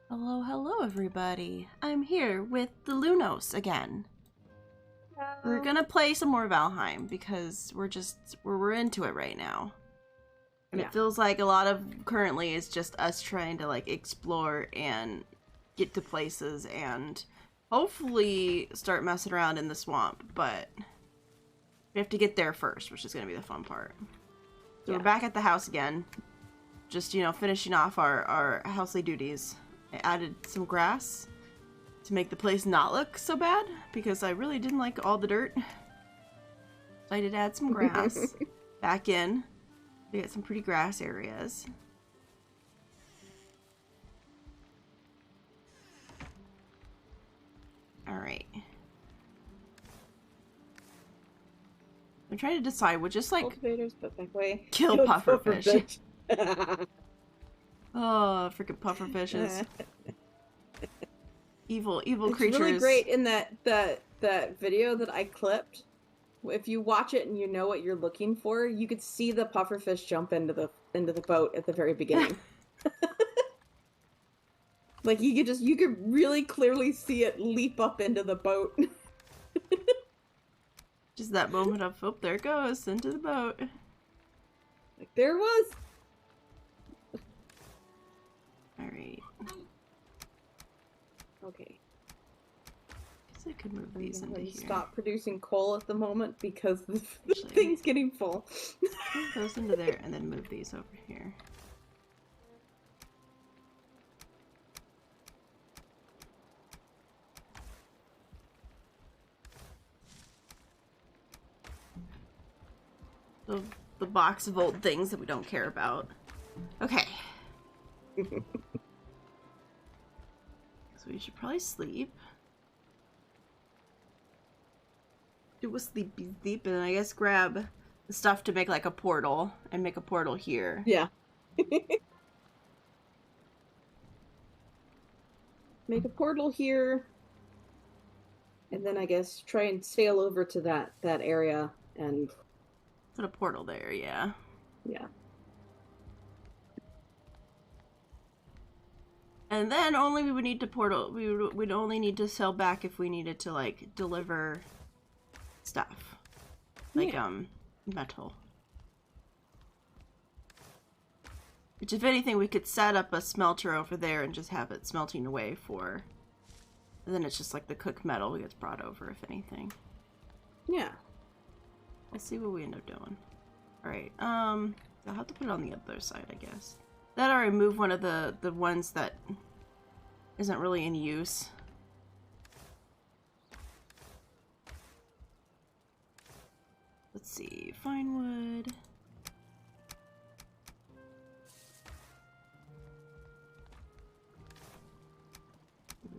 Hello, hello everybody. I'm here with the Lunos again. We're gonna play some more Valheim because we're into it right now. And it feels like a lot of currently is just us trying to like explore and get to places and hopefully start messing around in the swamp, but we have to get there first, which is gonna be the fun part. So we're back at the house again. Just, you know, finishing off our housely duties. I added some grass to make the place not look so bad because I really didn't like all the dirt. So I did add some grass back in. We got some pretty grass areas. Alright. I'm trying to decide, we'll just like cultivators, but back way. kill pufferfish. Oh, freaking pufferfishes. evil creatures. It's really great in that video that I clipped. If you watch it and you know what you're looking for, you could see the pufferfish jump into the boat at the very beginning. Like you could really clearly see it leap up into the boat. Just that moment of, oh, there it goes, into the boat. Like, there it was. Alright. Okay. Guess I could move these into here. Stop producing coal at the moment because the thing's getting full. Move those into there and then move these over here. The box of old things that we don't care about. Okay. So we should probably sleep. Do a sleepy sleep and I guess grab the stuff to make like a portal and make a portal here. Yeah. Make a portal here. And then I guess try and sail over to that area and put a portal there, yeah. Yeah. And then only we would need to portal. We'd only need to sail back if we needed to like deliver stuff, like metal. Which, if anything, we could set up a smelter over there and just have it smelting away for. And then it's just like the cooked metal gets brought over, if anything. Yeah. Let's see what we end up doing. All right. I'll have to put it on the other side, I guess. That or I move one of the ones that isn't really in use. Let's see, fine wood.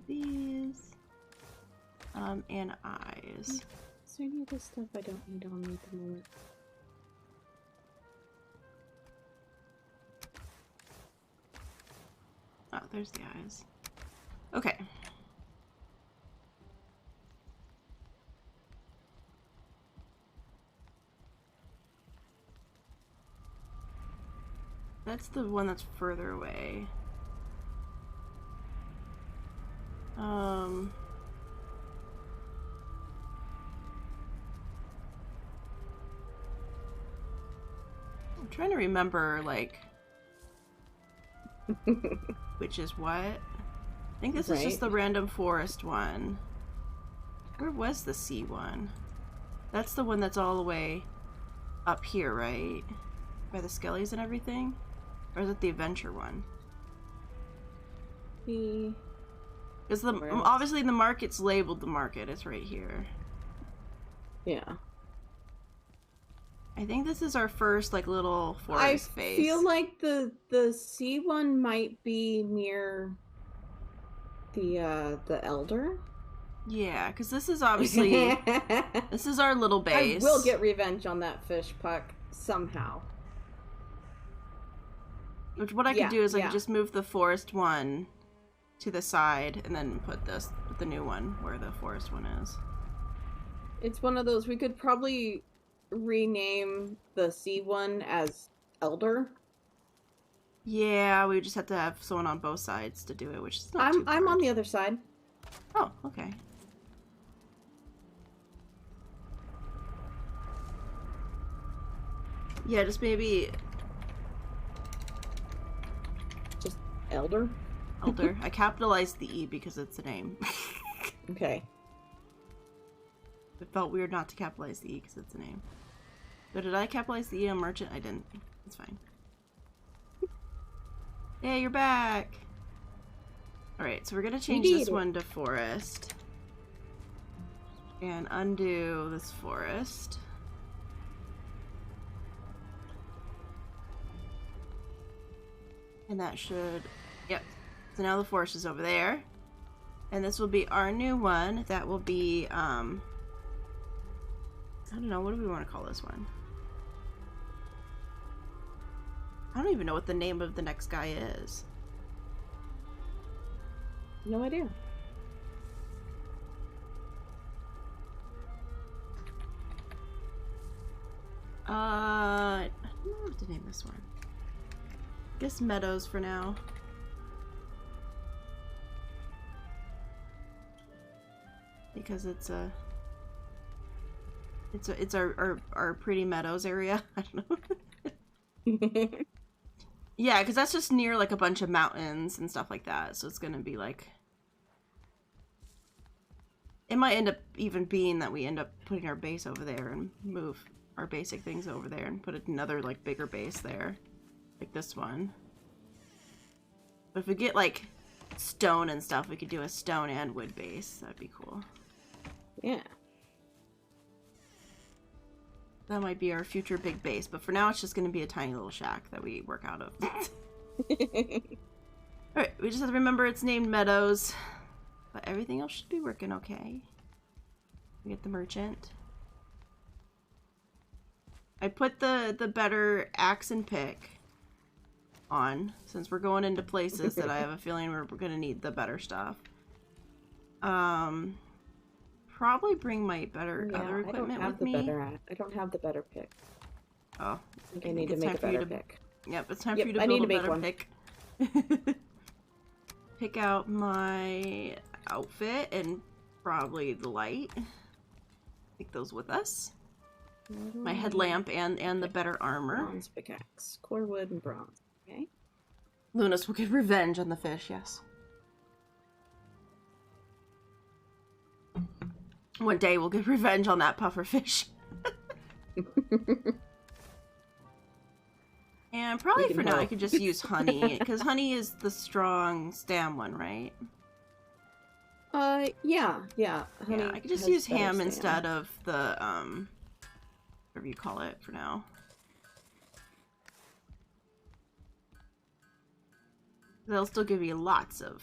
These. And eyes. Is there any of this stuff I don't need on me at the moment? Oh, there's the eyes. Okay. That's the one that's further away. I'm trying to remember, like, which is what? I think this is just the random forest one. Where was the sea one? That's the one that's all the way up here, right? By the skellies and everything? Or is it the adventure one? Because obviously the market's labeled the market. It's right here. Yeah. I think this is our first like little forest base. I feel like the sea one might be near the elder. Yeah, because this is obviously this is our little base. I will get revenge on that fish, Puck, somehow. Which what I could do is I could just move the forest one to the side and then put the new one where the forest one is. It's one of those, we could probably rename the sea one as Elder. Yeah, we just have to have someone on both sides to do it, which is not too I'm hard. on the other side. Oh, okay. Yeah, just maybe... Just elder? Elder. I capitalized the E because it's a name. Okay. It felt weird not to capitalize the E because it's a name. But did I capitalize the E on merchant? I didn't. It's fine. Yeah, you're back! Alright, so we're gonna change this one to forest. And undo this forest. And that should... Yep. So now the forest is over there. And this will be our new one. That will be, I don't know, what do we want to call this one? I don't even know what the name of the next guy is. No idea. I don't know what to name this one. I guess Meadows for now. Because it's our pretty meadows area. I don't know. Yeah, because that's just near like a bunch of mountains and stuff like that. So it's gonna be like, it might end up even being that we end up putting our base over there and move our basic things over there and put another like bigger base there, like this one. But if we get like stone and stuff, we could do a stone and wood base. That'd be cool. Yeah. That might be our future big base, but for now it's just going to be a tiny little shack that we work out of. Alright, we just have to remember it's named Meadows, but everything else should be working okay. We get the merchant. I put the better axe and pick on, since we're going into places that I have a feeling we're going to need the better stuff. Probably bring my better other equipment with me. I don't have the better pick. Oh, I need to make a better pick. Yep, it's time for you to build a better pick. Pick out my outfit and probably the light. Take those with us. My headlamp and the better armor. Bronze pickaxe, core wood, and bronze. Okay. Lunas will get revenge on the fish. Yes. One day we'll get revenge on that puffer fish. And probably for now I could just use honey, because honey is the strong stam one, right? Yeah. Honey, yeah, I could just use ham instead of the, whatever you call it for now. They'll still give you lots of...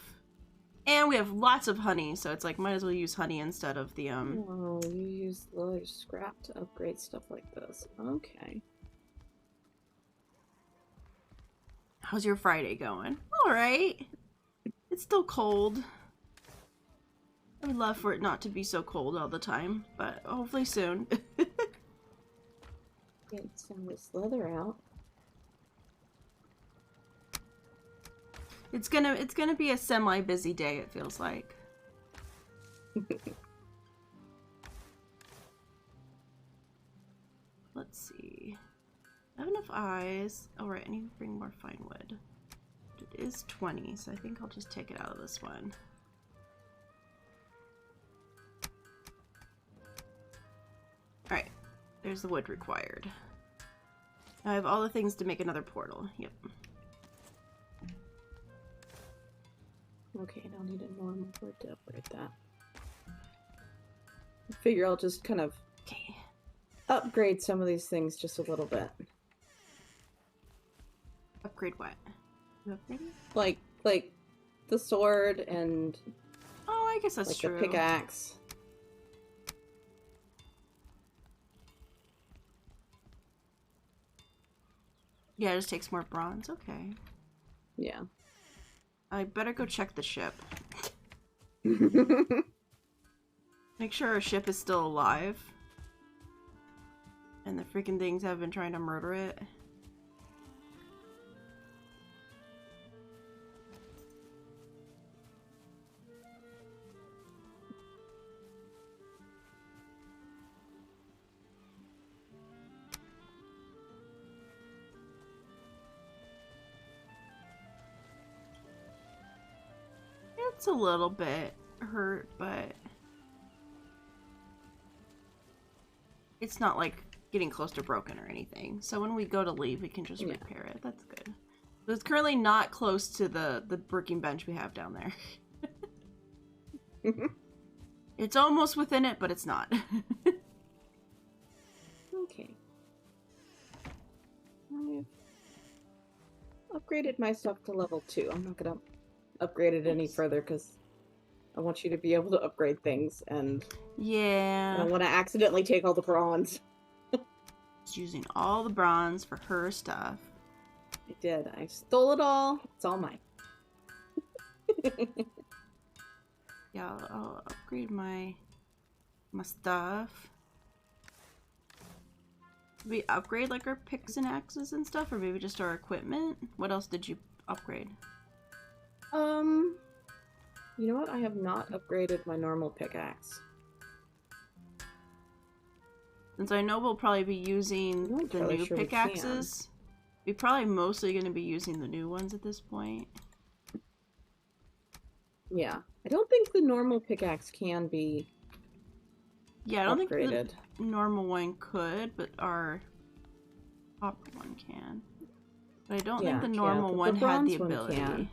And we have lots of honey, so it's like, might as well use honey instead of the, Oh, you use leather scrap to upgrade stuff like this. Okay. How's your Friday going? Alright. It's still cold. I would love for it not to be so cold all the time, but hopefully soon. Get some of this leather out. It's gonna be a semi-busy day, it feels like. Let's see. I have enough eyes. Oh right, I need to bring more fine wood. It is 20, so I think I'll just take it out of this one. Alright, there's the wood required. I have all the things to make another portal. Yep. Okay, I don't need a normal wood to upgrade that. I figure I'll just kind of upgrade some of these things just a little bit. Upgrade what? Upgrade? Like the sword and... Oh, I guess that's like true. The pickaxe. Yeah, it just takes more bronze. Okay. Yeah. I better go check the ship. Make sure our ship is still alive. And the freaking things have been trying to murder it. It's a little bit hurt, but it's not like getting close to broken or anything. So when we go to leave, we can just repair it. That's good. But it's currently not close to the working bench we have down there. It's almost within it, but it's not. Okay. I've upgraded my stuff to level 2. I'm not gonna upgrade it any further because I want you to be able to upgrade things, and yeah, I don't want to accidentally take all the bronze. She's using all the bronze for her stuff. I did. I stole it all. It's all mine. Yeah, I'll upgrade my stuff. Did we upgrade like our picks and axes and stuff, or maybe just our equipment? What else did you upgrade? You know what? I have not upgraded my normal pickaxe. Since I know we'll probably be using the new pickaxes, we're probably mostly going to be using the new ones at this point. Yeah. I don't think the normal pickaxe can be Yeah, I don't upgraded. think the normal one could, but our copper one can. But I don't think the normal one had the ability.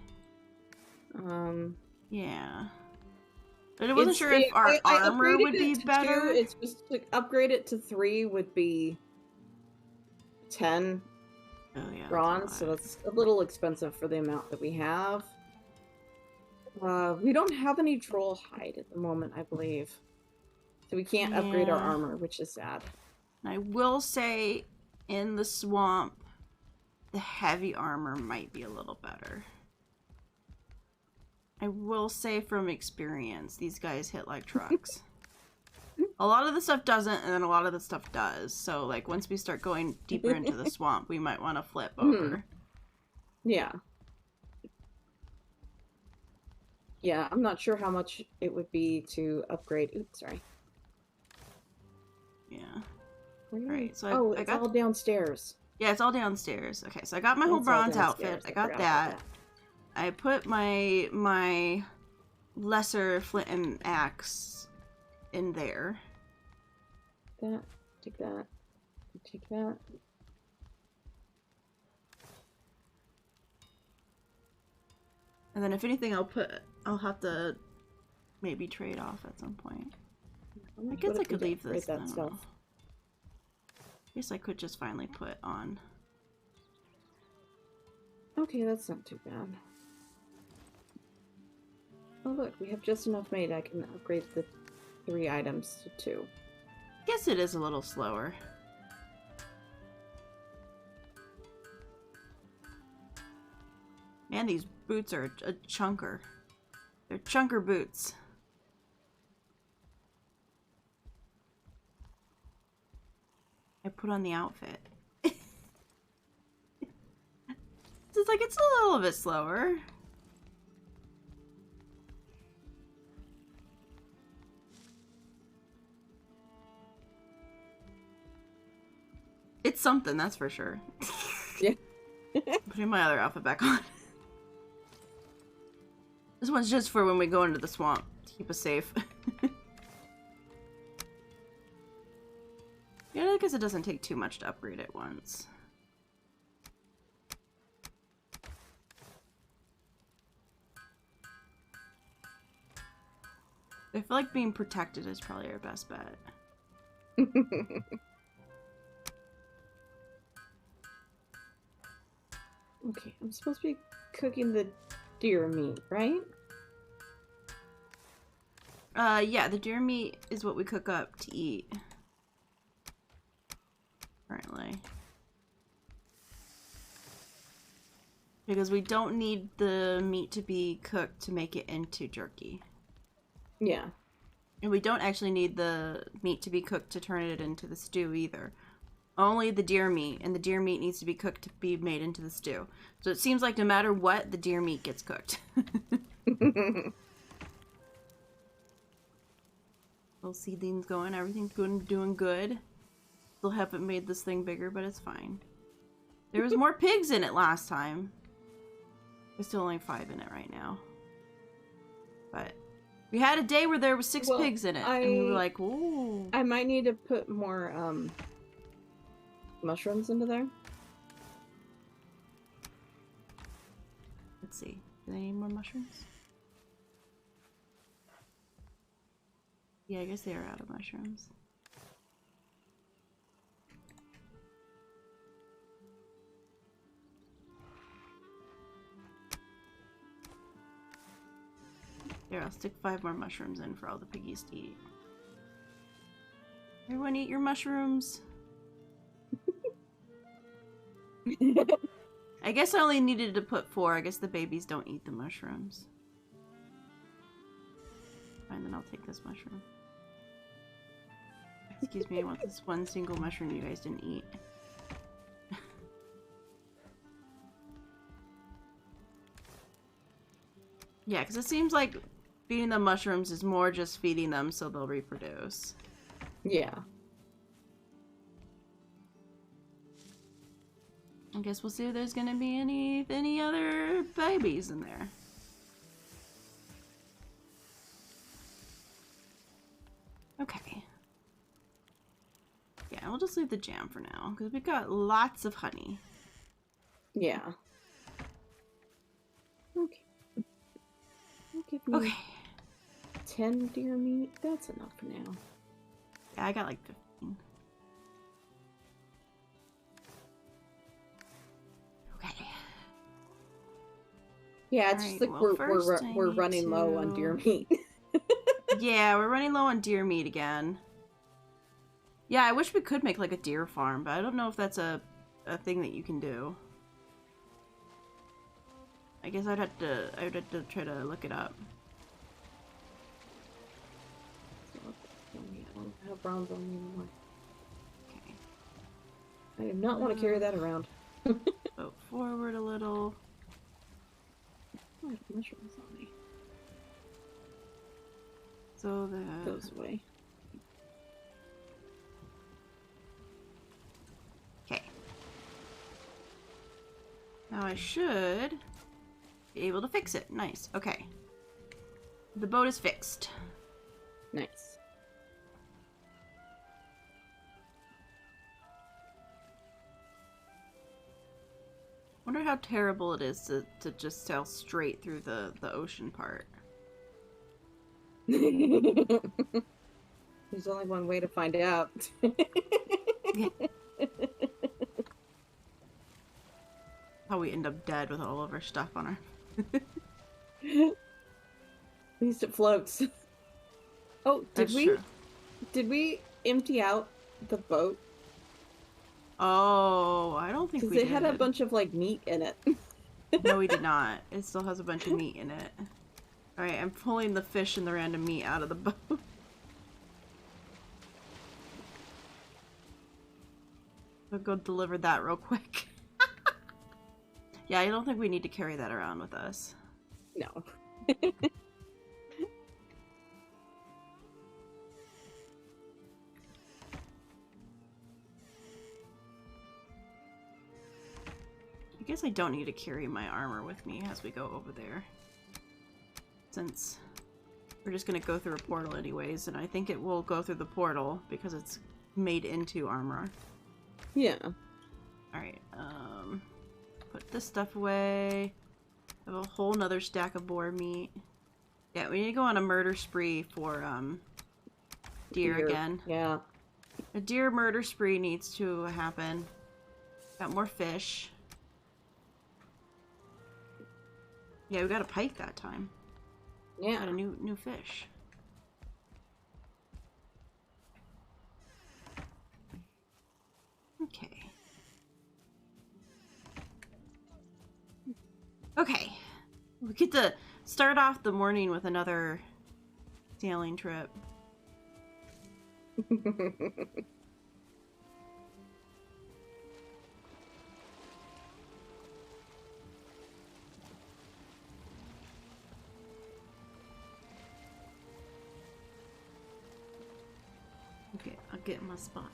Yeah. But I wasn't sure if our armor would be better. It's just to upgrade it to 3 would be 10 bronze, so that's a little expensive for the amount that we have. We don't have any troll hide at the moment, I believe. So we can't upgrade our armor, which is sad. I will say, in the swamp, the heavy armor might be a little better. I will say from experience, these guys hit like trucks. A lot of the stuff doesn't, and then a lot of the stuff does. So, like, once we start going deeper into the swamp, we might want to flip over. Yeah. Yeah, I'm not sure how much it would be to upgrade. Oops, sorry. Yeah. Alright, so oh, it's all downstairs. Yeah, it's all downstairs. Okay, so I got my whole bronze outfit. I got that. I put my lesser flint and axe in there. Take that. Take that. And then if anything, I'll have to maybe trade off at some point. I guess I could leave this. That stuff. I guess I could just finally put on. Okay, that's not too bad. Oh look, we have just enough made. I can upgrade the 3 items to 2. Guess it is a little slower. Man, these boots are a chunker. They're chunker boots. I put on the outfit. It's like, it's a little bit slower. It's something, that's for sure. Yeah. Putting my other outfit back on. This one's just for when we go into the swamp to keep us safe. Yeah, I guess it doesn't take too much to upgrade it once. I feel like being protected is probably our best bet. Okay, I'm supposed to be cooking the deer meat, right? Yeah, the deer meat is what we cook up to eat. Currently. Because we don't need the meat to be cooked to make it into jerky. Yeah. And we don't actually need the meat to be cooked to turn it into the stew either. Only the deer meat, and the deer meat needs to be cooked to be made into the stew. So it seems like no matter what, the deer meat gets cooked. Little seedlings going, everything's good, doing good. Still haven't made this thing bigger, but it's fine. There was more pigs in it last time. There's still only 5 in it right now. But we had a day where there was 6 pigs in it, and we were like, ooh. I might need to put more mushrooms into there. Let's see. Do they need more mushrooms? Yeah, I guess they are out of mushrooms. Here, I'll stick 5 more mushrooms in for all the piggies to eat. Everyone eat your mushrooms. I guess I only needed to put 4. I guess the babies don't eat the mushrooms. Fine, then I'll take this mushroom. Excuse me, I want this one single mushroom you guys didn't eat. Yeah, because it seems like feeding them mushrooms is more just feeding them so they'll reproduce. Yeah. I guess we'll see if there's gonna be any other babies in there. Okay. Yeah, we'll just leave the jam for now, because we've got lots of honey. Yeah. Okay. Give me 10 deer meat. That's enough for now. Yeah, I got like 15. Okay. Yeah, it's just like we're running low on deer meat. Yeah, we're running low on deer meat again. Yeah, I wish we could make like a deer farm, but I don't know if that's a thing that you can do. I guess I would have to try to look it up. I don't have bronze on me anymore. Okay. I do not want to carry that around. Go forward a little. I have mushrooms on me. So that goes away. Okay. Now I should be able to fix it. Nice. Okay. The boat is fixed. Nice. Wonder how terrible it is to just sail straight through the ocean part. There's only one way to find out. How we end up dead with all of our stuff on our... At least it floats. Oh, did we empty out the boat? Oh, I don't think we did. Because it had a bunch of, like, meat in it. No, we did not. It still has a bunch of meat in it. Alright, I'm pulling the fish and the random meat out of the boat. I'll go deliver that real quick. Yeah, I don't think we need to carry that around with us. No. I guess I don't need to carry my armor with me as we go over there. Since we're just gonna go through a portal anyways, and I think it will go through the portal because it's made into armor. Yeah. Alright, put this stuff away. I have a whole nother stack of boar meat. Yeah, we need to go on a murder spree for, deer again. Yeah. A deer murder spree needs to happen. Got more fish. Yeah, we got a pike that time. Yeah. Got a new fish. Okay. Okay. We get to start off the morning with another sailing trip. Okay, I'll get in my spot.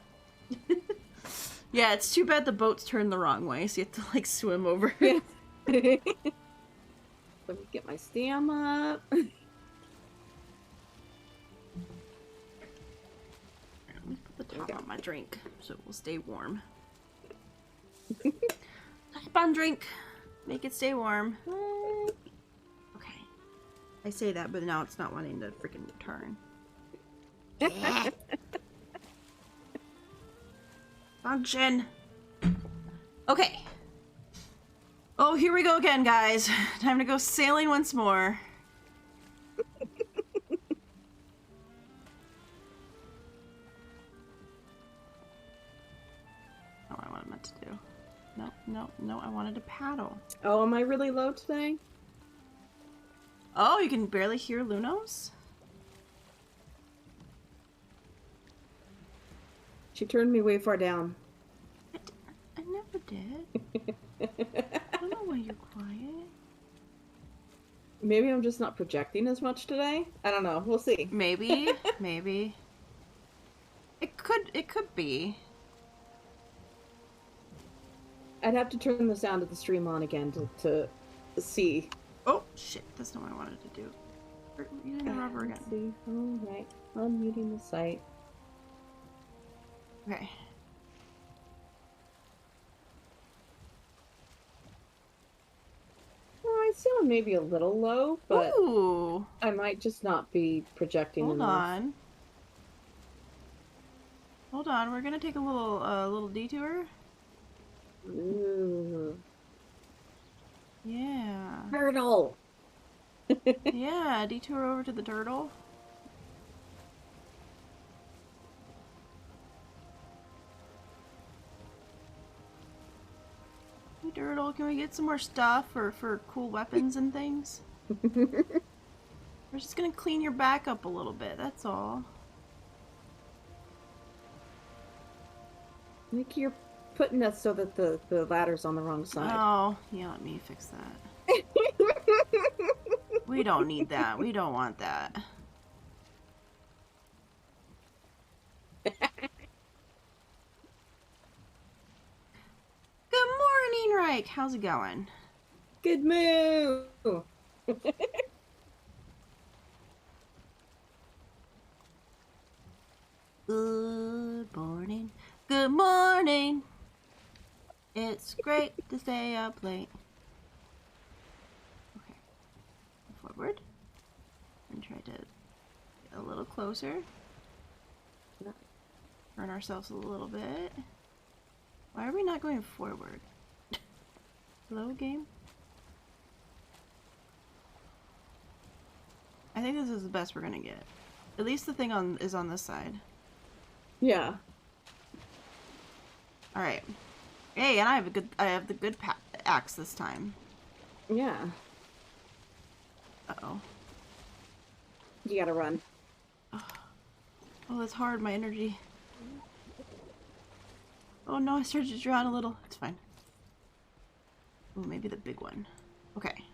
Yeah, it's too bad the boat's turned the wrong way, so you have to like swim over. Yeah. Let me get my stam up. pop on my drink so it will stay warm. Tap on drink. Make it stay warm. Okay. I say that, but now it's not wanting to freaking turn. Function. Okay. Oh, here we go again, guys. Time to go sailing once more. Oh, I wanted meant to do. No, I wanted to paddle. Oh, am I really low today? Oh, you can barely hear Lunos? She turned me way far down. I never did. I don't know why you're quiet. Maybe I'm just not projecting as much today. I don't know. We'll see. Maybe. Maybe. It could be. I'd have to turn the sound of the stream on again to see. Oh, shit. That's not what I wanted to do. You didn't rubber again. Let's see. Alright. Unmuting the site. Okay. Well, I sound maybe a little low, but Ooh. I might just not be projecting enough. Hold on. We're gonna take a little detour. Ooh. Yeah. Turtle! Yeah, detour over to the turtle. Hey, turtle, can we get some more stuff for cool weapons and things? We're just gonna clean your back up a little bit, that's all. I think you're putting us so that the ladder's on the wrong side. Oh, yeah, let me fix that. We don't need that. We don't want that. Good morning, Reich. How's it going? Good move! Good morning. Good morning. It's great to stay up late. Okay. Forward. And try to get a little closer. Turn ourselves a little bit. Why are we not going forward? Hello, game? I think this is the best we're gonna get. At least the thing is on this side. Yeah. All right. Hey, and I have the good axe this time. Yeah. Uh-oh. You gotta run. Oh, that's hard, my energy. Oh no, I started to drown a little. It's fine. Oh, maybe the big one. Okay.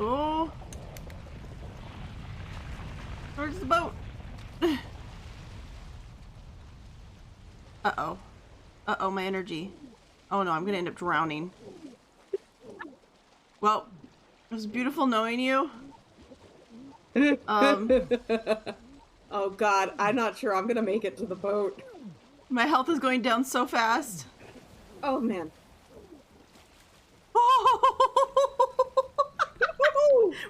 Oh! Where's the boat? Uh-oh. Uh-oh, my energy. Oh no, I'm gonna end up drowning. Well, it was beautiful knowing you. Oh god, I'm not sure I'm gonna make it to the boat. My health is going down so fast. Oh man.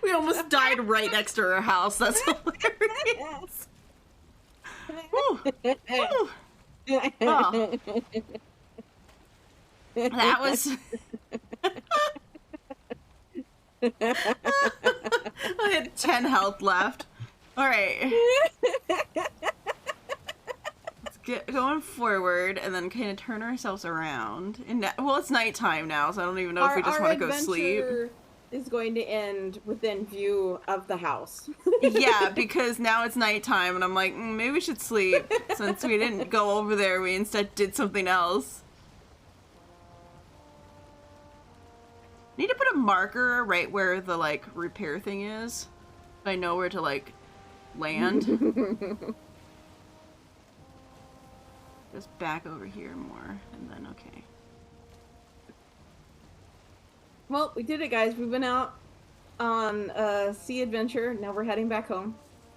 We almost died right next to her house. That's hilarious. Woo. Woo. Oh. That was... I had 10 health left. Alright. Let's get going forward and then kind of turn ourselves around. And well, it's nighttime now, so I don't even know if we just want to go sleep. Is going to end within view of the house. Yeah, because now it's nighttime, and I'm like, maybe we should sleep. Since we didn't go over there, we instead did something else. Need to put a marker right where the, like, repair thing is. So I know where to, like, land. Just back over here more, and then okay. Well, we did it, guys. We went out on a sea adventure. Now we're heading back home.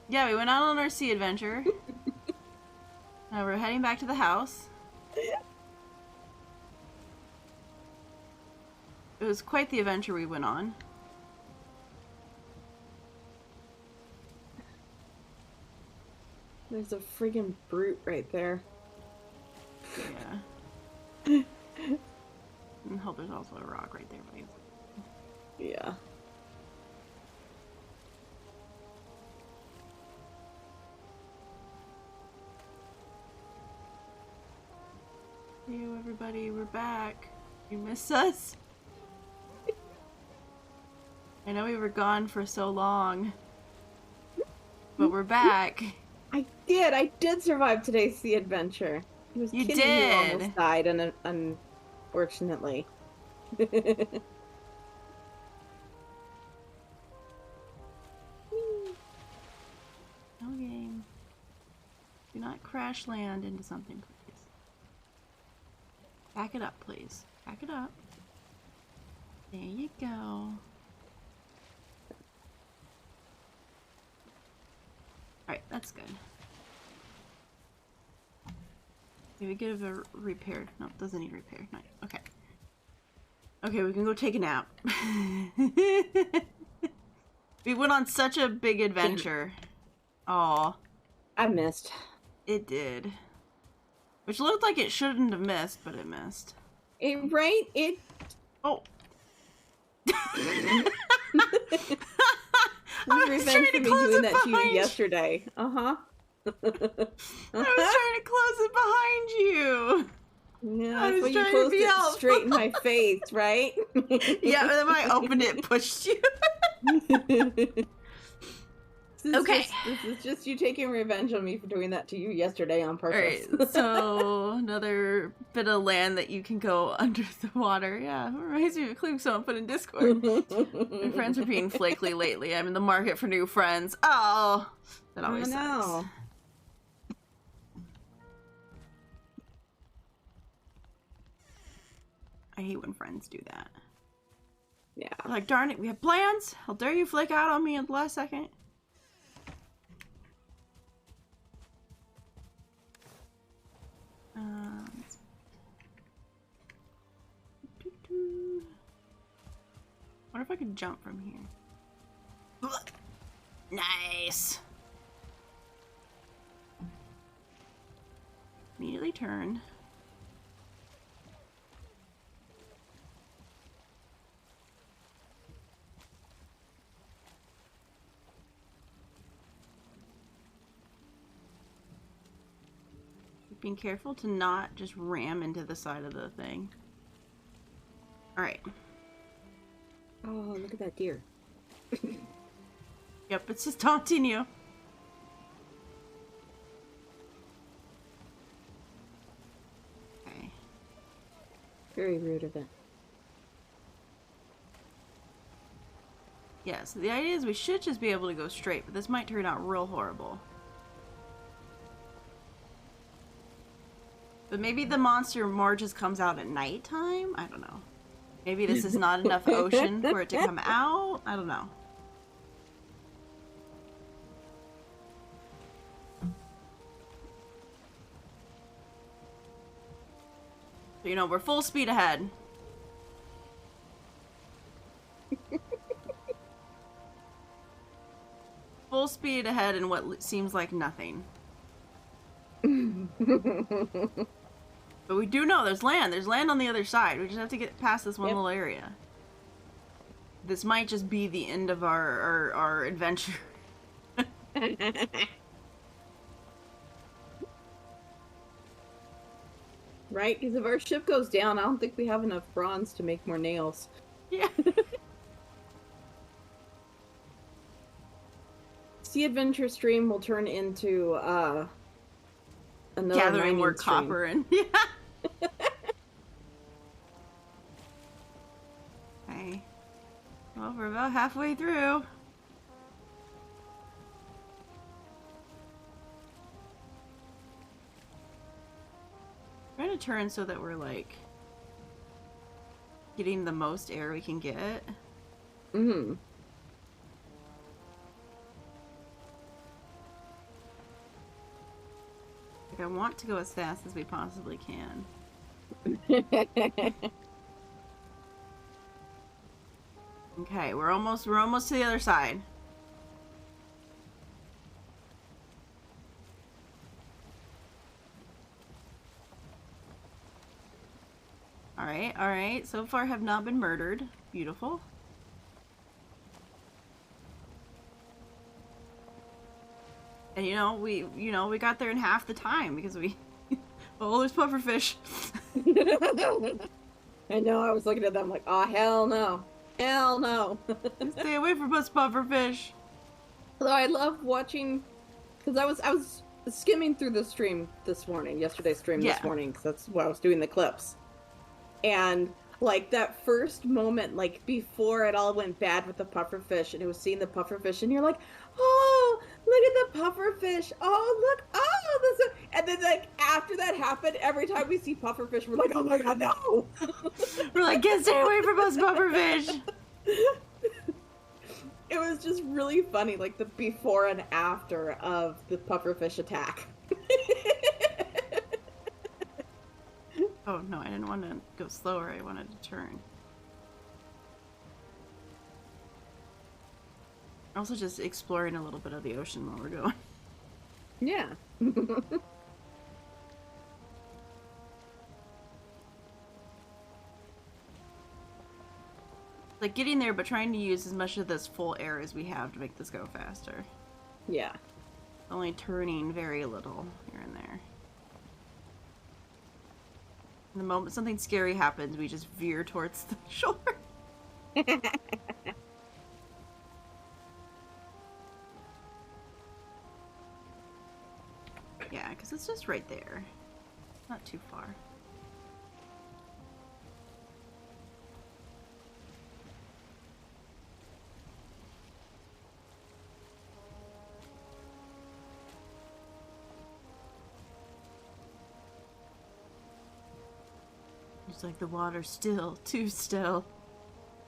Yeah, we went out on our sea adventure. Now we're heading back to the house. It was quite the adventure we went on. There's a friggin' brute right there. Yeah. And hope there's also a rock right there, buddy. Yeah. Hey, everybody, we're back. You miss us? I know we were gone for so long, but we're back. I did survive today's sea adventure. It was You Kitty did. who almost died, unfortunately. No game. Do not crash land into something, please. Back it up, please. Back it up. There you go. Alright, that's good. Did we get a repair? No, it doesn't need repair. No. Okay. Okay, we can go take a nap. We went on such a big adventure. Aw. I missed. It did. Which looked like it shouldn't have missed, but it missed. Right? It... Oh. This is revenge for me doing that to you yesterday. Uh-huh. I was trying to close it behind you. Yeah, that's why you closed it straight in my face, right? Yeah, and then when I opened it, pushed you. Okay. This is just you taking revenge on me for doing that to you yesterday on purpose. Alright, so another bit of land that you can go under the water. Yeah, it reminds me of a clip someone put in Discord. My friends are being flaky lately. I'm in the market for new friends. Oh, that always sucks. I hate when friends do that. Yeah. They're like, darn it, we have plans? How dare you flake out on me at the last second? What if I could jump from here? Nice. Immediately turn. Being careful to not just ram into the side of the thing. Alright. Oh, look at that deer. Yep, it's just taunting you. Okay. Very rude of it. Yeah, so the idea is we should just be able to go straight, but this might turn out real horrible. But maybe the monster more just comes out at nighttime? I don't know. Maybe this is not enough ocean for it to come out? I don't know. So, you know, we're full speed ahead. Full speed ahead in what seems like nothing. But we do know there's land. There's land on the other side. We just have to get past this one little area. This might just be the end of our adventure. Right? Because if our ship goes down, I don't think we have enough bronze to make more nails. Yeah. Sea Adventure stream will turn into another Gathering more stream. copper and yeah. Okay. Well, we're about halfway through. Trying to turn so that we're like getting the most air we can get. Mm-hmm. Like, I want to go as fast as we possibly can. Okay, we're almost to the other side. All right. So far have not been murdered. Beautiful. And we got there in half the time because we oh, there's pufferfish. I know, I was looking at them like, oh, hell no. Hell no. Stay away from us, pufferfish. Although I love watching, because I was skimming through the stream this morning, yesterday's stream this morning, because that's what I was doing the clips. And like that first moment, like before it all went bad with the pufferfish, and it was seeing the pufferfish, and you're like, oh, look at the pufferfish. Oh, look. Oh, this. And then like after that happened, every time we see pufferfish, we're like, oh my god, no. We're like, get stay away from us, pufferfish. It was just really funny, like the before and after of the pufferfish attack. Oh no, I didn't want to go slower, I wanted to turn. Also just exploring a little bit of the ocean while we're going. Yeah. Like getting there, but trying to use as much of this full air as we have to make this go faster. Yeah. Only turning very little here and there. The moment something scary happens, we just veer towards the shore. Yeah, because it's just right there. Not too far. It's like the water's still, too still.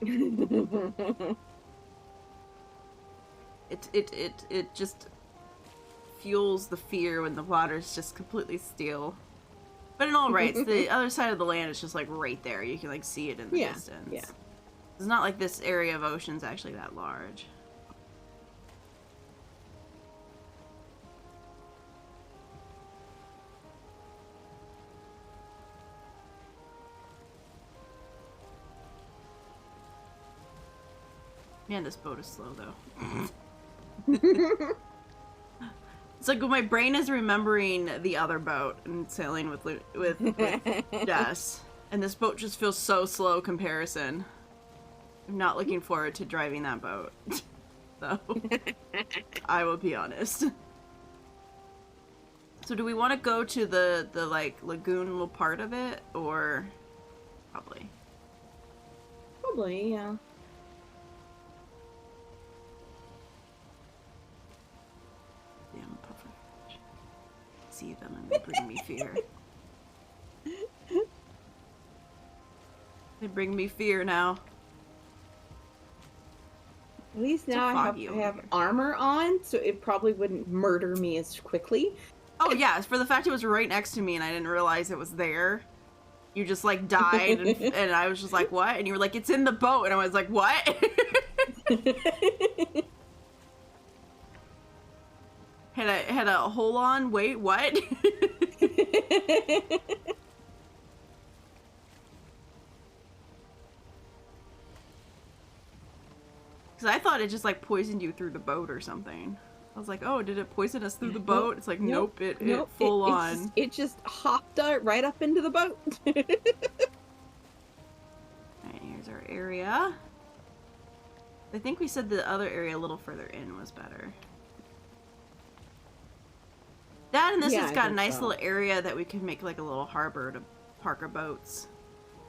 It just fuels the fear when the water's just completely still. But in all rights, the other side of the land is just like right there. You can like see it in the distance. Yeah. It's not like this area of ocean's actually that large. Man, this boat is slow though. It's like when my brain is remembering the other boat and sailing with Jess, and this boat just feels so slow comparison. I'm not looking forward to driving that boat. So, I will be honest. So do we want to go to the like lagoon little part of it, or probably? Probably, yeah. Damn pufferfish. See them and they bring me fear. They bring me fear now. At least now I have armor on, so it probably wouldn't murder me as quickly. Oh yeah, for the fact it was right next to me and I didn't realize it was there. You just like died and I was just like, what? And you were like, it's in the boat. And I was like, what? Had a hole on? Wait, what? Because I thought it just like poisoned you through the boat or something. I was like, oh, did it poison us through the boat? It's like, nope, it full it on. It just hopped right up into the boat. Alright, here's our area. I think we said the other area a little further in was better. That and this has got a nice little area that we can make like a little harbor to park our boats.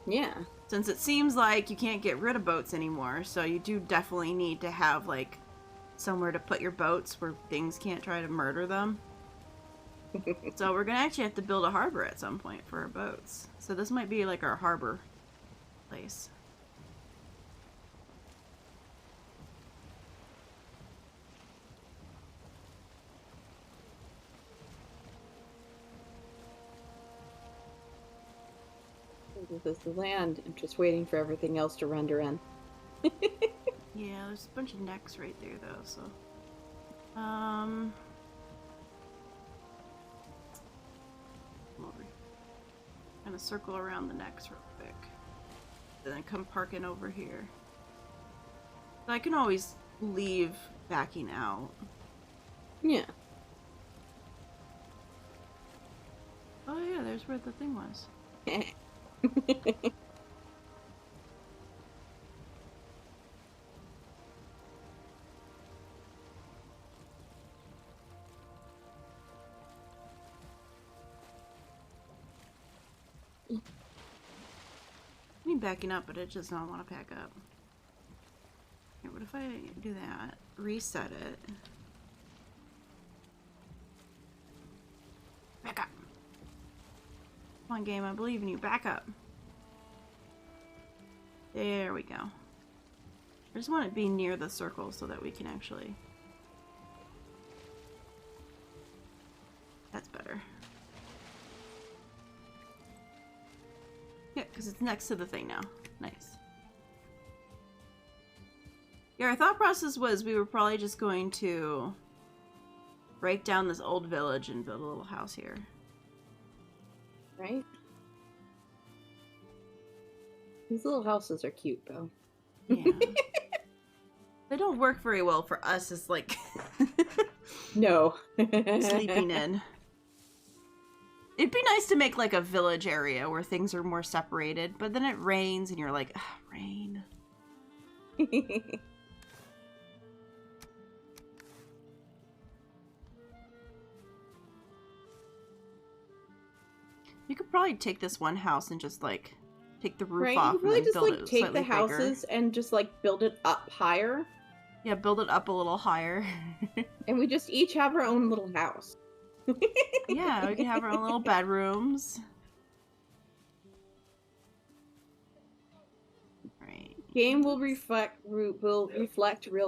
Yeah. Since it seems like you can't get rid of boats anymore, so you do definitely need to have like somewhere to put your boats where things can't try to murder them. So we're gonna actually have to build a harbor at some point for our boats. So this might be like our harbor place. This is the land. I'm just waiting for everything else to render in. Yeah, there's a bunch of necks right there though, so kind of circle around the necks real quick. And then come parking over here. So I can always leave backing out. Yeah. Oh yeah, there's where the thing was. I mean backing up, but it does not want to pack up. Okay, what if I do that? Reset it. Back up. Come on, game, I believe in you. Back up. There we go. I just want it to be near the circle so that we can actually... That's better. Yeah, because it's next to the thing now. Nice. Yeah, our thought process was we were probably just going to break down this old village and build a little house here. Right? These little houses are cute, though. Yeah. They don't work very well for us as, like... No. sleeping in. It'd be nice to make, like, a village area where things are more separated, but then it rains and you're like, ah, rain. You could probably take this one house and just, like, take the roof off You really and then just, build like, it take slightly the houses bigger. and just, like, build it up higher. Yeah, build it up a little higher. And we just each have our own little house. Yeah, we can have our own little bedrooms. Right. Game will reflect real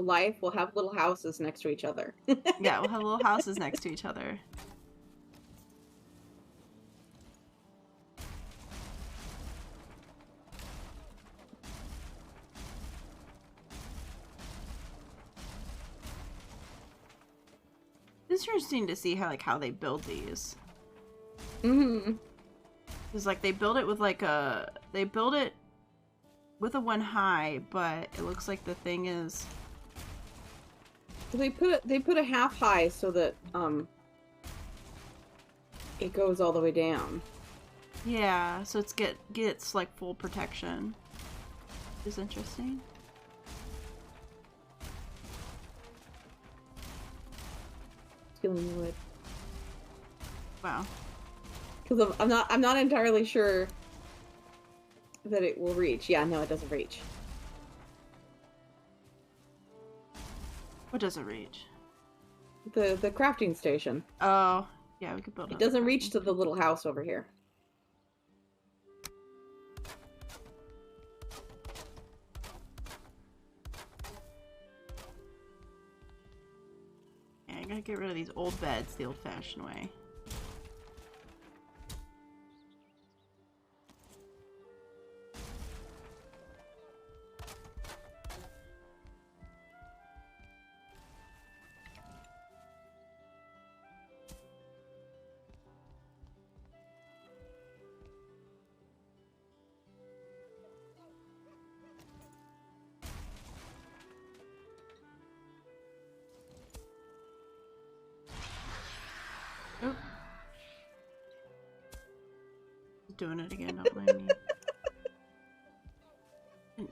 life. We'll have little houses next to each other. Yeah, we'll have little houses next to each other. It's interesting to see how they build these. Mm-hmm. Because like they build it with like a one high, but it looks like the thing is They put a half high so that it goes all the way down. yeah, so it's gets like full protection. Which is interesting. Killing wood. Wow. Because I'm not entirely sure that it will reach. Yeah, no, it doesn't reach. What does it reach? The crafting station. Oh, yeah, we could build It doesn't reach to the little house over here. Yeah, I gotta get rid of these old beds the old-fashioned way. doing it again, don't blame me.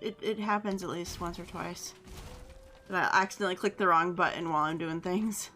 It happens at least once or twice. That I accidentally click the wrong button while I'm doing things.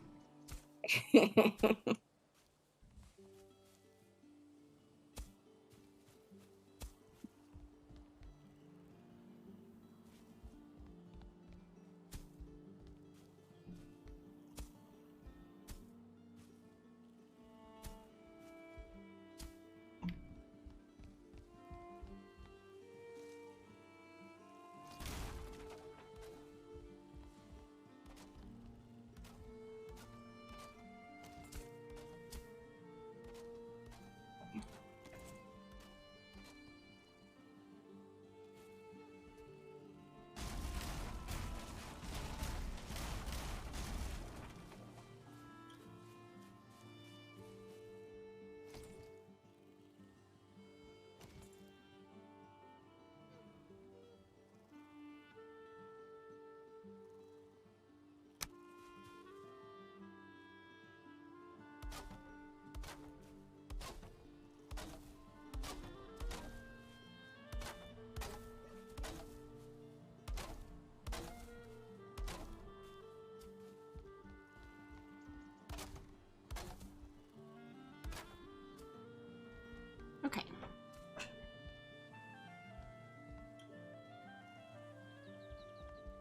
Okay.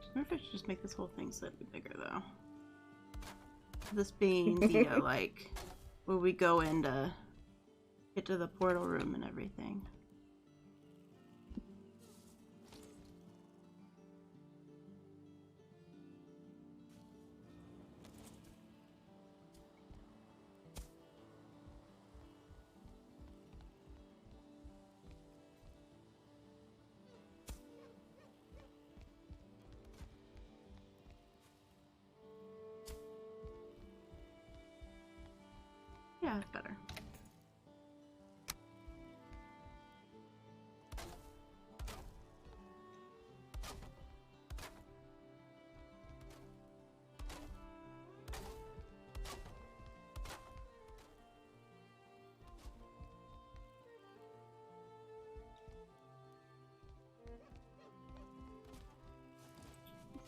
I wonder if I should just make this whole thing slightly bigger, though. This being the, like, where we go in to get to the portal room and everything. Yeah, that's better.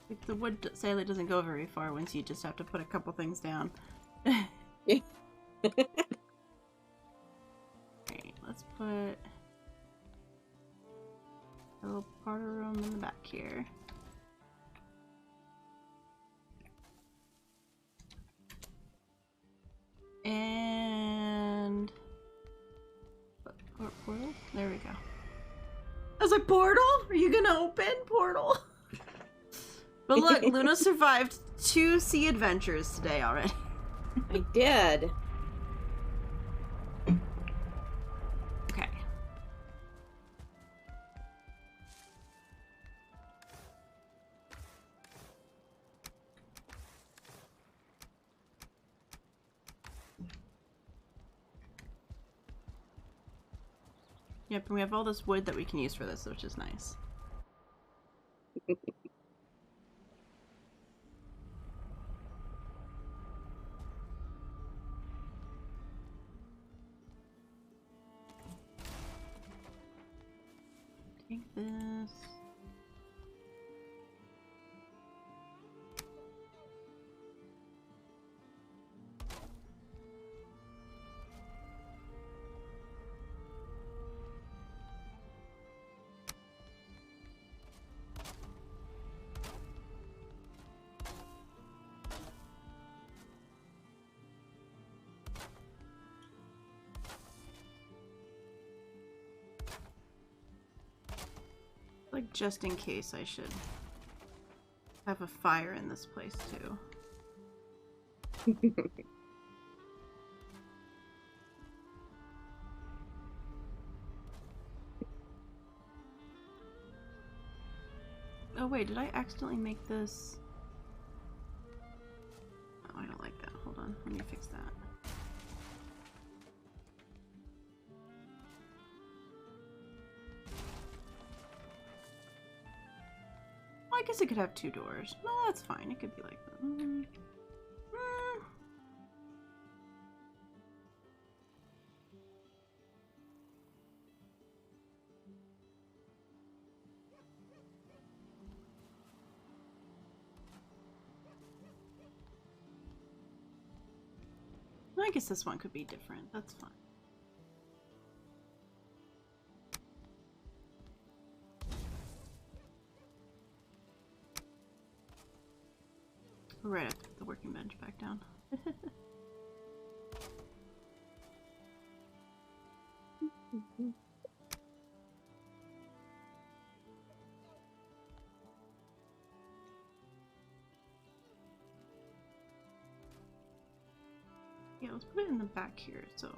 Like the wood sadly doesn't go very far once you just have to put a couple things down. Alright, let's put a little part of room in the back here. And portal? There we go. I was like, portal? Are you gonna open portal? But look, Luna survived 2 sea adventures today already. I did. Okay. Yep, and we have all this wood that we can use for this, which is nice. Take this. Like, just in case I should have a fire in this place too. Oh wait, did I accidentally make this? Oh, I don't like that. Hold on, let me fix that. I guess it could have 2 doors. No, that's fine. It could be like that. I guess this one could be different. That's fine. Right, I put the working bench back down. Yeah, let's put it in the back here, so...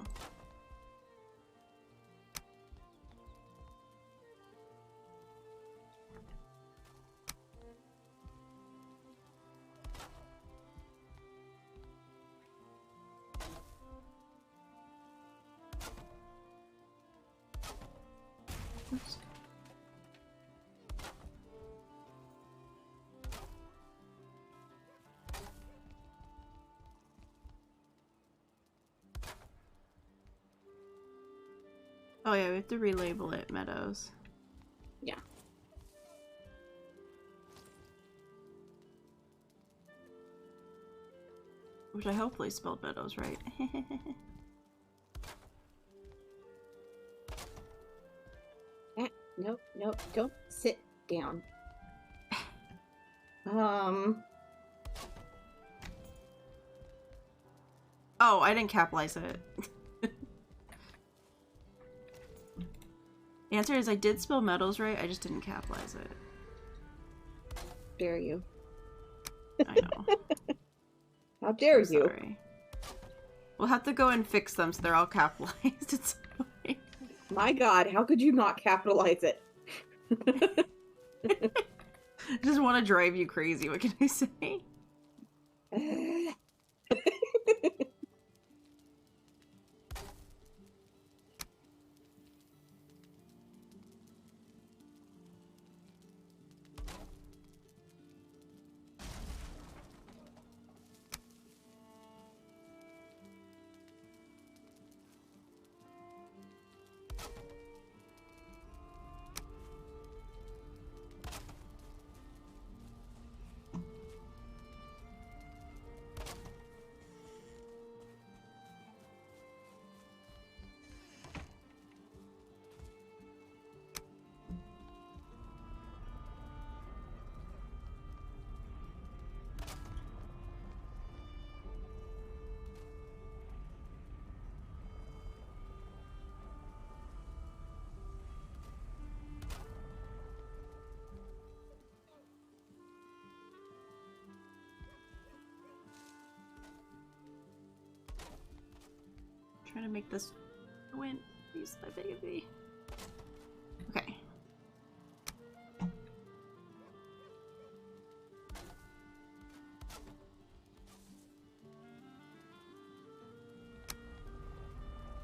Oops. Oh yeah, we have to relabel it Meadows. Yeah. Which I hopefully spelled Meadows right. Nope, nope, don't sit down. Oh, I didn't capitalize it. The answer is I did spell Meadows right, I just didn't capitalize it. Dare you. I know. How dare you? Sorry. We'll have to go and fix them so they're all capitalized at some point. My god, how could you not capitalize it? I just want to drive you crazy, what can I say? Trying to make this win. Please, my baby. Okay. I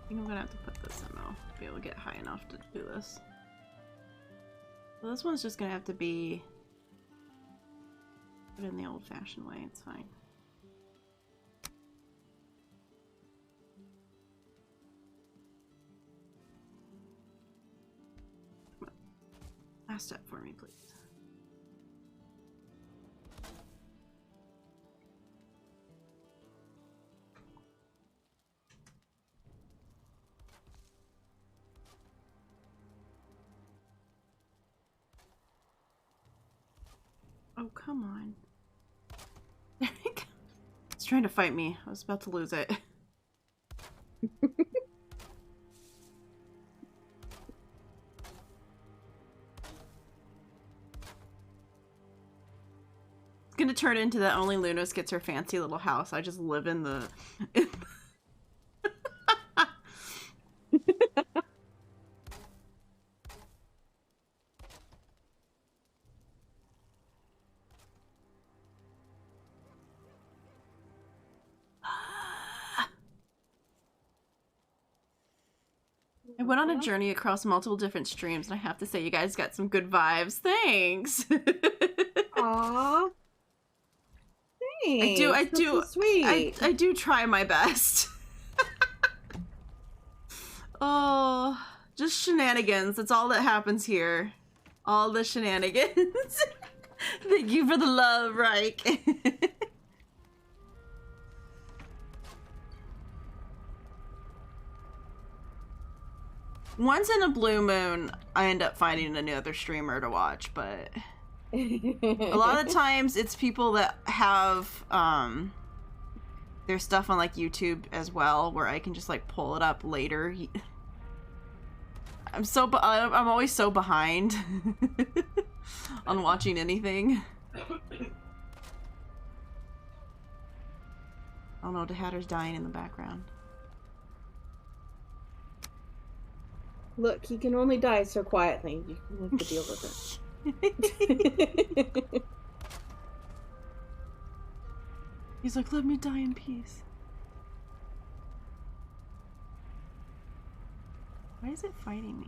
think I'm gonna have to put this in though, to be able to get high enough to do this. Well, this one's just gonna have to be put in the old-fashioned way, it's fine. Last step for me, please. Oh, come on. There we go. It's trying to fight me. I was about to lose it. Gonna turn into that only Lunos gets her fancy little house. I just live in the... I went on a journey across multiple different streams, and I have to say, you guys got some good vibes. Thanks! Aww. Thanks. I do, so sweet. I do try my best. Oh, just shenanigans. That's all that happens here. All the shenanigans. Thank you for the love, Reich. Once in a blue moon, I end up finding another streamer to watch, but a lot of the times it's people that have their stuff on like YouTube as well, where I can just like pull it up later. I'm always so behind on watching anything. Oh no, the Hatter's dying in the background. Look, he can only die so quietly. You have to deal with it. He's like, let me die in peace. Why is it fighting me?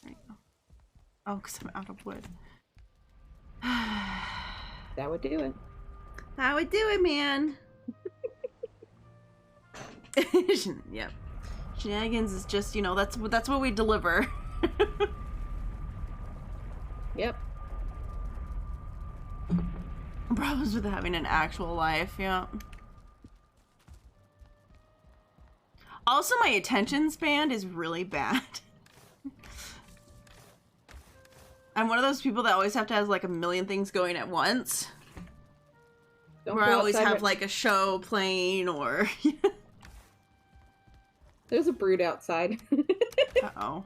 There you go. Oh, because I'm out of wood. That would do it. That would do it, man. Yep. Shenanigans is just, you know, that's what we deliver. Yep. Problems with having an actual life, yeah. Also, my attention span is really bad. I'm one of those people that always have to have like a million things going at once. Where I always have like a show playing or... There's a brood outside. Uh-oh.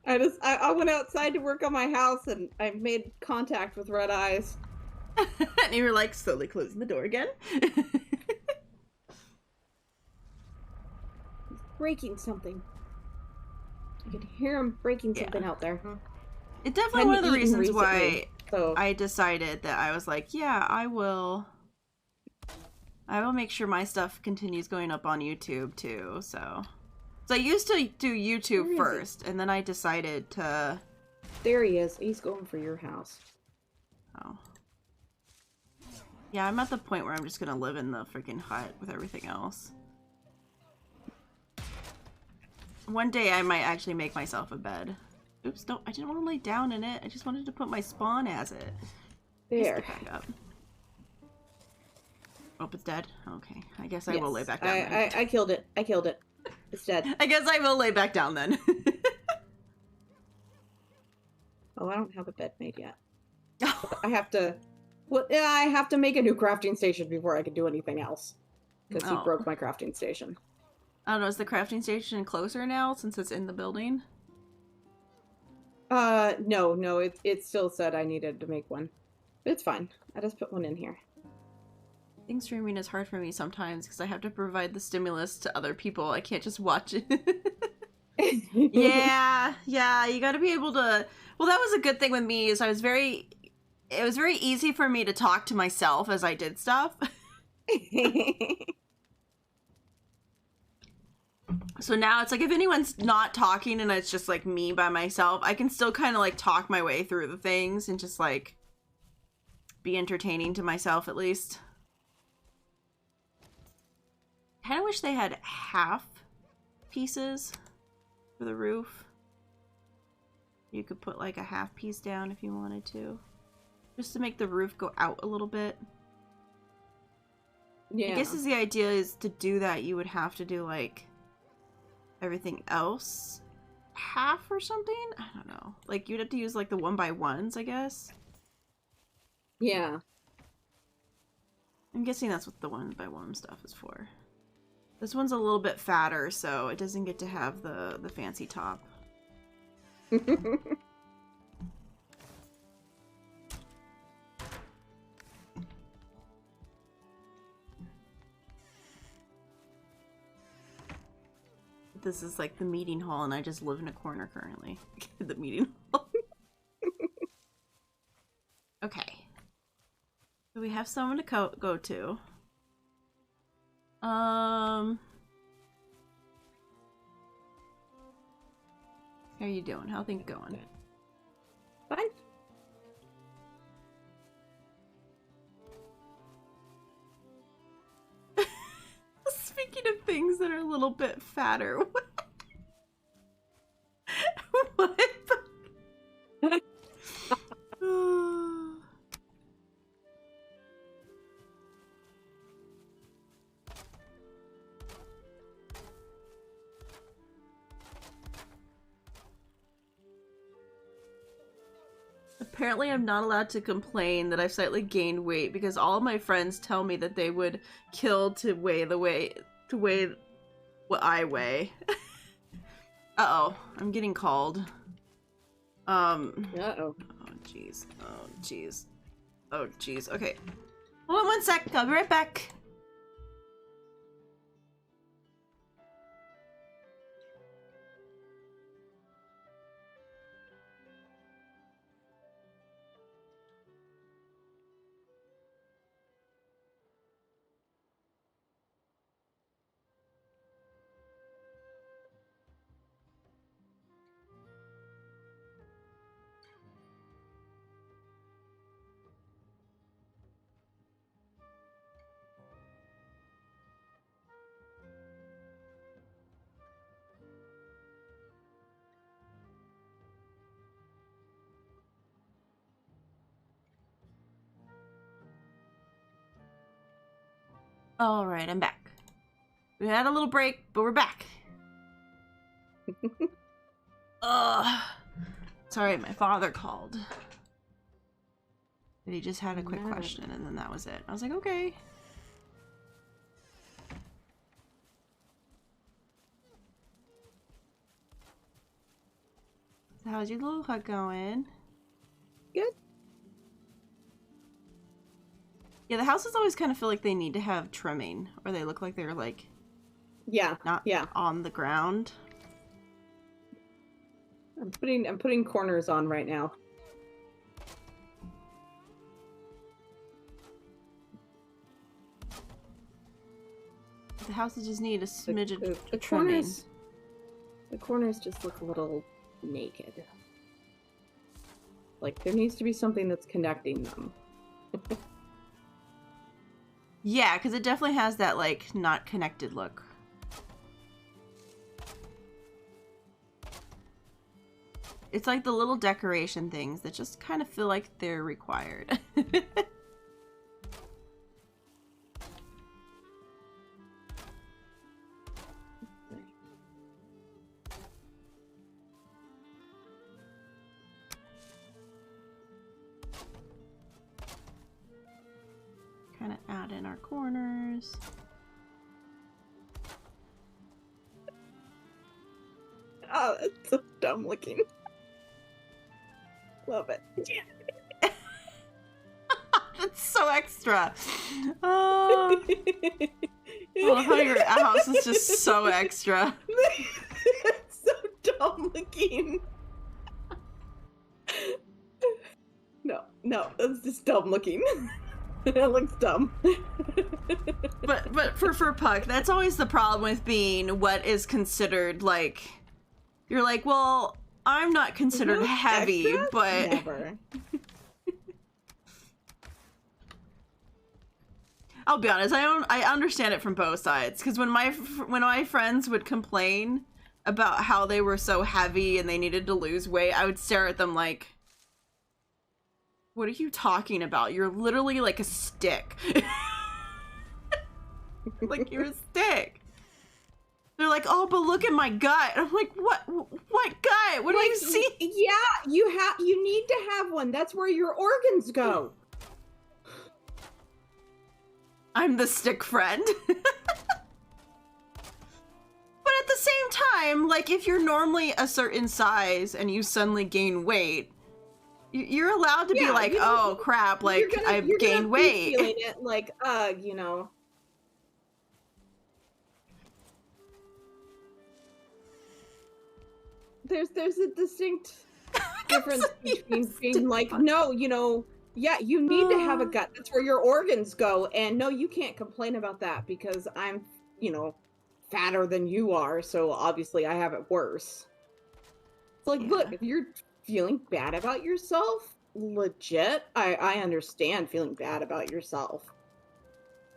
I went outside to work on my house and I made contact with red eyes. And you were like slowly closing the door again. He's breaking something. I could hear him breaking something out there. It's definitely one of the reasons why I decided that I was like, yeah, I will make sure my stuff continues going up on YouTube too, so I used to do YouTube first, and then I decided to... There he is. He's going for your house. Oh. Yeah, I'm at the point where I'm just gonna live in the freaking hut with everything else. One day I might actually make myself a bed. Oops, no, I didn't want to lay down in it. I just wanted to put my spawn as it. There. Back up. Oh, it's dead? Okay. I guess I will lay back down. I killed it. I killed it. It's dead. I guess I will lay back down then. Oh, I don't have a bed made yet. I have to... Well, yeah, I have to make a new crafting station before I can do anything else. Because he broke my crafting station. I don't know, is the crafting station closer now since it's in the building? No, it still said I needed to make one. It's fine. I just put one in here. I think streaming is hard for me sometimes because I have to provide the stimulus to other people. I can't just watch it. Yeah, you gotta be able to... Well, that was a good thing with me, is it was very easy for me to talk to myself as I did stuff. So now it's like, if anyone's not talking and it's just like me by myself, I can still kind of like talk my way through the things and just like be entertaining to myself at least. Kind of wish they had half pieces for the roof. You could put like a half piece down if you wanted to. Just to make the roof go out a little bit. Yeah. I guess the idea is to do that, you would have to do like everything else half or something? I don't know. Like you'd have to use like the 1x1s, I guess. Yeah. I'm guessing that's what the 1x1 stuff is for. This one's a little bit fatter, so it doesn't get to have the fancy top. This is like the meeting hall, and I just live in a corner currently. The meeting hall. Okay. So we have someone to go to. How are you doing? How are things going? Fine. Speaking of things that are a little bit fatter. What? Apparently I'm not allowed to complain that I've slightly gained weight because all of my friends tell me that they would kill to weigh what I weigh. Uh-oh, I'm getting called. Uh-oh. Oh jeez. Oh jeez. Oh jeez. Okay. Hold on one sec, I'll be right back. Alright, I'm back. We had a little break, but we're back. Ugh. Sorry, my father called. But he just had a quick question, and then that was it. I was like, okay. So how's your little hut going? Good. Yeah, the houses always kind of feel like they need to have trimming, or they look like they're like not on the ground. I'm putting corners on right now. The houses just need a smidge of the trimming. The corners just look a little naked. Like there needs to be something that's connecting them. Yeah, because it definitely has that, like, not connected look. It's like the little decoration things that just kind of feel like they're required. Kind of add in our corners. Oh, that's so dumb looking. Love it. That's so extra. Oh, how your house is just so extra. It's so dumb looking. No, that's just dumb looking. It looks dumb. but for Puck, that's always the problem with being what is considered like. You're like, well, I'm not considered heavy, extra? but Never. I'll be honest. I understand it from both sides because when my friends would complain about how they were so heavy and they needed to lose weight, I would stare at them like, what are you talking about? You're literally like a stick. Like you're a stick. They're like, oh, but look at my gut. And I'm like, what gut? What do you see? Yeah, you need to have one. That's where your organs go. I'm the stick friend. But at the same time, like if you're normally a certain size and you suddenly gain weight, you're allowed to be like, oh crap, like I've gained weight. Feeling it like, you know. There's a distinct difference between being like, no, you know, yeah, you need to have a gut. That's where your organs go. And no, you can't complain about that because I'm, you know, fatter than you are. So obviously I have it worse. It's like, look, if you're feeling bad about yourself, legit, I understand feeling bad about yourself.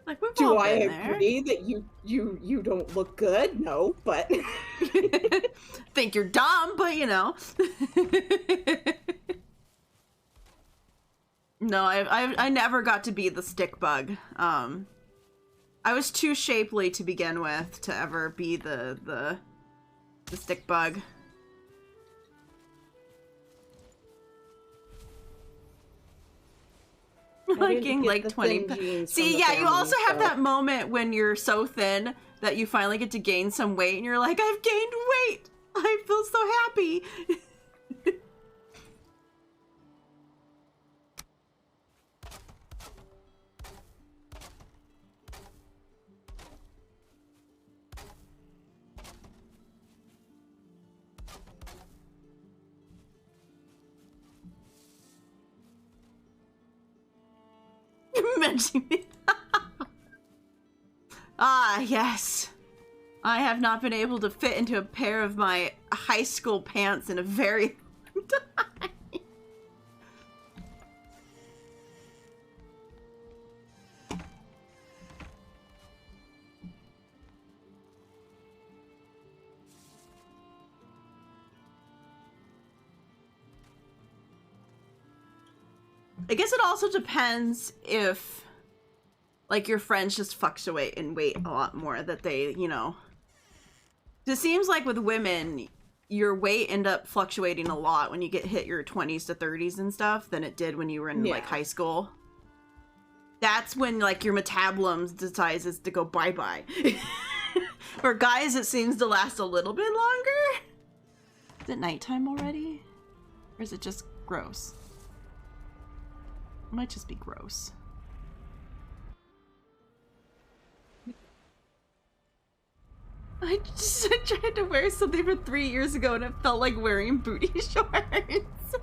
Like, we've Do all I been agree that you don't look good? No, but think you're dumb, but you know. No, I never got to be the stick bug. I was too shapely to begin with to ever be the stick bug. I gained like 20. See, yeah, you also have that moment when you're so thin that you finally get to gain some weight and you're like, I've gained weight. I feel so happy. Mentioning me. Ah, yes. I have not been able to fit into a pair of my high school pants in a very long time. I guess it also depends if, like, your friends just fluctuate in weight a lot more, that they, you know... It seems like with women, your weight end up fluctuating a lot when you get hit your 20s to 30s and stuff than it did when you were in, like, high school. That's when, like, your metabolism decides to go bye-bye. For guys, it seems to last a little bit longer. Is it nighttime already? Or is it just gross? It might just be gross. I tried to wear something for 3 years ago and it felt like wearing booty shorts.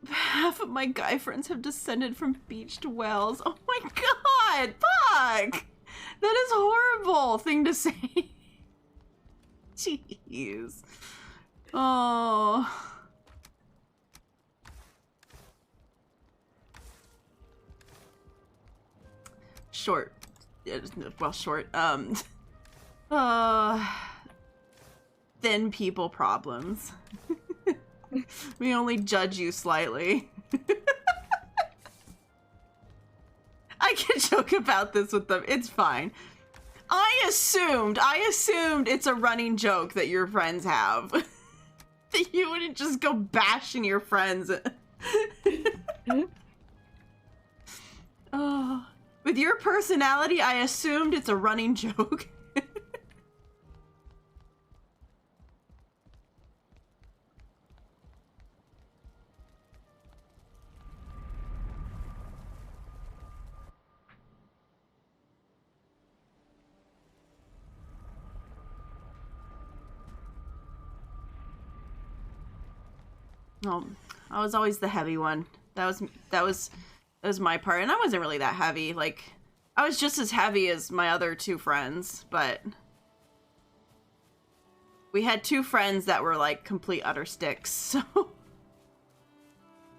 Half of my guy friends have descended from beached whales. Oh my god! Fuck! That is a horrible thing to say. Jeez. Oh... Short. Well, short. Thin people problems. We only judge you slightly. I can joke about this with them. It's fine. I assumed it's a running joke that your friends have. That you wouldn't just go bashing your friends. Oh. With your personality, I assumed it's a running joke. I was always the heavy one. That was my part, and I wasn't really that heavy. Like, I was just as heavy as my other two friends, but we had two friends that were like complete utter sticks, so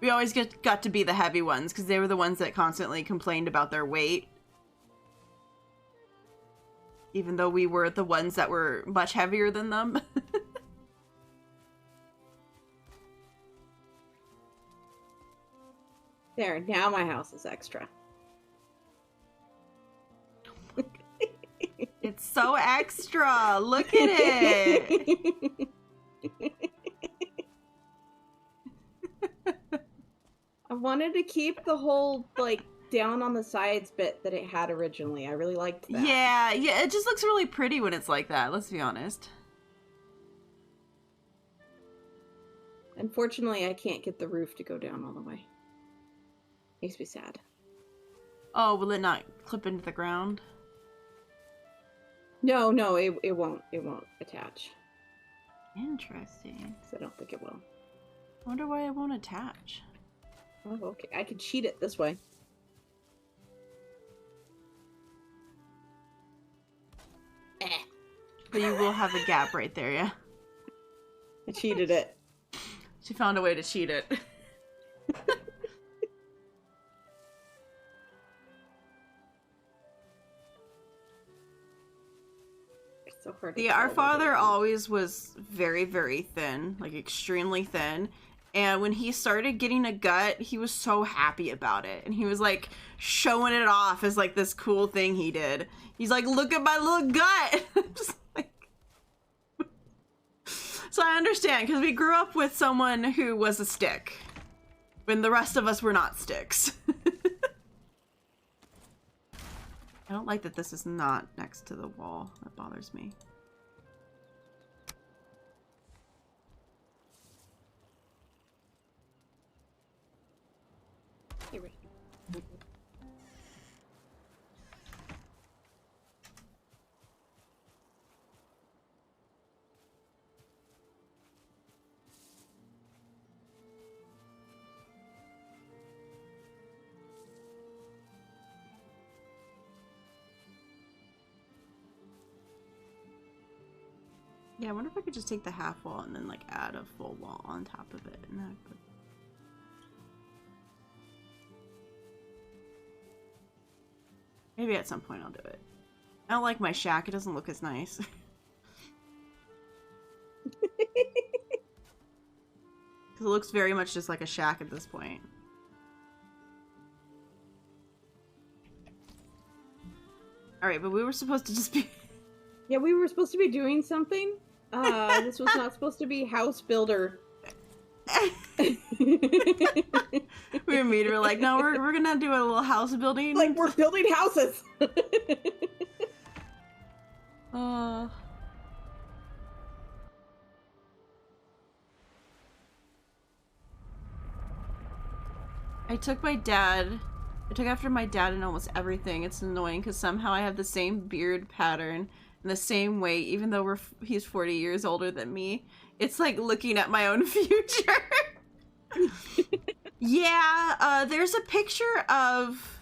we always got to be the heavy ones because they were the ones that constantly complained about their weight, even though we were the ones that were much heavier than them. There, now my house is extra. It's so extra. Look at it. I wanted to keep the whole, like, down on the sides bit that it had originally. I really liked that. Yeah, it just looks really pretty when it's like that, let's be honest. Unfortunately, I can't get the roof to go down all the way. Makes me sad. Oh, will it not clip into the ground? No, it won't. It won't attach. Interesting. So I don't think it will. I wonder why it won't attach. Oh, okay. I could cheat it this way. But you will have a gap right there, yeah? I cheated it. She found a way to cheat it. So hard. Yeah, our father always was very, very thin, like extremely thin. And when he started getting a gut, he was so happy about it. And he was like showing it off as like this cool thing he did. He's like, look at my little gut. Just like... So I understand, because we grew up with someone who was a stick. when the rest of us were not sticks. I don't like that this is not next to the wall. That bothers me. Yeah, I wonder if I could just take the half wall and then like add a full wall on top of it. And then I put... Maybe at some point I'll do it. I don't like my shack. It doesn't look as nice. Because it looks very much just like a shack at this point. Alright, but we were supposed to just be... Yeah, we were supposed to be doing something. This was not supposed to be house builder. We were like, no, we're gonna do a little house building. Like, we're building houses! I took after my dad in almost everything. It's annoying because somehow I have the same beard pattern and the same weight, even though he's 40 years older than me. It's like looking at my own future. Yeah, there's a picture of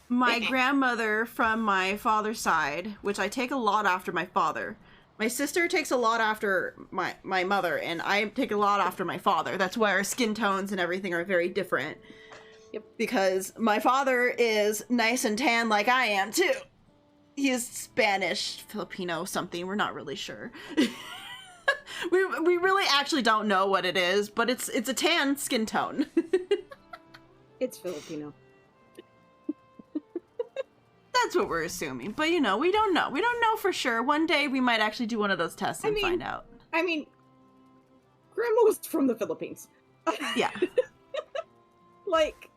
my grandmother from my father's side, which I take a lot after my father. My sister takes a lot after my mother, and I take a lot after my father. That's why our skin tones and everything are very different. Yep. Because my father is nice and tan like I am, too. He is Spanish, Filipino, something. We're not really sure. we really actually don't know what it is, but it's a tan skin tone. It's Filipino. That's what we're assuming. But, you know, we don't know. We don't know for sure. One day we might actually do one of those tests and find out. I mean, Grandma was from the Philippines. Yeah. Like,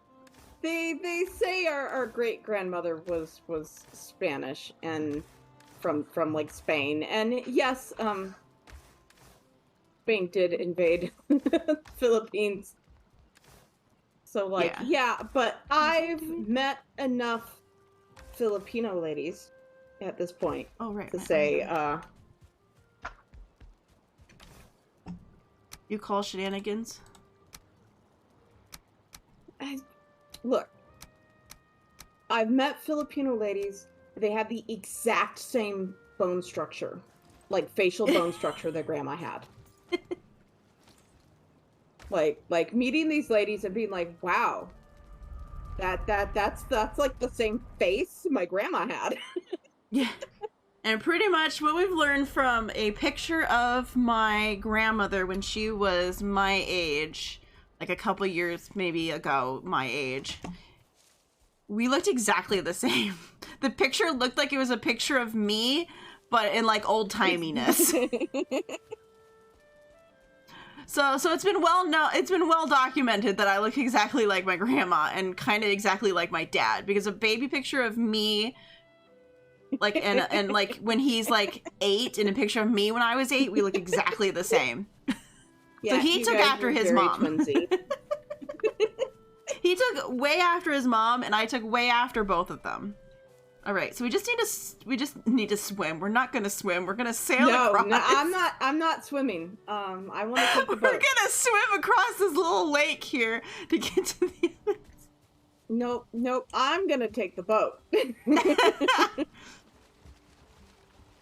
they say our great grandmother was Spanish and from like Spain, and yes, Spain did invade Philippines. So like, yeah, but I've met enough Filipino ladies at this point to say, you call shenanigans? Look, I've met Filipino ladies. They have the exact same bone structure, like facial bone structure that Grandma had. Like meeting these ladies and being like, wow, that's like the same face my grandma had. Yeah. And pretty much what we've learned from a picture of my grandmother when she was my age, like a couple years maybe ago, my age, we looked exactly the same. The picture looked like it was a picture of me, but in like old timiness. So it's been well documented that I look exactly like my grandma and kind of exactly like my dad, because a baby picture of me, like and like when he's like 8, and a picture of me when I was 8, we look exactly the same. Yeah, so he took after his mom. He took way after his mom, and I took way after both of them. All right, so we just need to swim. We're not gonna swim. We're gonna sail across. No, I'm not swimming. I want to take the boat. We're gonna swim across this little lake here to get to the other. Nope. I'm gonna take the boat.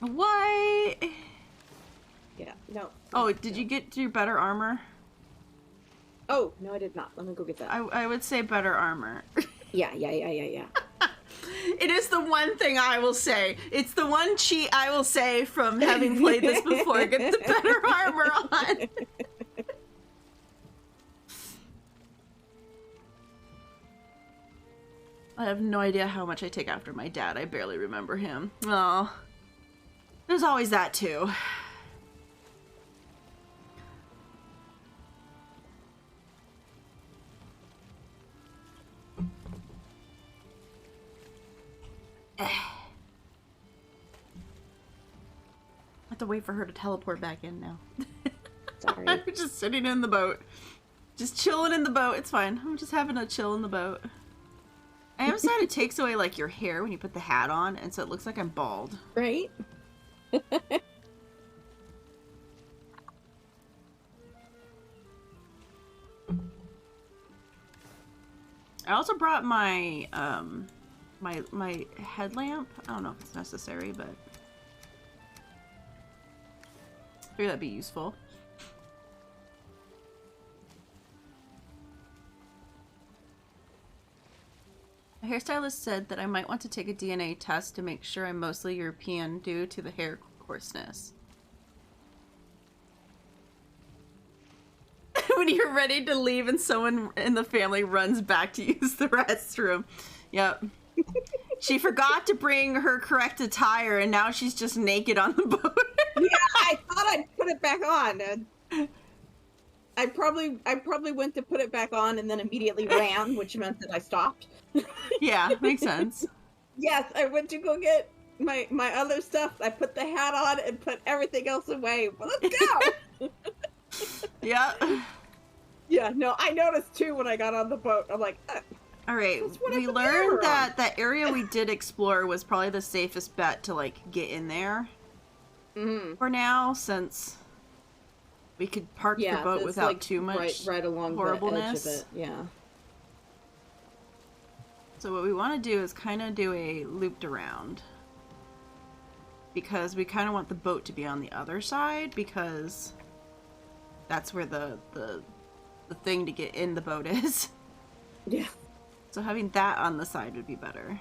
What? Yeah, no. Oh, did you get your better armor? Oh, no, I did not. Let me go get that. I would say better armor. Yeah. It is the one thing I will say. It's the one cheat I will say from having played this before. Get the better armor on. I have no idea how much I take after my dad. I barely remember him. Oh, there's always that too. I have to wait for her to teleport back in now. Sorry. I'm just sitting in the boat. Just chilling in the boat. It's fine. I'm just having a chill in the boat. I have decided it takes away, like, your hair when you put the hat on, and so it looks like I'm bald. Right? I also brought my, my headlamp. I don't know if it's necessary, but I figured that'd be useful. A hairstylist said that I might want to take a DNA test to make sure I'm mostly European due to the hair coarseness. When you're ready to leave and someone in the family runs back to use the restroom. Yep. She forgot to bring her correct attire and now she's just naked on the boat. Yeah, I thought I'd put it back on. I probably went to put it back on and then immediately ran, which meant that I stopped. Yeah, makes sense. Yes, I went to go get my other stuff. I put the hat on and put everything else away. Well, let's go! Yeah. Yeah, no, I noticed too when I got on the boat. I'm like, alright, we learned that that area we did explore was probably the safest bet to, like, get in there. For now, since we could park the boat without like too much right along horribleness. the edge of it. Yeah. So what we want to do is kind of do a looped around. Because we kind of want the boat to be on the other side, because that's where the thing to get in the boat is. Yeah. So having that on the side would be better.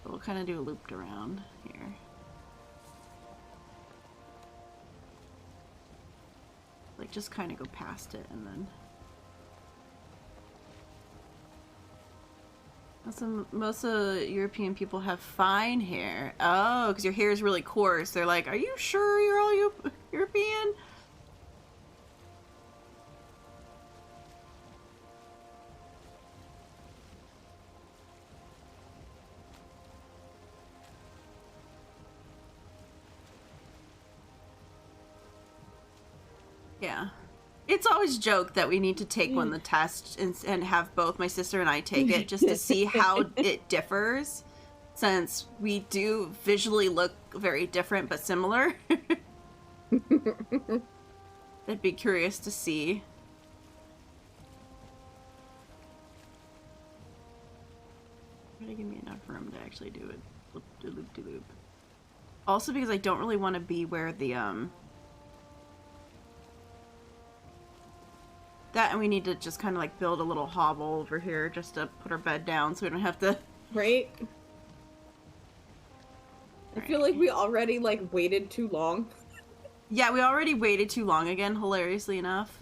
So we'll kind of do a looped around here. Like, just kind of go past it and then... Most European people have fine hair. Oh, because your hair is really coarse. They're like, are you sure you're all European? Yeah. It's always joked that we need to take one the test and have both my sister and I take it just to see how it differs, since we do visually look very different but similar. I'd be curious to see. Try to give me enough room to actually do it. Loop-de-loop-de-loop. Also because I don't really want to be where the that, and we need to just kind of like build a little hovel over here just to put our bed down so we don't have to... Right? I feel like we already like waited too long. Yeah, we already waited too long again, hilariously enough.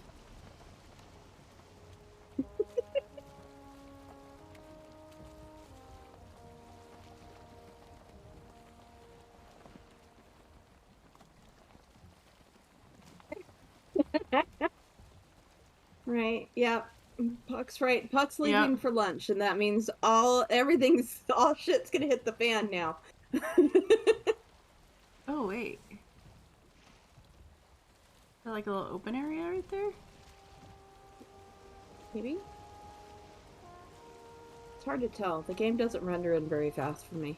Right, yeah. Puck's right. Puck's leaving for lunch, and that means all shit's gonna hit the fan now. Oh, wait. Is there like a little open area right there? Maybe? It's hard to tell. The game doesn't render in very fast for me.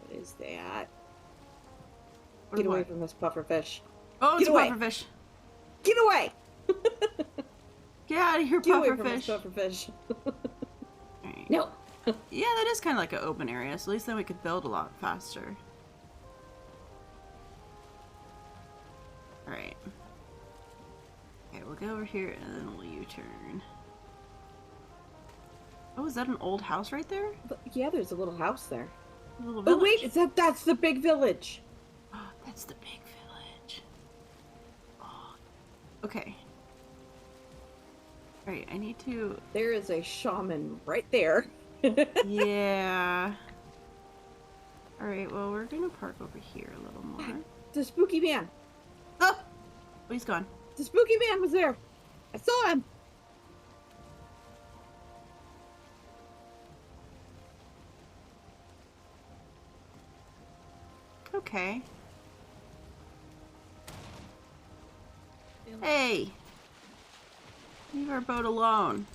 What is that? Get away from this pufferfish. Oh, it's a pufferfish. Get away! Get out of here, pufferfish. Pufferfish. Right. No. Yeah, that is kind of like an open area, so at least then we could build a lot faster. Alright. Okay, we'll go over here and then we'll U-turn. Oh, is that an old house right there? But, yeah, there's a little house there. A little village. Oh wait, that's the big village. Oh, that's the big village. Oh. Okay. Alright, I need to... There is a shaman right there. Yeah. Alright, well, we're gonna park over here a little more. The spooky man. Oh! Oh, he's gone. The spooky man was there. I saw him. Okay. Hey! Leave our boat alone.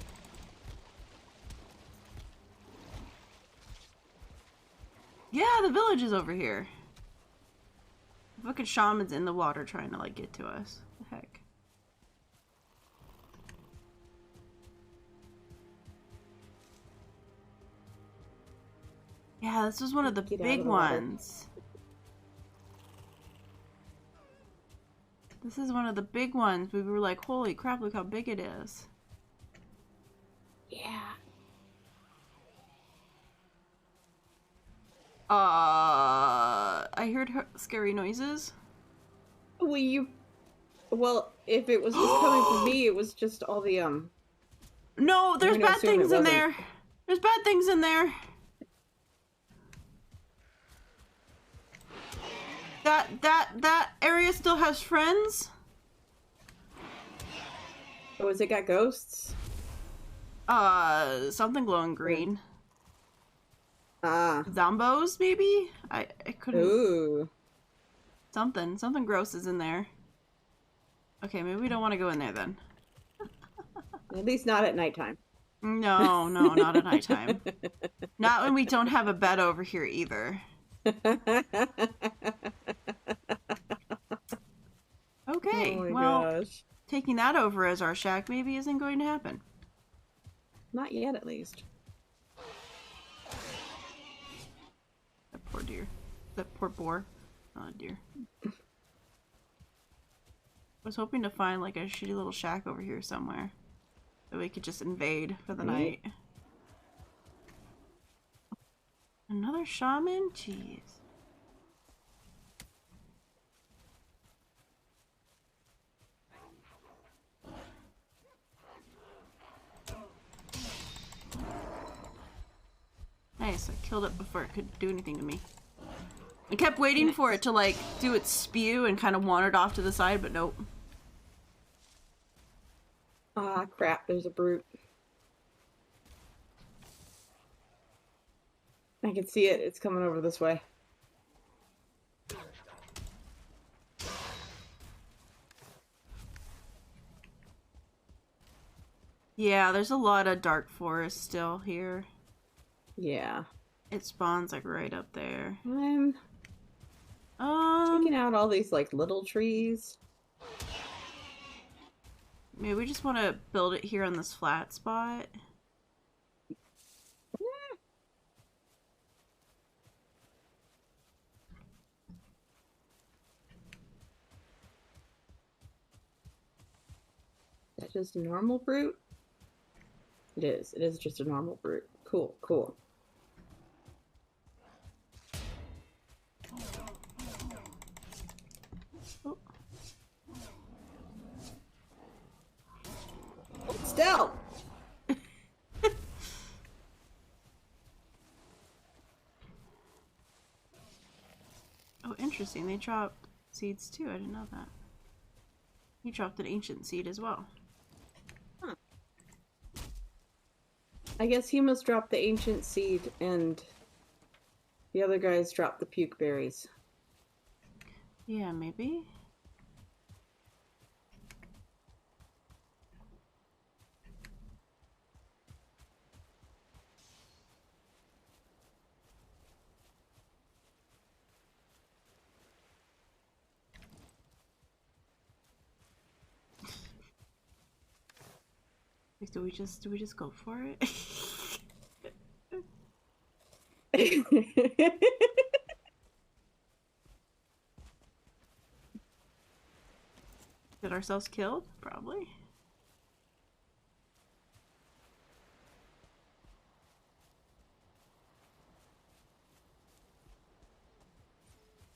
Yeah, the village is over here. The fucking shaman's in the water trying to, like, get to us. What the heck? Yeah, this was one of the big ones. This is one of the big ones. We were like, holy crap, look how big it is. Yeah. I heard scary noises. Well, if it was just coming from me, it was just all the, No, there's bad things in there. There's bad things in there. That area still has friends? Oh, has it got ghosts? Something glowing green. Ah. Zombos, maybe? I couldn't... Ooh. Something gross is in there. Okay, maybe we don't want to go in there then. At least not at nighttime. No, not at nighttime. Not when we don't have a bed over here either. Okay, oh my well, gosh. Taking that over as our shack maybe isn't going to happen. Not yet, at least. That poor deer. That poor boar. Oh, dear. I was hoping to find like a shitty little shack over here somewhere that we could just invade for the night. Another shaman? Jeez. Nice, I killed it before it could do anything to me. I kept waiting for it to like do its spew and kind of wandered off to the side, but nope. Ah, crap, there's a brute. I can see it, it's coming over this way. Yeah, there's a lot of dark forest still here. Yeah. It spawns like right up there. I'm taking out all these like little trees. Maybe we just want to build it here on this flat spot. Is that just a normal brute? It is. It is just a normal brute. Cool, cool. Oh. Still! Oh, interesting. They dropped seeds too. I didn't know that. He dropped an ancient seed as well. Huh. I guess he must drop the ancient seed and the other guys drop the puke berries. Yeah, maybe. Do we just go for it? Get ourselves killed? Probably.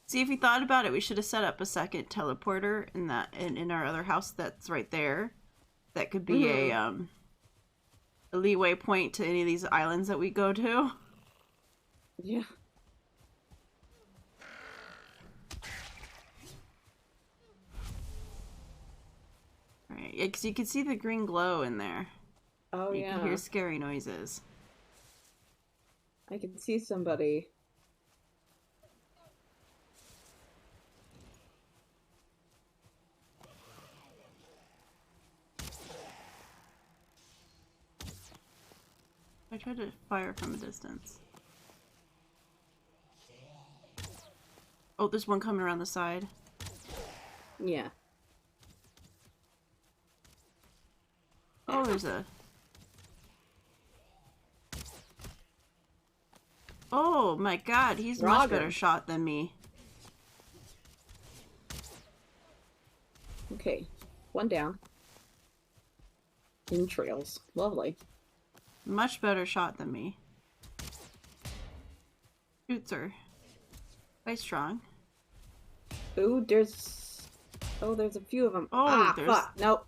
See, if we thought about it, we should have set up a second teleporter in our other house that's right there. That could be a leeway point to any of these islands that we go to. Yeah. Right, yeah, because you can see the green glow in there. Oh, you yeah. You can hear scary noises. I can see somebody. I tried to fire from a distance. Oh, there's one coming around the side. Yeah. Oh, there's a... Oh my god, he's a much better shot than me. Okay, one down. In trails. Lovely. Much better shot than me. Shoots are quite strong. Ooh, there's... Oh, there's a few of them. Oh, there's... fuck. Nope.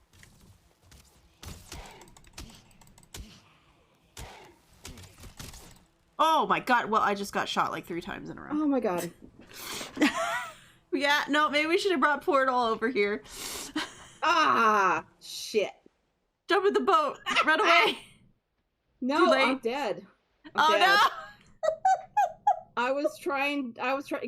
Oh my god, well, I just got shot like 3 times in a row. Oh my god. Yeah, no, maybe we should have brought Portal over here. Shit. Jump in the boat. Run away. No, I'm dead. I'm dead. No! I was trying,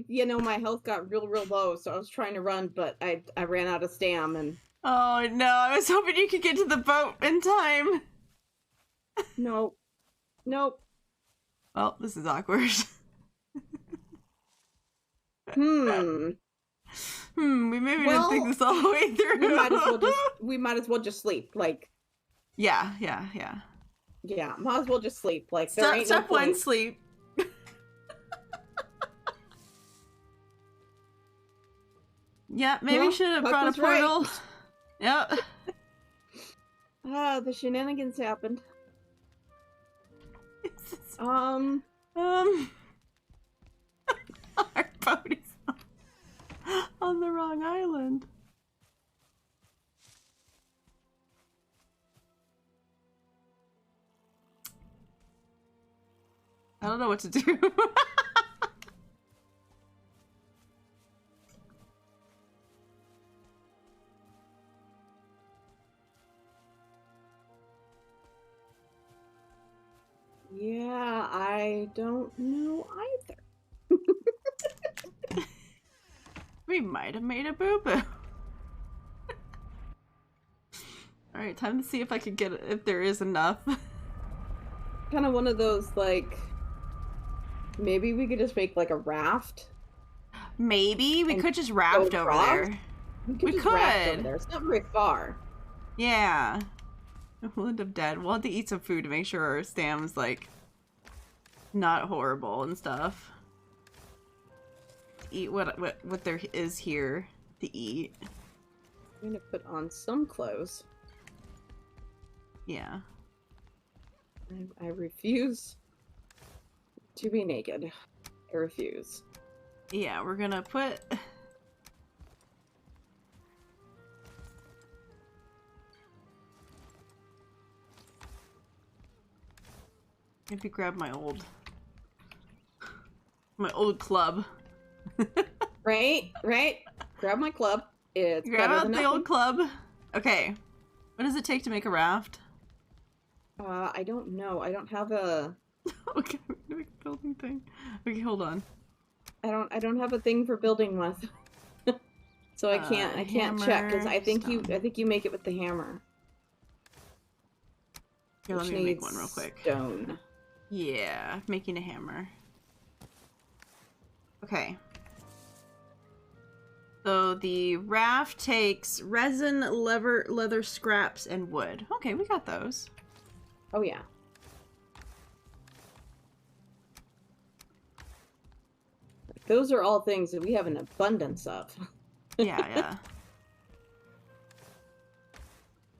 you know, my health got real low, so I was trying to run, but I ran out of stam and... Oh no, I was hoping you could get to the boat in time. Nope. Nope. Well, this is awkward. We maybe didn't think this all the way through. We might as well just sleep. Like, yeah, might as well just sleep. Like, there ain't step no point. 1, sleep. Yeah, maybe you should have brought a portal. Right. Yep. The shenanigans happened. Our boat is on the wrong island. I don't know what to do. Yeah, I don't know either. We might have made a boo-boo. Alright, time to see if I can get it, if there is enough. Kind of one of those, like, maybe we could just make, like, a raft. Maybe? We could just raft over there. We could. Raft over there. It's not very far. Yeah. We'll end up dead. We'll have to eat some food to make sure our stam's, like, not horrible and stuff. Eat what there is here to eat. I'm gonna put on some clothes. Yeah. I refuse to be naked. I refuse. Yeah, we're gonna put... Maybe grab my old club. Right. Grab my club. It's grab out the old club. Okay. What does it take to make a raft? I don't know. I don't have a... Okay, we're gonna make a building thing. Okay, hold on. I don't have a thing for building with. So I can't check because I think you make it with the hammer. Here, let me make one real quick. Stone. Yeah, making a hammer. Okay. So the raft takes resin, leather scraps, and wood. Okay, we got those. Oh yeah. Those are all things that we have an abundance of. Yeah.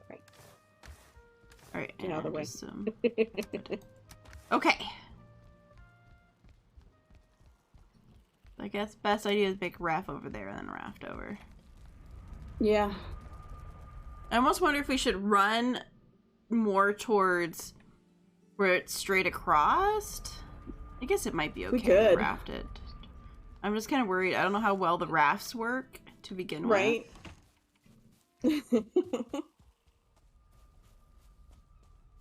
Right. Alright, get out of the way. Okay. I guess best idea is make a raft over there and then a raft over. Yeah. I almost wonder if we should run more towards where it's straight across. I guess it might be okay to raft it. I'm just kind of worried. I don't know how well the rafts work to begin with. Right.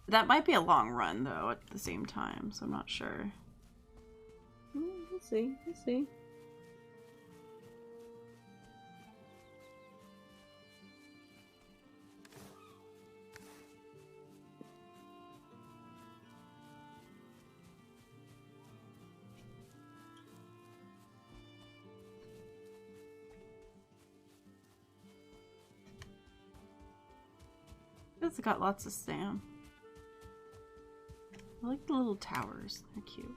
That might be a long run, though, at the same time, so I'm not sure. We'll see. We'll see. it's got lots of sand. I like the little towers. They're cute.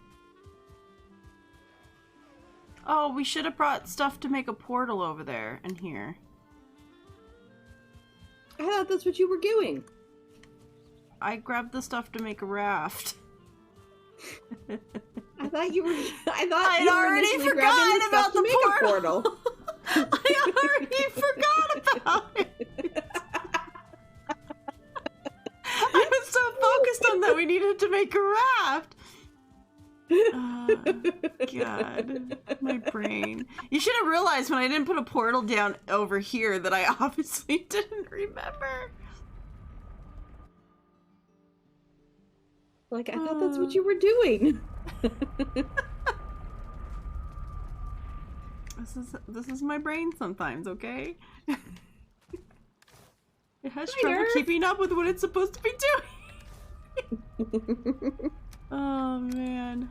Oh, we should have brought stuff to make a portal over there and here. I thought that's what you were doing. I grabbed the stuff to make a raft. I thought you were. I'd already forgotten about the portal. I already forgot about it. I was so focused on that we needed to make a raft. God, my brain. You should have realized when I didn't put a portal down over here that I obviously didn't remember. Like, I thought that's what you were doing. This is my brain sometimes, okay? It has trouble keeping up with what it's supposed to be doing. Oh man.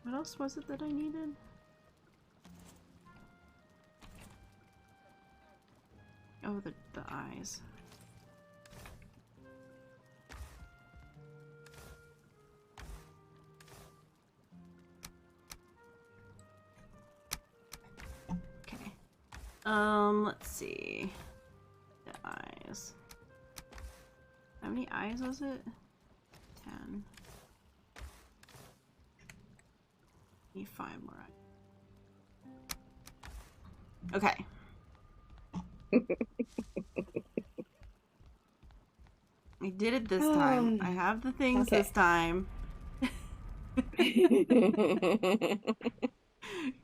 What else was it that I needed? Oh, the eyes. Okay. Let's see. The eyes. How many eyes was it? 10. Need 5 more eyes. Okay. I did it this time. I have the things this time.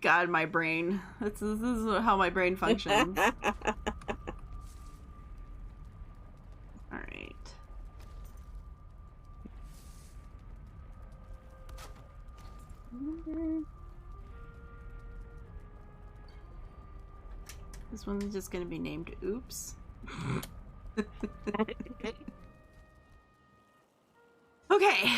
God, my brain. This is how my brain functions. Alright. This one's just gonna be named Oops. Okay.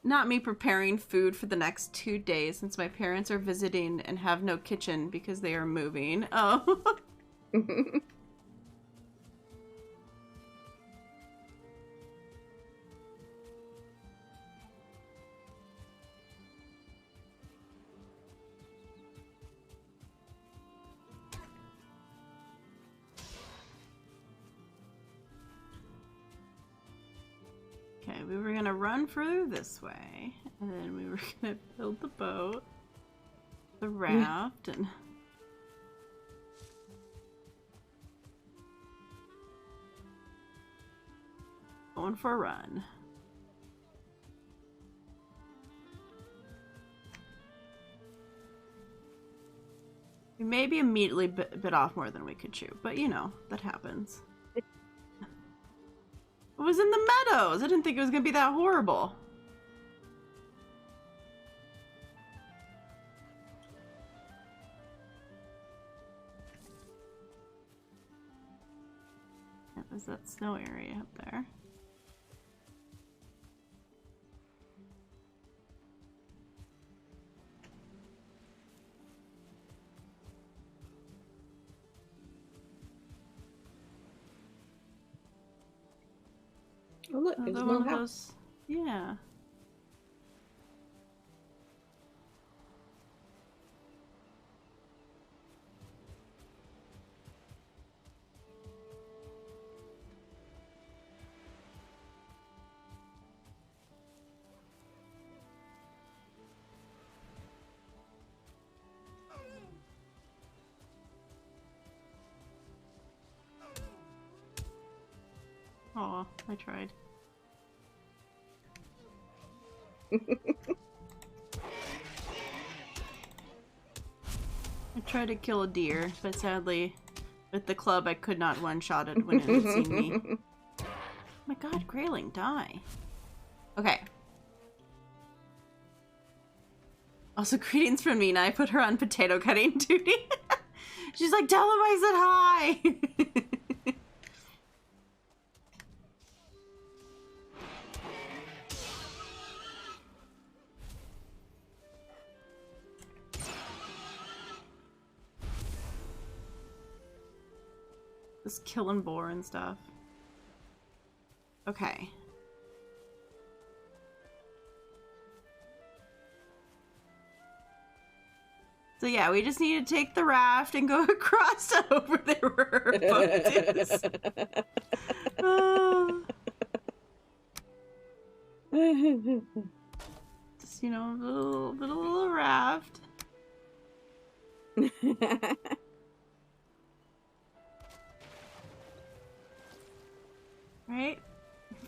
Not me preparing food for the next 2 days since my parents are visiting and have no kitchen because they are moving. Oh. Okay, we were gonna run further this way, and then we were gonna build the boat, the raft, and going for a run. We maybe immediately bit off more than we could chew, but you know, that happens. It was in the meadows. I didn't think it was going to be that horrible. That was that snow area up there. Oh look, there's Another no one of house. those. Yeah. Oh, I tried. I tried to kill a deer, but sadly, with the club, I could not one-shot it when it had seen me. Oh my god, Grayling, die. Okay. Also, greetings from Mina. I put her on potato cutting duty. She's like, tell him I said hi! Just killing boar and stuff. Okay. So yeah, we just need to take the raft and go across over there where our boat is. Oh. Just, you know, a little raft. Right?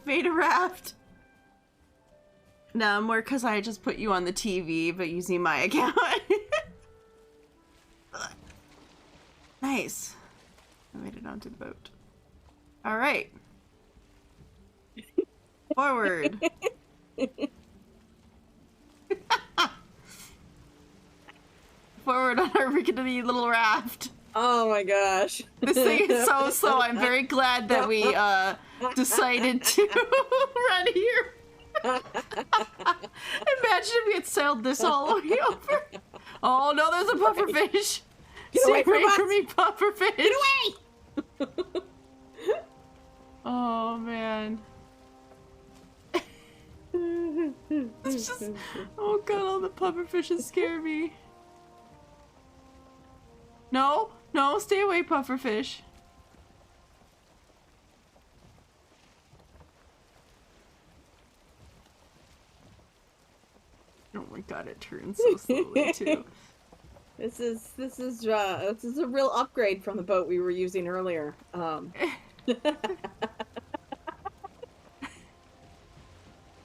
Made a raft. No, more because I just put you on the TV, but using my account. Nice. I made it onto the boat. All right. Forward. Forward on our rickety little raft. Oh my gosh. This thing is so slow. I'm very glad that we decided to run here. Imagine if we had sailed this all the way over. Oh no, there's a pufferfish. Get away from me, pufferfish. Get away! Oh man. It's just, oh god, all the pufferfishes scare me. No, no, stay away, pufferfish. Oh my god, it turns so slowly too. This is a real upgrade from the boat we were using earlier.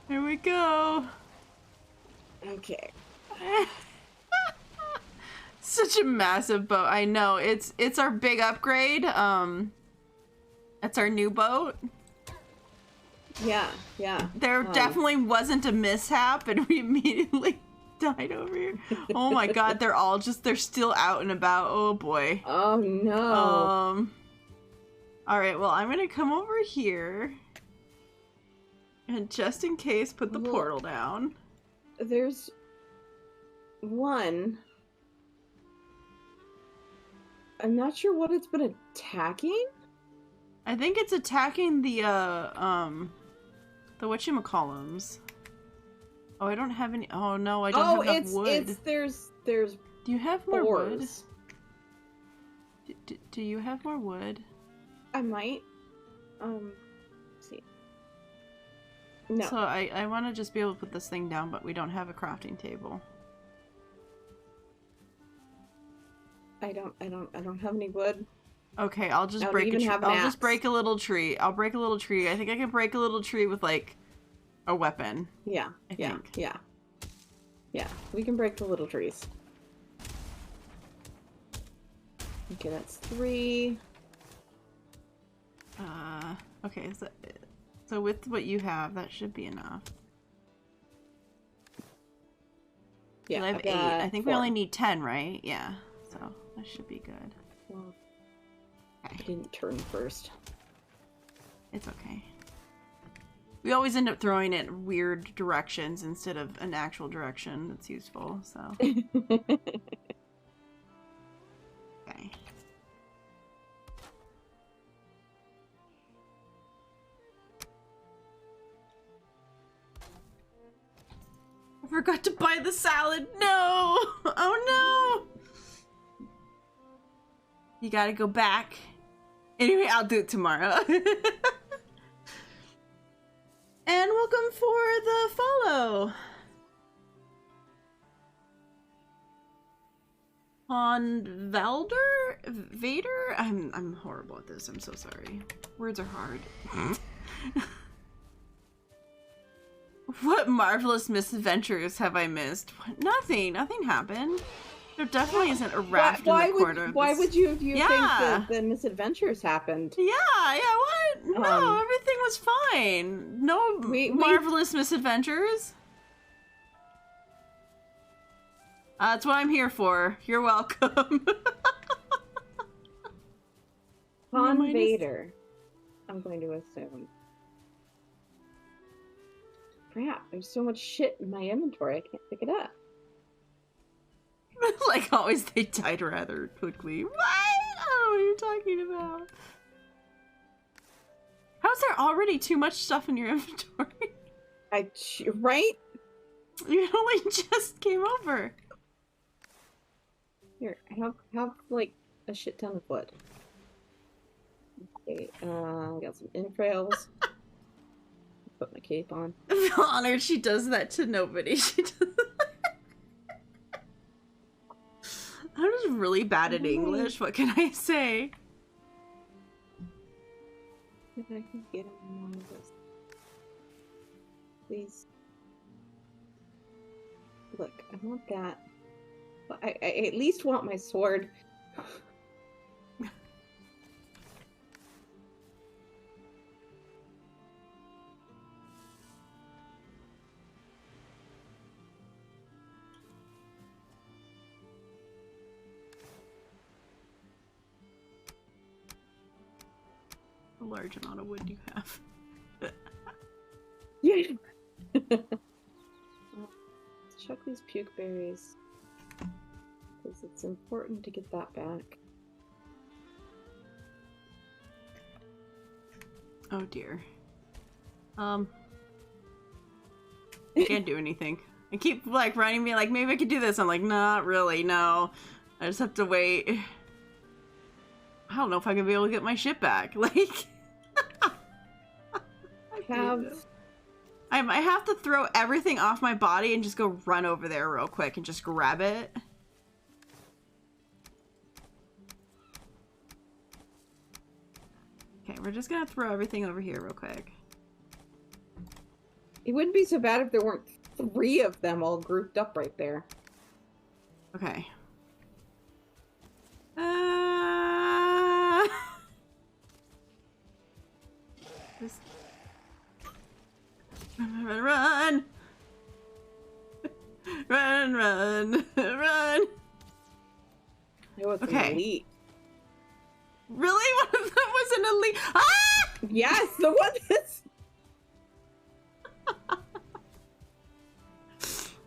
Here we go. Okay. Such a massive boat. I know. It's our big upgrade. It's our new boat. Yeah. There definitely wasn't a mishap, and we immediately died over here. Oh my god, they're still out and about. Oh boy. Oh no. Alright, well, I'm gonna come over here. And just in case, put the portal down. There's one. I'm not sure what it's been attacking. I think it's attacking the whatchamacallums. Oh, I don't have any. Oh no, I don't have enough wood. There's. Do you have more boars. wood? Do you have more wood? I might. Let's see. No. So I want to just be able to put this thing down, but we don't have a crafting table. I don't have any wood. Okay, I'll just break a tree. I'll just break a little tree. I'll break a little tree. I think I can break a little tree with like a weapon. Yeah. I think. Yeah. We can break the little trees. Okay, that's 3. Okay, so with what you have, that should be enough. Yeah, I have 8. I think 4. we only need 10, right? Yeah, so that should be good. Well, okay. I didn't turn first. It's okay. We always end up throwing it in weird directions instead of an actual direction that's useful, so. Okay. I forgot to buy the salad. No! Oh no! You gotta go back. Anyway, I'll do it tomorrow. And welcome for the follow. On Vader? I'm horrible at this. I'm so sorry. Words are hard. What marvelous misadventures have I missed? Nothing happened. There definitely isn't a raft in the corner of this. Why would you think that the misadventures happened? Yeah, what? No, everything was fine. No marvelous misadventures. That's what I'm here for. You're welcome. Von Vader, I'm going to assume. Crap, there's so much shit in my inventory, I can't pick it up. Like always, they died rather quickly. What? I don't know what you're talking about. How's there already too much stuff in your inventory? Right? You only just came over. Here, have like a shit ton of wood. Okay, got some entrails. Put my cape on. I feel honored she does that to nobody. She does. I'm just really bad at English. What can I say? If I can get on one of this. Please. Look, I want that. But I at least want my sword. A large amount of wood you have. Yeah. Let's chuck these puke berries. Because it's important to get that back. Oh dear. I can't do anything. I keep like running me like maybe I could do this. I'm like, not really, no. I just have to wait. I don't know if I can be able to get my shit back. Like I might have to throw everything off my body and just go run over there real quick and just grab it. Okay, we're just gonna throw everything over here real quick. It wouldn't be so bad if there weren't 3 of them all grouped up right there. Okay. Just... Run! Run, run, run! It was okay. An elite. Really? One of them was an elite? Ah! Yes, the one that's...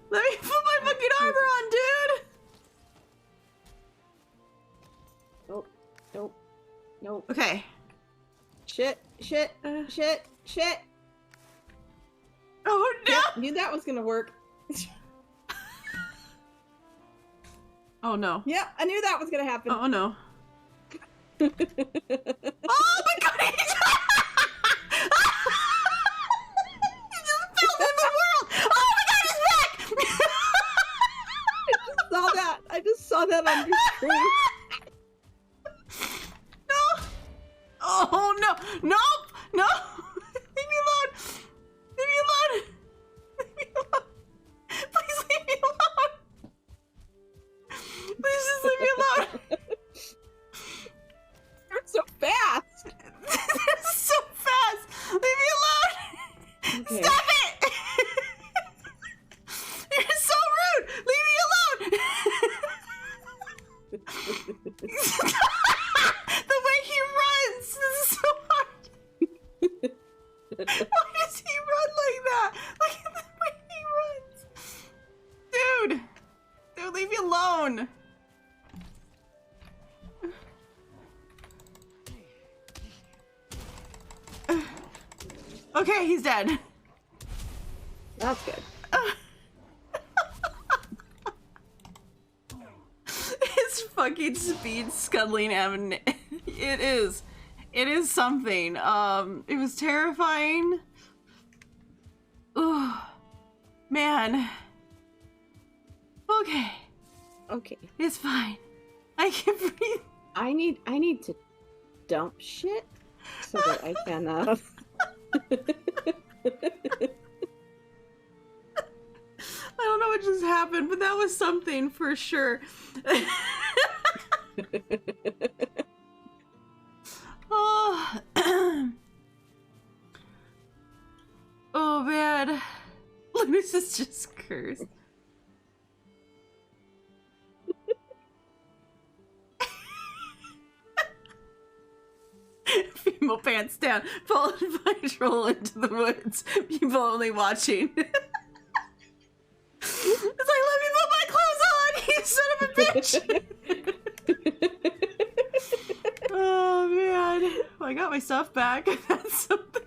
Let me put my fucking armor on, dude! Nope. Nope. Nope. Okay. Shit. Shit. Shit. Shit. Oh no! Yep, knew that was gonna work. Oh no. Yep, I knew that was gonna happen. Oh no. Oh my god! He just fell in the world! Oh my god, he's back! I just saw that on your screen. No! Oh no! Nope! No! Leave me alone! Leave me alone! Leave me alone! Please leave me alone! Please just leave me alone! You're so fast! They're so fast! Leave me alone! Okay. Stop it! You're so rude! Leave me alone! The way he runs! This is so hard! Why does he run like that? Look at the way he runs! Dude! Dude, leave me alone! Okay, he's dead. That's good. His fucking speed scuttling it is something. It was terrifying. Oh, man. Okay. Okay. It's fine. I can breathe. I need to dump shit so that I can I don't know what just happened, but that was something for sure. Oh. Oh man. Linus is just cursed. Female pants down, followed by a troll into the woods. People only watching. It's like, let me put my clothes on, you son of a bitch! Oh man, well, I got my stuff back. That's something.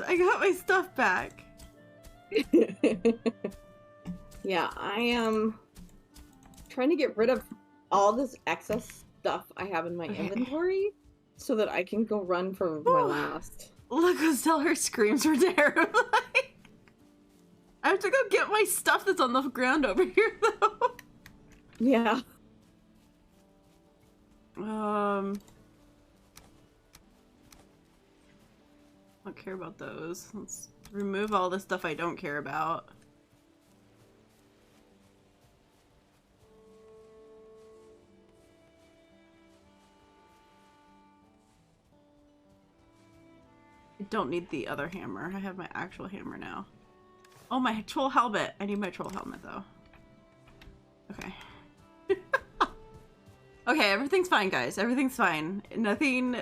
I got my stuff back. Yeah, I am trying to get rid of all this excess stuff I have in my inventory so that I can go run for my last. Look, Estelle, her screams were terrifying. I have to go get my stuff that's on the ground over here, though. Yeah. I don't care about those. Let's remove all the stuff I don't care about. I don't need the other hammer. I have my actual hammer now. Oh, my troll helmet. I need my troll helmet, though. Okay. Okay, everything's fine, guys. Everything's fine. Nothing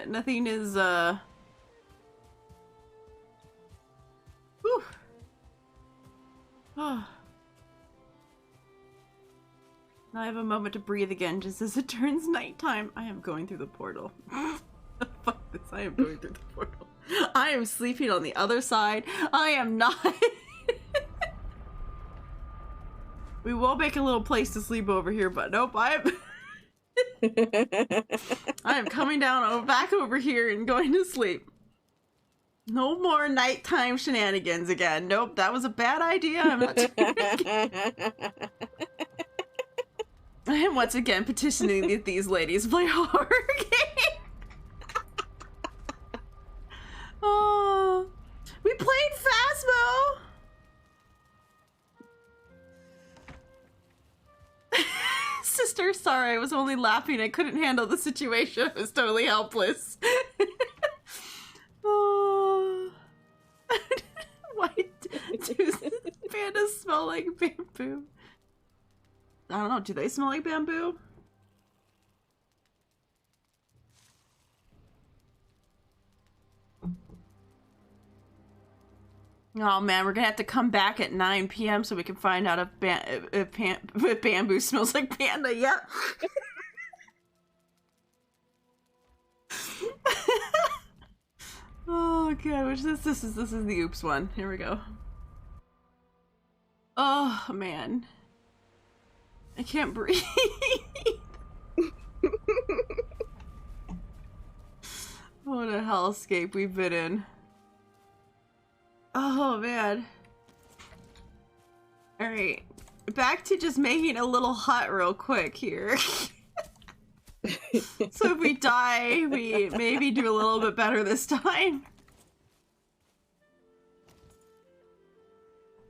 is, Whew. Oh. Now I have a moment to breathe again, just as it turns nighttime. I am going through the portal. Fuck this, I am going through the portal. I am sleeping on the other side. I am not. We will make a little place to sleep over here, but nope, I am coming down back over here and going to sleep. No more nighttime shenanigans again. Nope, that was a bad idea. I'm not doing it again. I am once again petitioning these ladies to play a horror game. Oh, we played Phasmo. Sister, sorry, I was only laughing. I couldn't handle the situation. I was totally helpless. Oh. Why do pandas smell like bamboo? I don't know, do they smell like bamboo? Oh man, we're gonna have to come back at 9 p.m. so we can find out if bamboo smells like panda. Yep. Oh god, which this is the oops one. Here we go. Oh man, I can't breathe. What a hellscape we've been in. Oh man. Alright. Back to just making a little hut real quick here. So if we die, we maybe do a little bit better this time.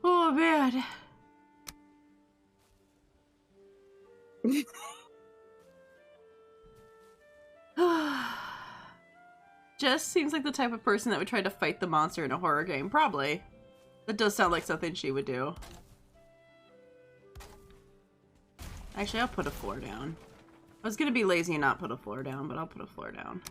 Oh man. Jess seems like the type of person that would try to fight the monster in a horror game. Probably. That does sound like something she would do. Actually, I'll put a floor down. I was gonna be lazy and not put a floor down, but I'll put a floor down.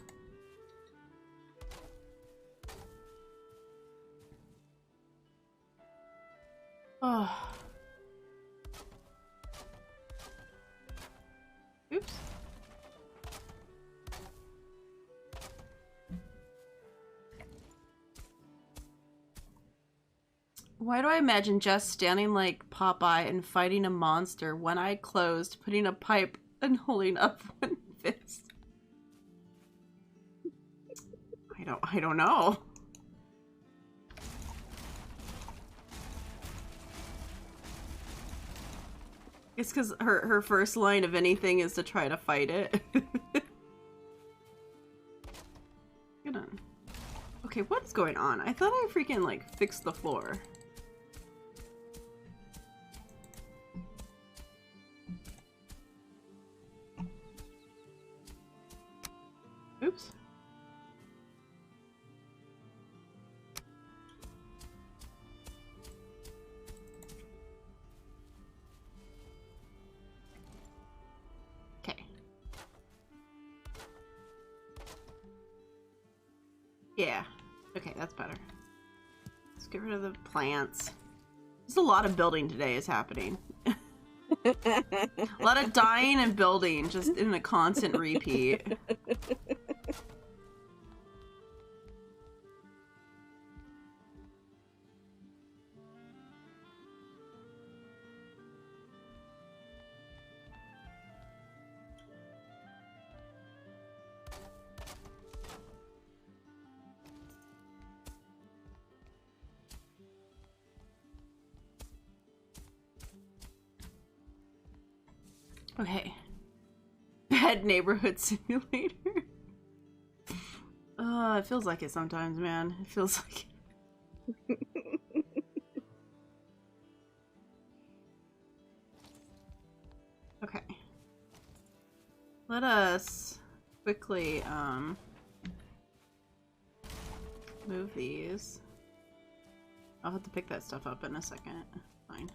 Oh. Oops. Why do I imagine Jess standing like Popeye and fighting a monster, one eye closed, putting a pipe and holding up one fist? I don't know. It's because her first line of anything is to try to fight it. Good on. Okay, what's going on? I thought I freaking like fixed the floor. Oops. Okay. Yeah. Okay, that's better. Let's get rid of the plants. There's a lot of building today is happening. A lot of dying and building, just in a constant repeat. Okay. Bad neighborhood simulator. It feels like it sometimes, man. It feels like it. Okay. Let us quickly, move these. I'll have to pick that stuff up in a second. Fine.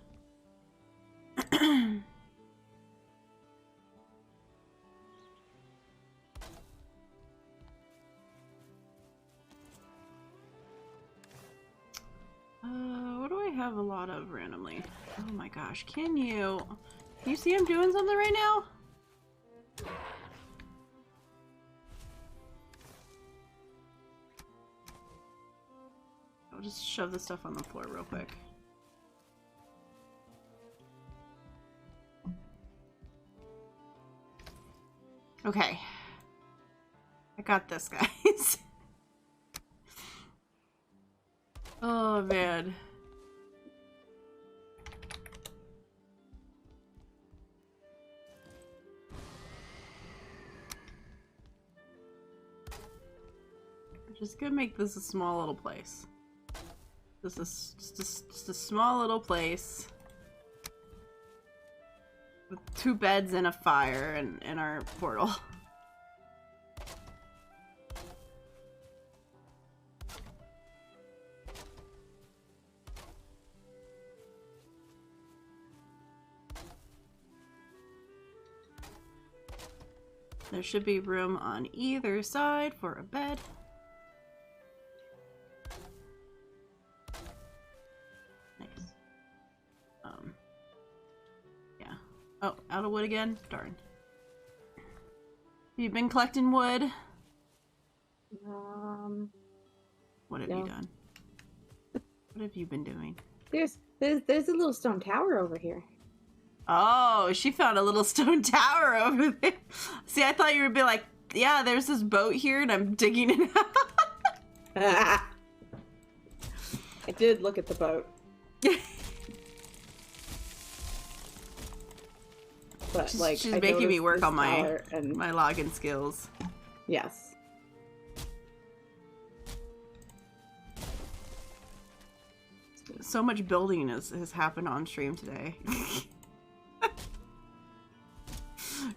What do I have a lot of randomly? Oh my gosh, can you see I'm doing something right now? I'll just shove the stuff on the floor real quick. Okay. I got this, guys. Oh, man. I'm just gonna make this a small little place. This is just a small little place. With 2 beds and a fire and our portal. There should be room on either side for a bed. Nice. Yeah. Oh, out of wood again? Darn. You've been collecting wood? What have you done? What have you been doing? There's a little stone tower over here. Oh, she found a little stone tower over there. See, I thought you would be like, yeah, there's this boat here and I'm digging it out. I did look at the boat. But like, she's making me work on my login skills. Yes. So much building has happened on stream today.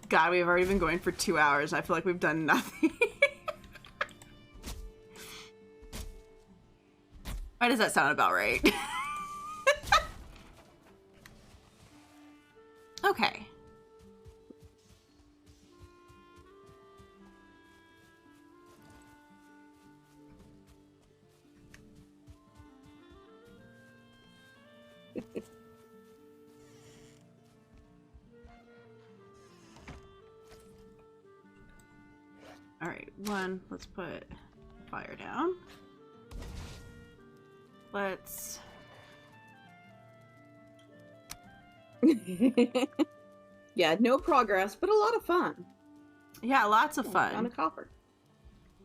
God, we've already been going for 2 hours. I feel like we've done nothing. Why does that sound about right? Okay. Alright, let's put fire down. Let's... Yeah, no progress, but a lot of fun. Yeah, lots of fun. On a copper.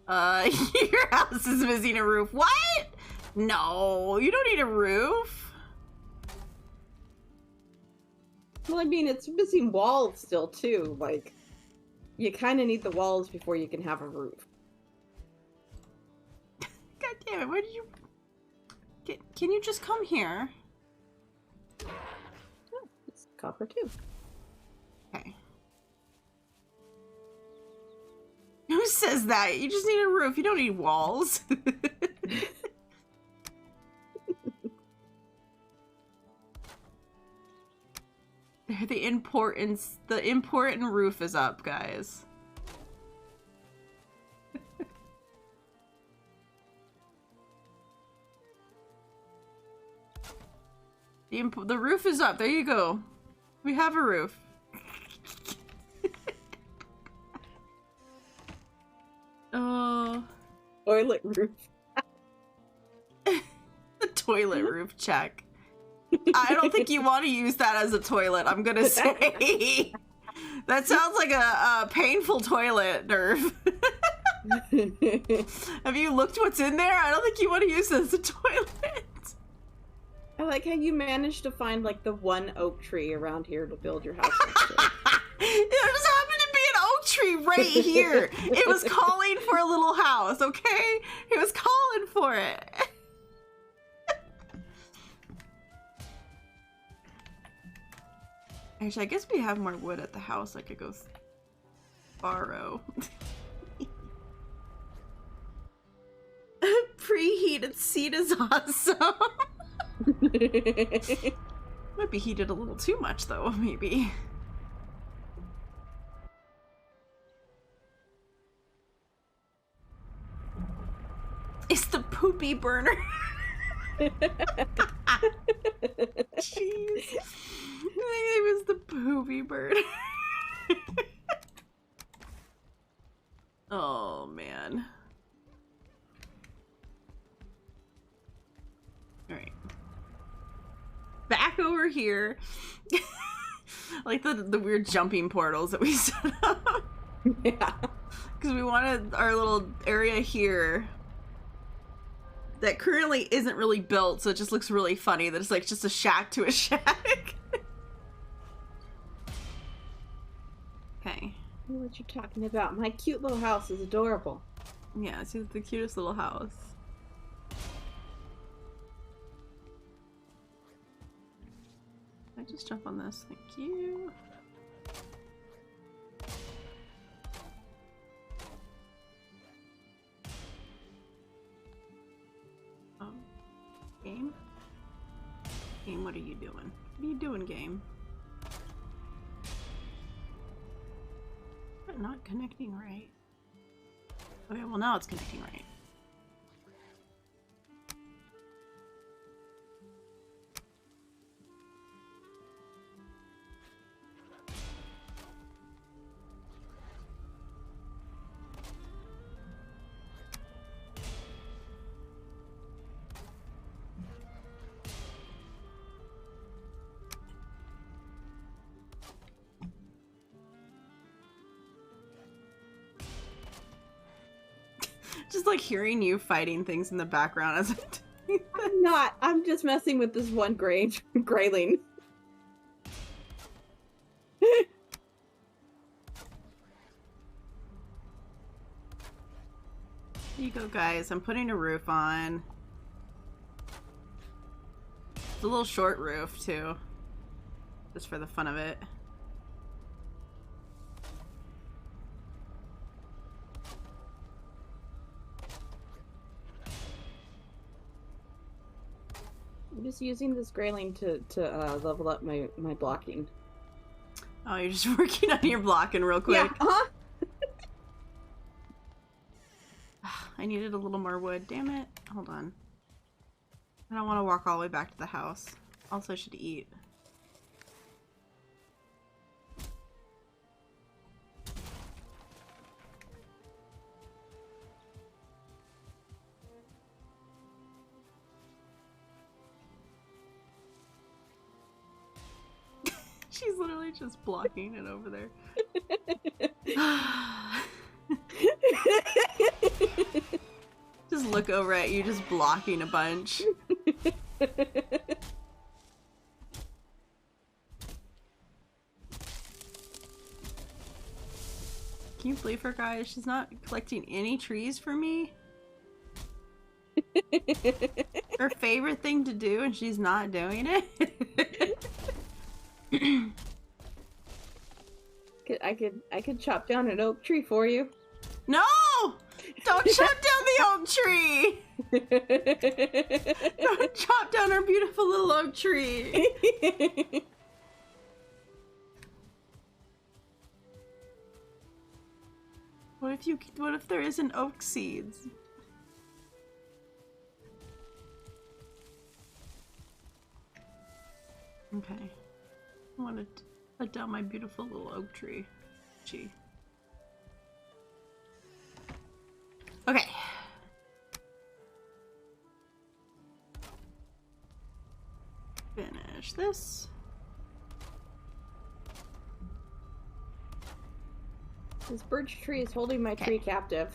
Your house is missing a roof. What? No, you don't need a roof. Well, I mean, it's missing walls still, too. Like, you kind of need the walls before you can have a roof. God damn it, where did you... Can you just come here? Oh, it's copper, too. Okay. Who says that? You just need a roof. You don't need walls. The important roof is up, guys. The roof is up. There you go. We have a roof. Oh. Toilet roof. The toilet roof check. I don't think you want to use that as a toilet, I'm gonna say. That sounds like a painful toilet, Nerve. Have you looked what's in there? I don't think you want to use it as a toilet. I like how you managed to find, like, the one oak tree around here to build your house next to. There just happened to be an oak tree right here. It was calling for a little house, okay? It was calling for it. Actually, I guess we have more wood at the house I could go borrow. Preheated seat is awesome. Might be heated a little too much though, maybe. It's the poopy burner. Jeez. It was the poopy bird. Oh man. Alright. Back over here. Like the weird jumping portals that we set up. Yeah. Because we wanted our little area here that currently isn't really built, so it just looks really funny that it's like just a shack to a shack. Okay. I know what you're talking about. My cute little house is adorable. Yeah, it's the cutest little house. Can I just jump on this? Thank you. Oh. Game? Game, what are you doing? What are you doing, game? Not connecting right. Okay, well now it's connecting right. Just like hearing you fighting things in the background as I'm not. I'm just messing with this one grayling. Here you go, guys. I'm putting a roof on. It's a little short roof, too. Just for the fun of it. I'm just using this grayling to level up my blocking. Oh, you're just working on your blocking real quick. Yeah, uh-huh. I needed a little more wood. Damn it. Hold on. I don't want to walk all the way back to the house. Also, I should eat. She's literally just blocking it over there. Just look over at you, just blocking a bunch. Can you believe her, guys? She's not collecting any trees for me. Her favorite thing to do, and she's not doing it. I could chop down an oak tree for you. No! Don't chop down the oak tree! Don't chop down our beautiful little oak tree! What if there isn't oak seeds? Okay. I want to let down my beautiful little oak tree. Gee. Okay. Finish this. This birch tree is holding my tree captive.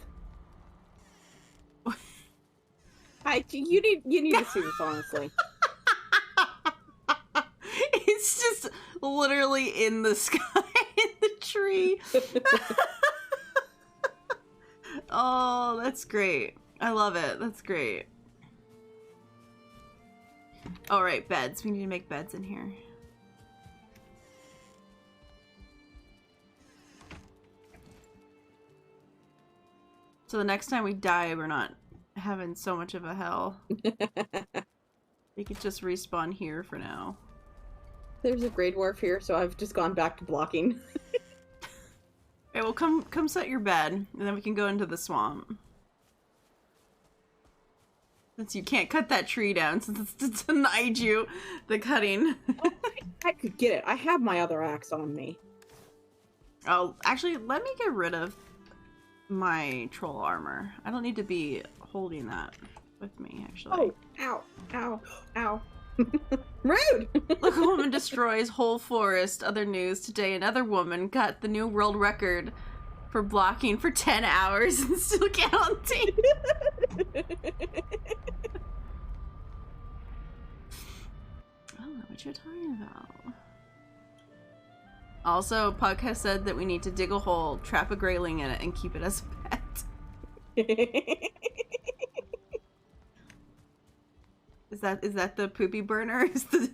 You need to see this, honestly. It's just literally in the sky in the tree. Oh, that's great. I love it. That's great. All right, beds. We need to make beds in here. So the next time we die, we're not having so much of a hell. We could just respawn here for now. There's a Grey Dwarf here, so I've just gone back to blocking. Okay, well, come set your bed, and then we can go into the swamp. Since you can't cut that tree down, since it's denied you the cutting. Oh, I could get it. I have my other axe on me. Oh, actually, let me get rid of my troll armor. I don't need to be holding that with me, actually. Oh, ow, ow, ow. Rude! Local woman destroys whole forest. Other news today, another woman got the new world record for blocking for 10 hours and still counting. I don't know what you're talking about. Also, Puck has said that we need to dig a hole, trap a grayling in it, and keep it as a pet. Is that the poopy burner? Is the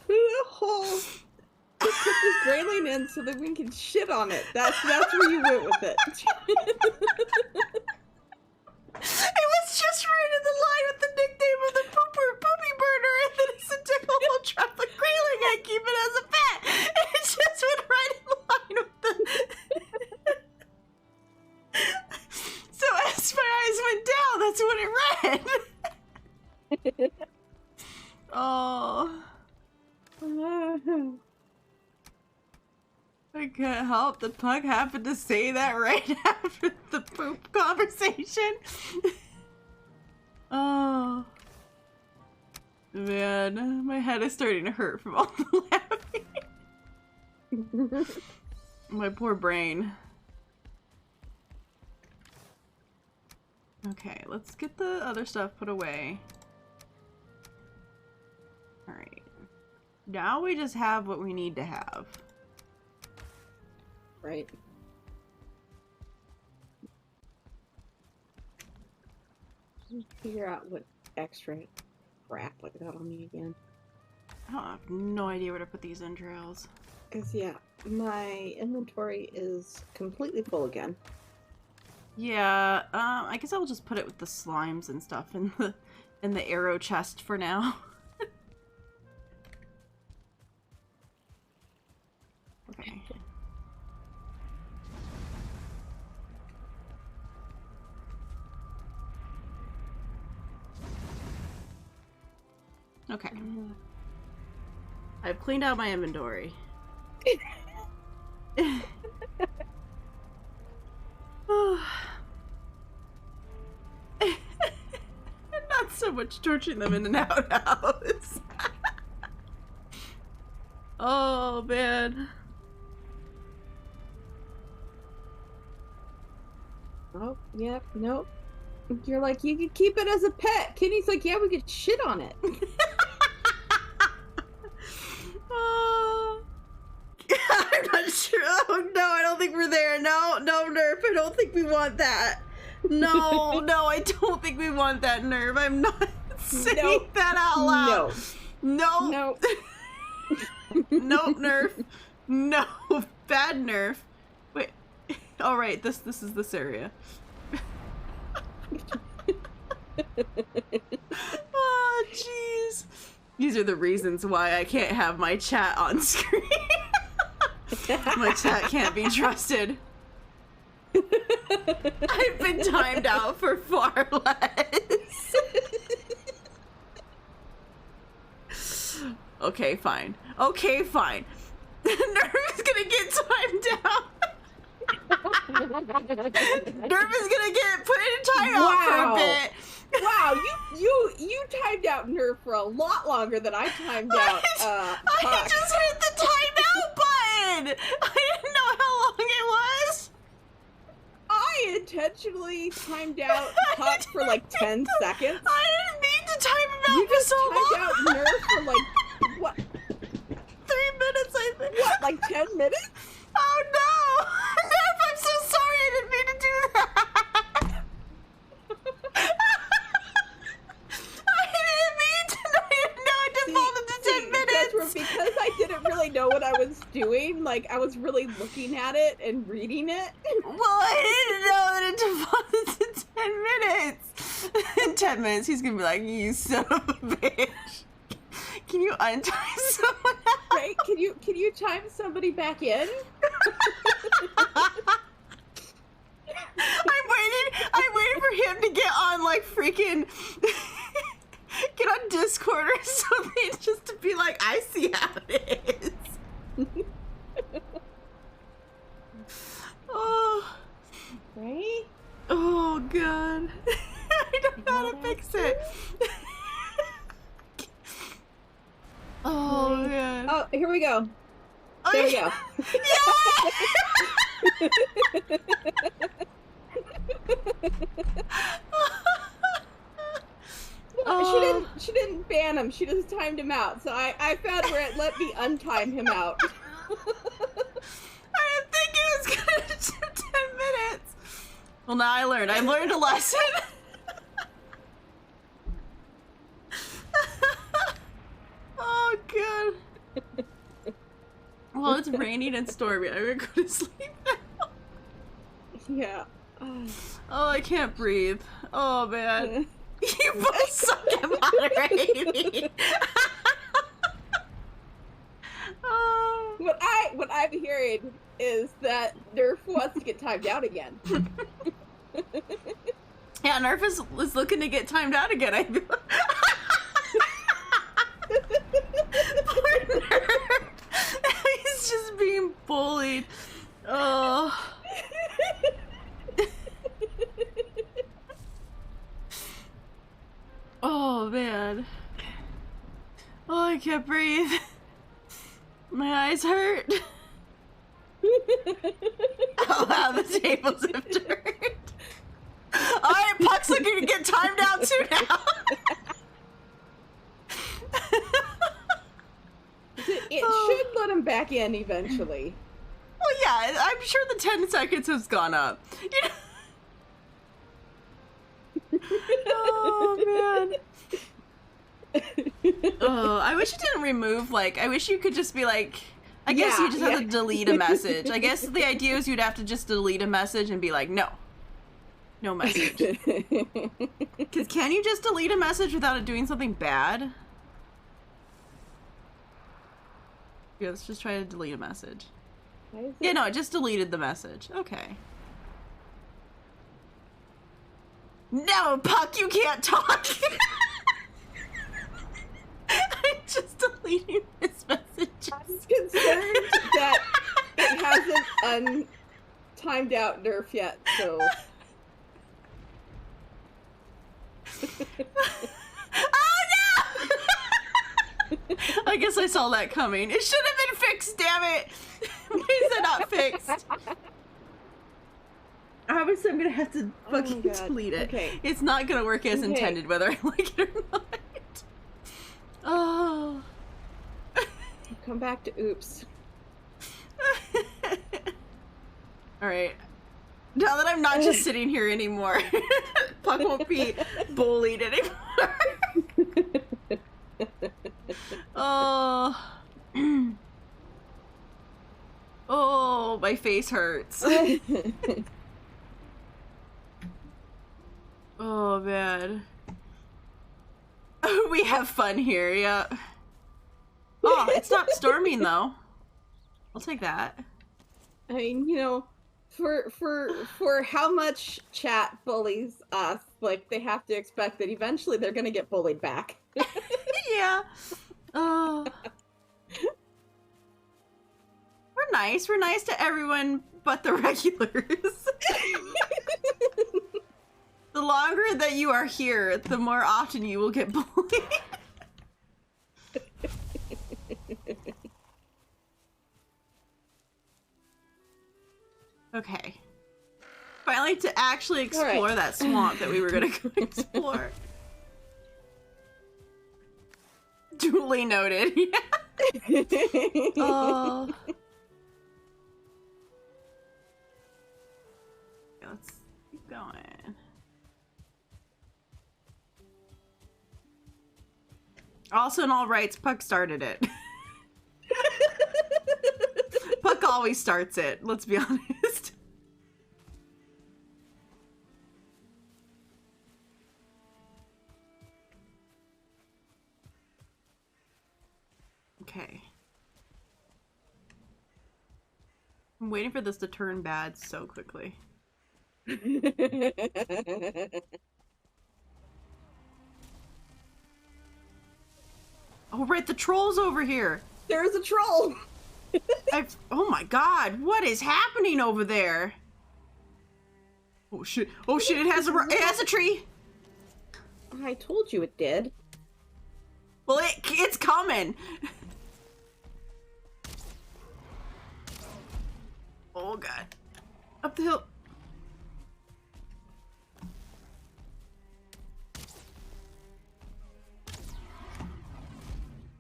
a hole. Put this grayling in so that we can shit on it. That's where you went with it. It was just right in the line with the nickname of the poopy burner, and then it's a dig a hole, trap the grayling, and keep it as a pet. It just went right in line with the. So as my eyes went down, that's what it read. Oh. I can't help the Pug happened to say that right after the poop conversation. Oh. Man, my head is starting to hurt from all the laughing. My poor brain. Okay, let's get the other stuff put away. Alright. Now we just have what we need to have. Right. Figure out what extra crap I got on me again. I have no idea where to put these entrails. Because, yeah, my inventory is completely full again. Yeah, I guess I'll just put it with the slimes and stuff in the arrow chest for now. Okay. Okay. I've cleaned out my inventory. Not so much torching them in and out house. Oh man. Oh, yep, nope. You're like, you could keep it as a pet. Kenny's like, yeah, we could shit on it. Oh. I'm not sure. Oh no, I don't think we're there. No, Nerf, I don't think we want that. No, I don't think we want that, Nerf. I'm not saying that out loud. No. Nope, Nerf. No, bad Nerf. Wait. All right, this is this area. Oh, jeez. These are the reasons why I can't have my chat on screen. My chat can't be trusted. I've been timed out for far less. Okay, fine. Nerv is gonna get timed out. Nerv is gonna get put in timeout for a bit. Wow, you timed out Nerf for a lot longer than I timed out. I just hit the timeout button. I didn't know how long it was. I intentionally timed out Puck for like 10 seconds. I didn't mean to time him out You just so timed long. out Nerf for like, what? 3 minutes, I think. What, like 10 minutes? Oh no! Nerf, I'm so sorry. I didn't mean to do that. I didn't mean to. I didn't know it defaulted to 10 minutes. Because I didn't really know what I was doing, like, I was really looking at it and reading it. Well, I didn't know that it defaulted to 10 minutes. In 10 minutes, he's gonna be like, you son of a bitch. Can you untie someone else? Right? Can you time somebody back in? I'm waiting for him to get on, like, freaking... get on Discord or something, just to be like, I see how it is. Oh. Right? Oh, God. I don't know how to fix it. Oh, man. Oh, here we go. Oh, There we go. Well, she didn't ban him. She just timed him out. So I found where it let me untime him out. I didn't think it was gonna do 10 minutes. Well, now I learned. I learned a lesson. Oh, God. Well, it's raining and stormy. I'm gonna go to sleep now. Yeah. Oh, I can't breathe. Oh, man. You both suck at moderating. Oh. What I'm hearing is that Nerf wants to get timed out again. Yeah, Nerf is looking to get timed out again. I feel. Poor Nerf. He's just being bullied. Oh. Oh, man. Oh, I can't breathe. My eyes hurt. Oh, wow, the tables have turned. Alright, Puck's looking to get timed out too now. It should let him back in eventually. Well, yeah, I'm sure the 10 seconds has gone up. You know? Oh, man. Oh, I wish it didn't remove, like, I wish you could just be like, I guess you just have to delete a message. I guess the idea is you'd have to just delete a message and be like, no. No message. Because can you just delete a message without it doing something bad? Yeah, let's just try to delete a message. Yeah, no, it just deleted the message. Okay. No, Puck, you can't talk! I'm just deleting this message. I'm concerned that it hasn't untimed out Nerf yet, so... Oh, no! I guess I saw that coming. It should have been fixed, damn it! Why is it not fixed? Obviously, I'm gonna have to fucking delete it. Okay. It's not gonna work as intended, whether I like it or not. Oh. Come back to oops. Alright. Now that I'm not just sitting here anymore, Puck won't be bullied anymore. Oh. Oh, my face hurts. Oh, man. We have fun here, yeah. Oh, it's not storming, though. I'll take that. I mean, you know, for how much chat bullies us, like, they have to expect that eventually they're gonna get bullied back. Yeah. Oh. We're nice. We're nice to everyone but the regulars. The longer that you are here, the more often you will get bullied. Okay. Finally to actually explore that swamp that we were going to go explore. Duly noted. Yeah. Oh. Let's keep going. Also, in all rights, Puck started it. Puck always starts it, let's be honest. Okay. I'm waiting for this to turn bad so quickly. Oh, right, the troll's over here. There's a troll. Oh my god, what is happening over there? Oh shit, it has a tree. I told you it did. Well, it's coming. Oh god. Up the hill.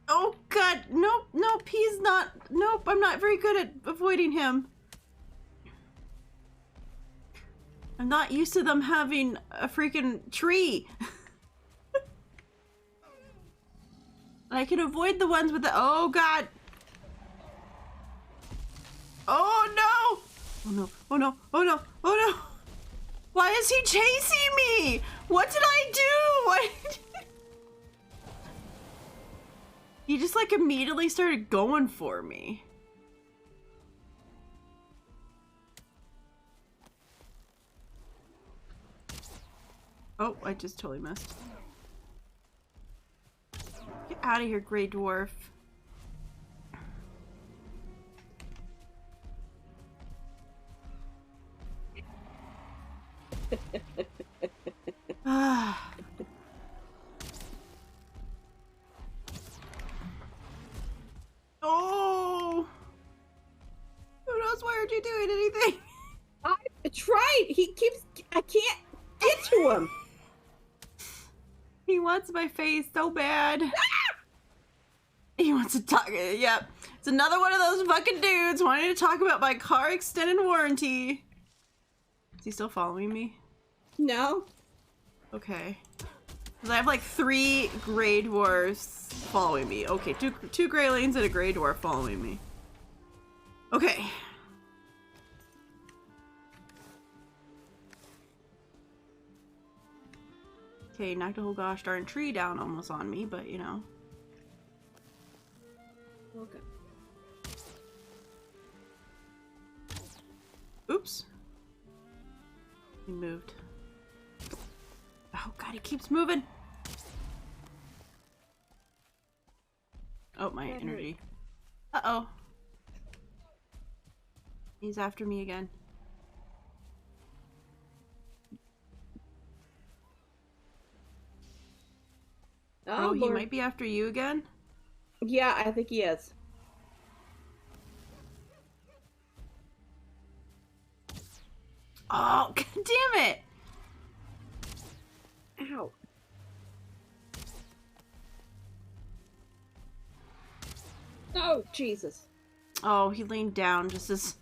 Oh god, nope, he's not. Nope, I'm not very good at avoiding him. I'm not used to them having a freaking tree. I can avoid the ones with the. Oh god. Oh no! Oh no! Oh no! Oh no! Oh no! Why is he chasing me? What did I do? What? He just like immediately started going for me. Oh, I just totally missed. Get out of here, Grey Dwarf. Ah. Oh! Who knows? Why aren't you doing anything? I tried. He keeps. I can't get to him. He wants my face so bad. He wants to talk. Yep. It's another one of those fucking dudes wanting to talk about my car extended warranty. Is he still following me? No. Okay. Because I have like 3 Grey Dwarfs following me. Okay, two Greylings and a Grey Dwarf following me. Okay. Okay, knocked a whole gosh darn tree down almost on me, but you know. Okay. Oops. He moved. Oh god, he keeps moving. Oh, my energy. Uh-oh. He's after me again. Oh, he might be after you again? Yeah, I think he is. Oh, god damn it! Ow. Oh, Jesus. Oh, he leaned down just as...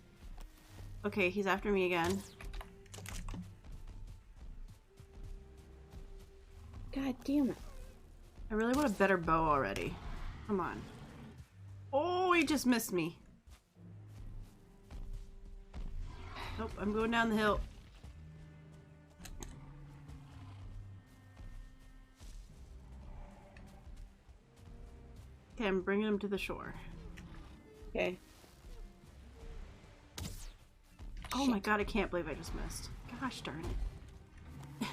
Okay, he's after me again. God damn it. I really want a better bow already. Come on. Oh, he just missed me. Nope, I'm going down the hill. Okay, I'm bringing him to the shore. Okay. Oh my god, I can't believe I just missed. Gosh darn it.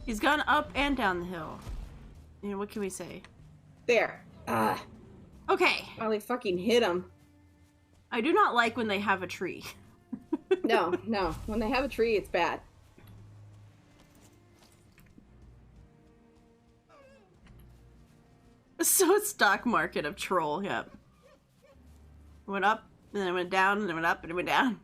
He's gone up and down the hill. You know, what can we say? There. Ah. Okay. Finally fucking hit him. I do not like when they have a tree. No. When they have a tree, it's bad. So stock market of troll, yep. Went up, and then it went down, and then it went up, and it went down.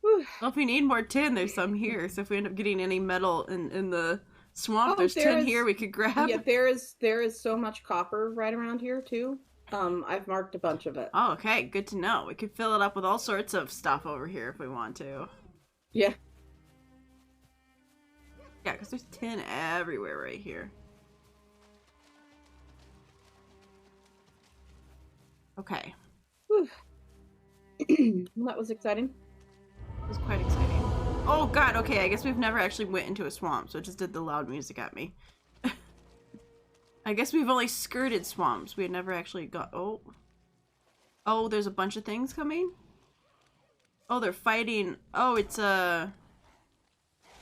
Whew. Well, if we need more tin, there's some here. So if we end up getting any metal in the swamp. There's tin here we could grab. Yeah, there is so much copper right around here too. I've marked a bunch of it. Oh, okay, good to know. We could fill it up with all sorts of stuff over here if we want to. Yeah. Yeah, because there's tin everywhere right here. Okay. Well, that was exciting. It was quite exciting. Oh god, okay, I guess we've never actually went into a swamp, so it just did the loud music at me. I guess we've only skirted swamps. We had never actually got... Oh. Oh, there's a bunch of things coming? Oh, they're fighting... Oh, it's one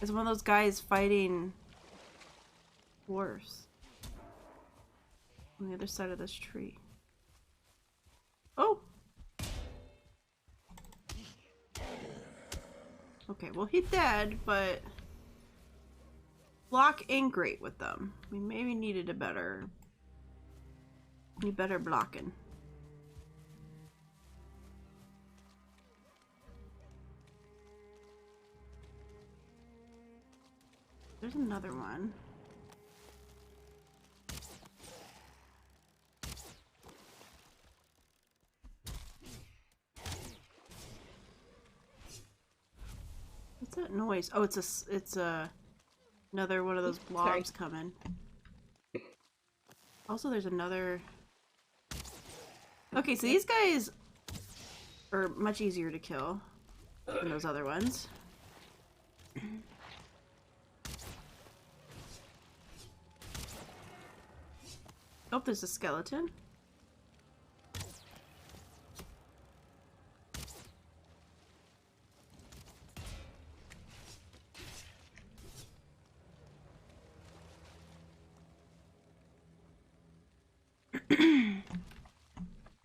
of those guys fighting... dwarves. On the other side of this tree. Oh! Okay, well he's dead, but... Block ain't great with them. We maybe needed a better... Need better blocking. There's another one. What's that noise? Oh, it's another one of those blobs coming. Also, there's another... Okay, so these guys are much easier to kill than those other ones. Oh, there's a skeleton.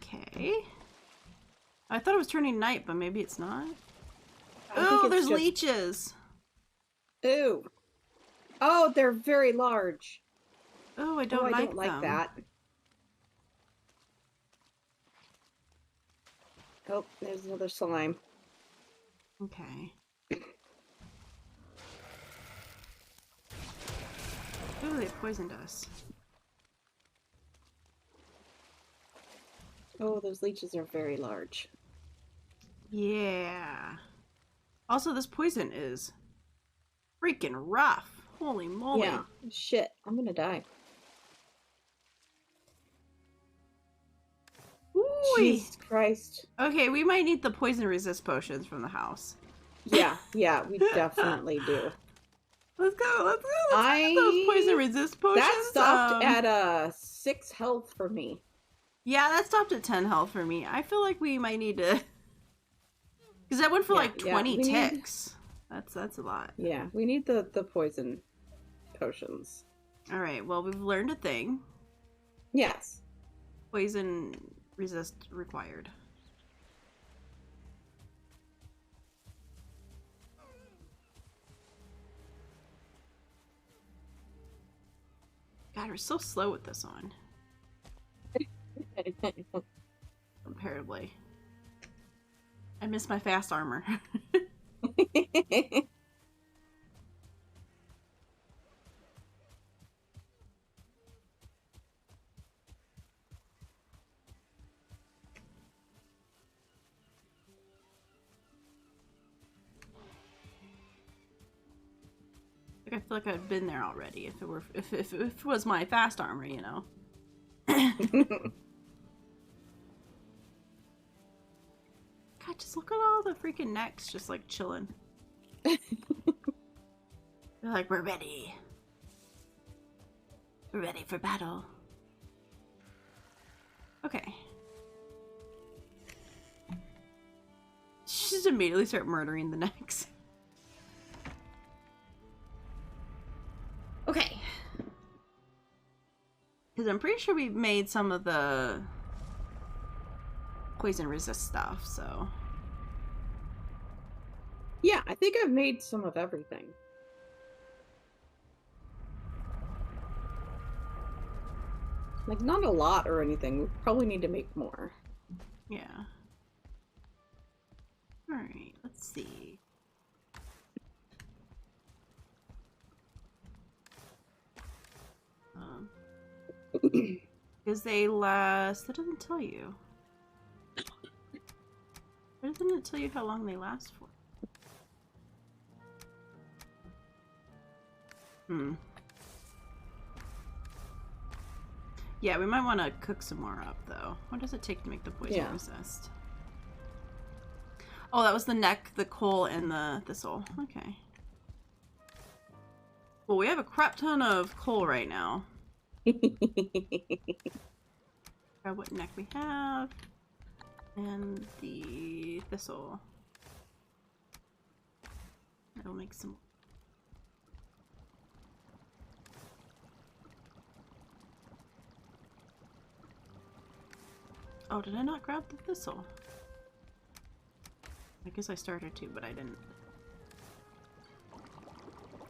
Okay. I thought it was turning night, but maybe it's not. Oh, there's leeches! Ooh. Oh, they're very large. Oh, I don't like like that. Oh, there's another slime. Okay. Ooh, they poisoned us. Oh, those leeches are very large. Yeah. Also, this poison is freaking rough. Holy moly. Yeah. Shit, I'm gonna die. Ooh. Jesus Christ. Okay, we might need the poison resist potions from the house. Yeah, we definitely do. Let's go, let's get those poison resist potions. That stopped at 6 health for me. Yeah, that stopped at 10 health for me. I feel like we might need to... Because that went for like 20 ticks. That's a lot. Yeah, we need the poison potions. Alright, well, we've learned a thing. Yes. Poison resist required. God, we're so slow with this on. Comparatively. I miss my fast armor. I feel like I've been there already if it was my fast armor, you know. God, just look at all the freaking necks just like chilling. They're like, we're ready. We're ready for battle. Okay. Just immediately start murdering the necks. Okay. Because I'm pretty sure we made some of the poison resist stuff, so. Yeah, I think I've made some of everything. Like, not a lot or anything. We probably need to make more. Yeah. Alright, let's see. Because they last... That doesn't tell you. Why doesn't it tell you how long they last for? Yeah, we might want to cook some more up, though. What does it take to make the poison resist? Oh, that was the neck, the coal, and the thistle. Okay. Well, we have a crap ton of coal right now. Grab what neck we have. And the thistle. That'll make some... Oh, did I not grab the thistle? I guess I started to, but I didn't.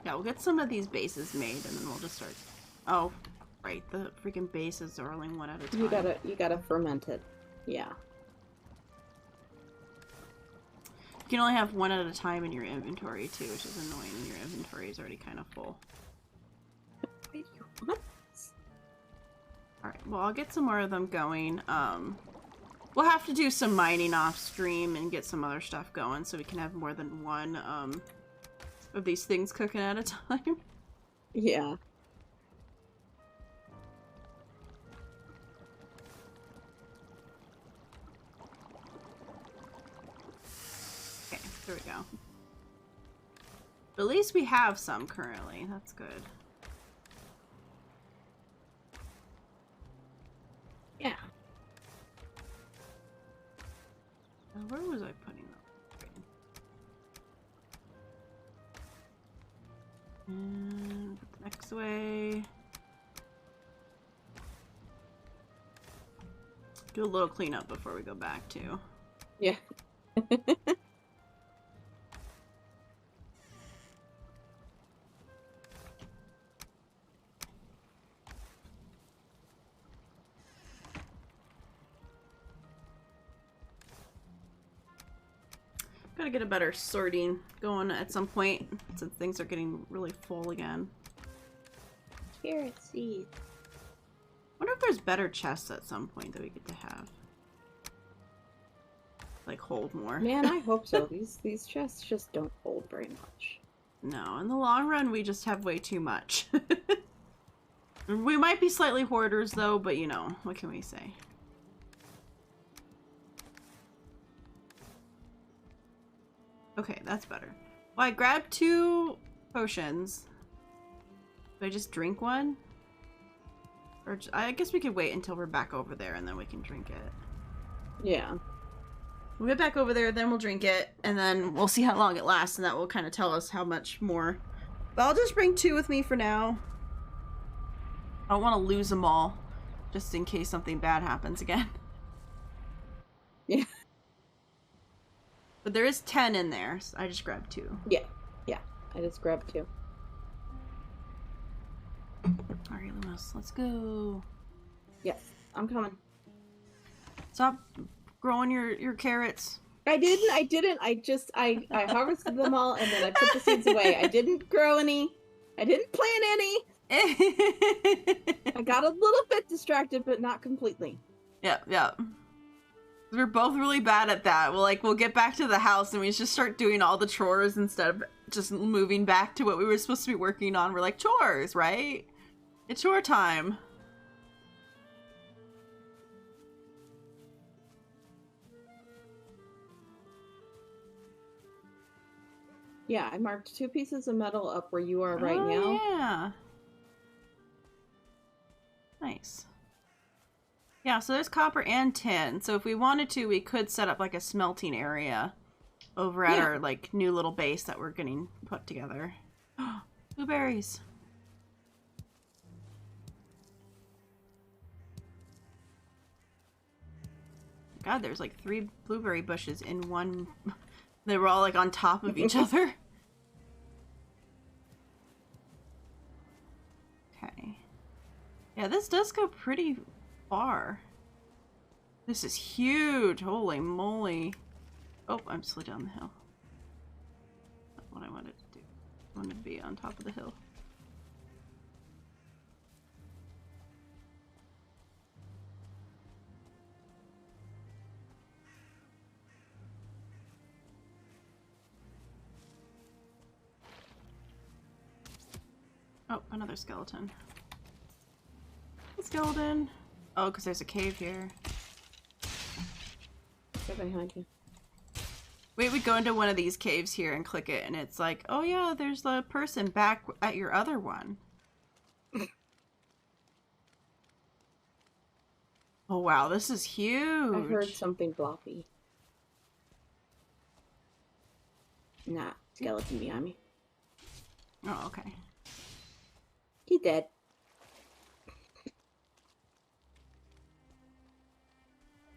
Yeah, we'll get some of these bases made, and then we'll just start... Oh, right, the freaking bases are only one at a time. You gotta ferment it. Yeah. You can only have one at a time in your inventory, too, which is annoying. Your inventory is already kind of full. Wait, what? Alright, well, I'll get some more of them going. We'll have to do some mining off stream and get some other stuff going so we can have more than one, of these things cooking at a time. Yeah. Okay, there we go. At least we have some currently. That's good. Yeah. Where was I putting them? And next way. Do a little cleanup before we go back too. Yeah. Gotta get a better sorting going at some point, since things are getting really full again. Carrot seeds. Wonder if there's better chests at some point that we get to have. Like, hold more. Man, I hope so. These chests just don't hold very much. No, in the long run, we just have way too much. We might be slightly hoarders, though, but you know, what can we say? Okay, that's better. Well, I grabbed 2 potions. Do I just drink one? Or I guess we could wait until we're back over there and then we can drink it. Yeah. We'll get back over there, then we'll drink it, and then we'll see how long it lasts, and that will kind of tell us how much more. But I'll just bring 2 with me for now. I don't want to lose them all, just in case something bad happens again. Yeah. But there is 10 in there, so I just grabbed 2. Yeah. Yeah. I just grabbed 2. Alright, Lumos, let's go. Yes, I'm coming. Stop growing your carrots. I didn't. I harvested them all and then I put the seeds away. I didn't grow any. I didn't plant any. I got a little bit distracted, but not completely. Yep. We're both really bad at that. We'll get back to the house and we just start doing all the chores instead of just moving back to what we were supposed to be working on. We're like, chores, right? It's chore time. Yeah, I marked 2 pieces of metal up where you are right now. Yeah. Nice. Yeah, so there's copper and tin. So if we wanted to, we could set up like a smelting area over at our like new little base that we're getting put together. Blueberries. God, there's like 3 blueberry bushes in one. They were all like on top of each other. Okay. Yeah, this does go pretty far. This is huge. Holy moly. Oh, I'm slid down the hill. That's what I wanted to do. I wanted to be on top of the hill. Oh, another skeleton. Skeleton. Oh, because there's a cave here. Right behind you. Wait, we go into one of these caves here and click it, and it's like, oh yeah, there's the person back at your other one. Oh wow, this is huge. I heard something bloppy. Nah, skeleton behind me. Oh, okay. He dead.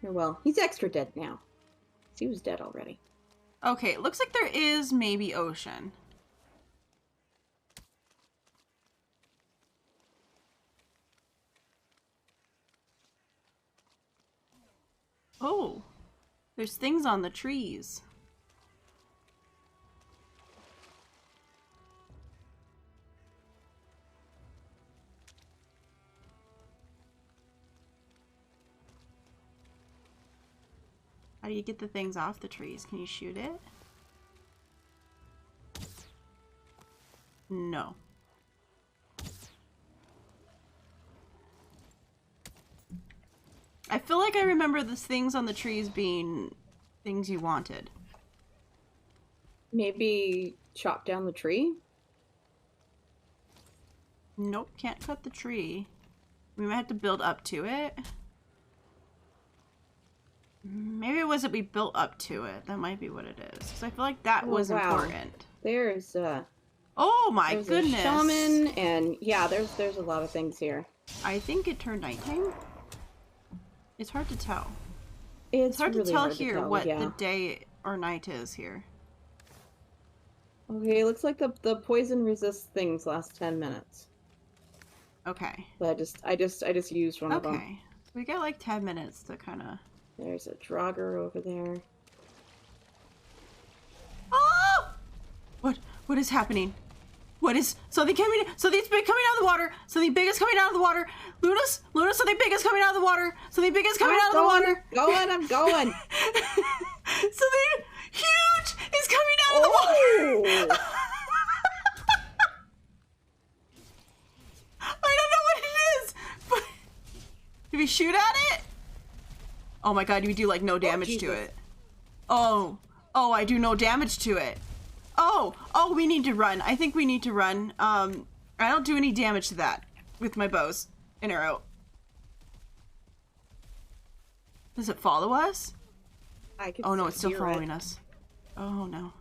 Or well, he's extra dead now. He was dead already. Okay, it looks like there is maybe ocean. Oh, there's things on the trees. How do you get the things off the trees? Can you shoot it? No. I feel like I remember the things on the trees being things you wanted. Maybe chop down the tree? Nope, can't cut the tree. We might have to build up to it. Maybe it wasn't we built up to it. That might be what it is. Because I feel like that was important. There's oh my goodness. A shaman, and yeah, there's a lot of things here. I think it turned nighttime. It's hard to tell. It's hard really to tell hard here to tell, what yeah. the day or night is here. Okay, looks like the poison resist things last 10 minutes. Okay. But I just used one of them. Okay. We got like 10 minutes to kind of... There's a Draugr over there. Oh! What is happening? What is... Something's big coming out of the water! Something big is coming out of the water! Lunas, something big is coming out of the water! Something big is coming out of the water! I'm going! Something huge is coming out of the water! I don't know what it is! But... Did we shoot at it? Oh my god, you do like no damage to it. Oh, I do no damage to it. Oh, we need to run. I think we need to run. I don't do any damage to that with my bows and arrow. Does it follow us? Oh no, it's still following us. Oh no.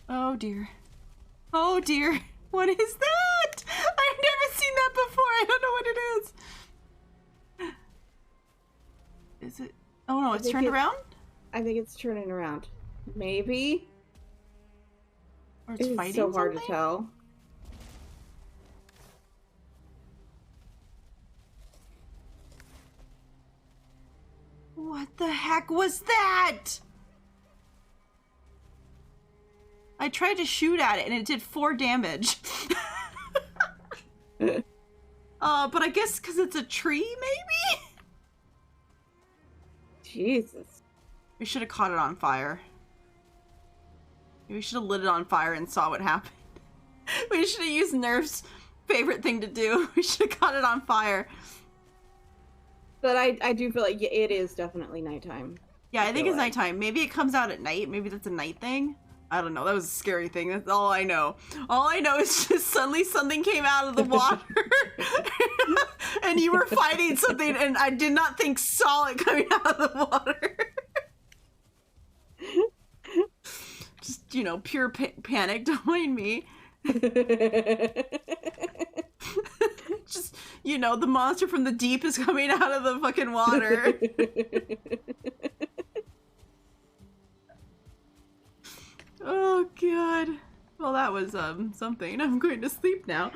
Oh dear. Oh dear. What is that? I've never seen that before. I don't know what it is. Is it? Oh no, it's turned around? I think it's turning around. Maybe. Or it's fighting so hard something? to tell. What the heck was that? I tried to shoot at it and it did 4 damage. But I guess because it's a tree, maybe? Jesus. We should have caught it on fire. We should have lit it on fire and saw what happened. We should have used Nerf's favorite thing to do. We should have caught it on fire. But I do feel like it is definitely nighttime. Yeah, I think it's nighttime. Maybe it comes out at night. Maybe that's a night thing. I don't know. That was a scary thing. That's all I know. All I know is just suddenly something came out of the water. And you were fighting something and I did not think saw it coming out of the water. Just, pure panic. Don't mind me. Just, the monster from the deep is coming out of the fucking water. Oh, God. Well, that was, something. I'm going to sleep now.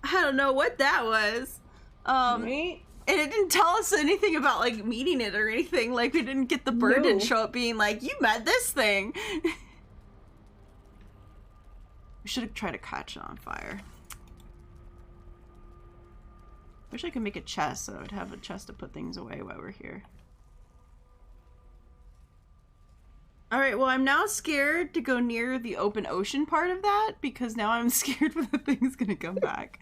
I don't know what that was. Right? And it didn't tell us anything about, like, meeting it or anything. Like, we didn't get the bird didn't show up being like, you met this thing. We should have tried to catch it on fire. Wish I could make a chest so I would have a chest to put things away while we're here. Alright, well, I'm now scared to go near the open ocean part of that, because now I'm scared when the thing's gonna come back.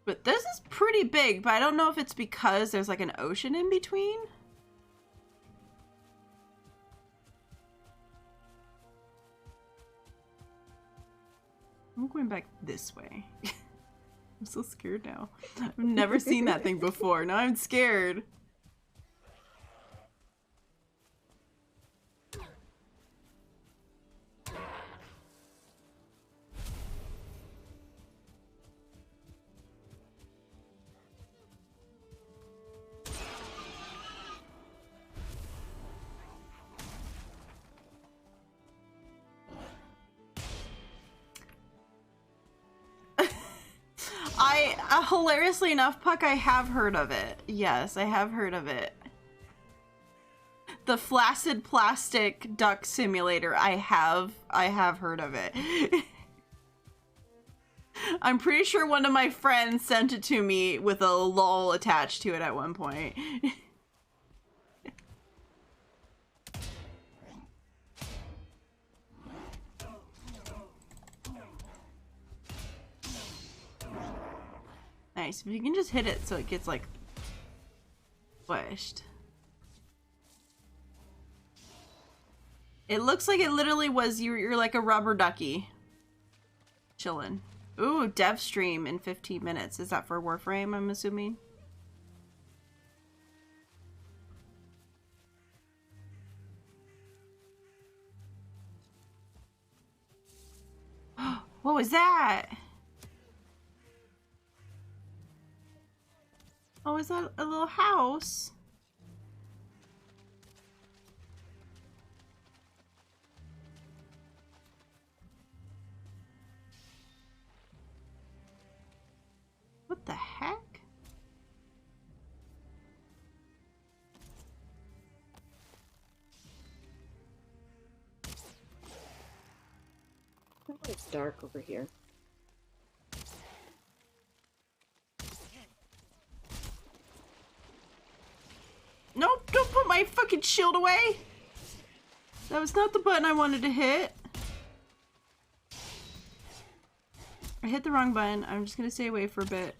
But this is pretty big, but I don't know if it's because there's like an ocean in between. I'm going back this way. I'm so scared now. I've never seen that thing before. Now I'm scared. Hilariously enough, Puck, I have heard of it. Yes, I have heard of it. The flaccid plastic duck simulator, I have heard of it. I'm pretty sure one of my friends sent it to me with a lol attached to it at one point. Nice. If you can just hit it so it gets, like, squished. It looks like it literally was, you're like a rubber ducky. Chillin'. Ooh, dev stream in 15 minutes. Is that for Warframe, I'm assuming? What was that? Oh, is that a little house? What the heck? It's dark over here. Nope, don't put my fucking shield away! That was not the button I wanted to hit. I hit the wrong button. I'm just gonna stay away for a bit.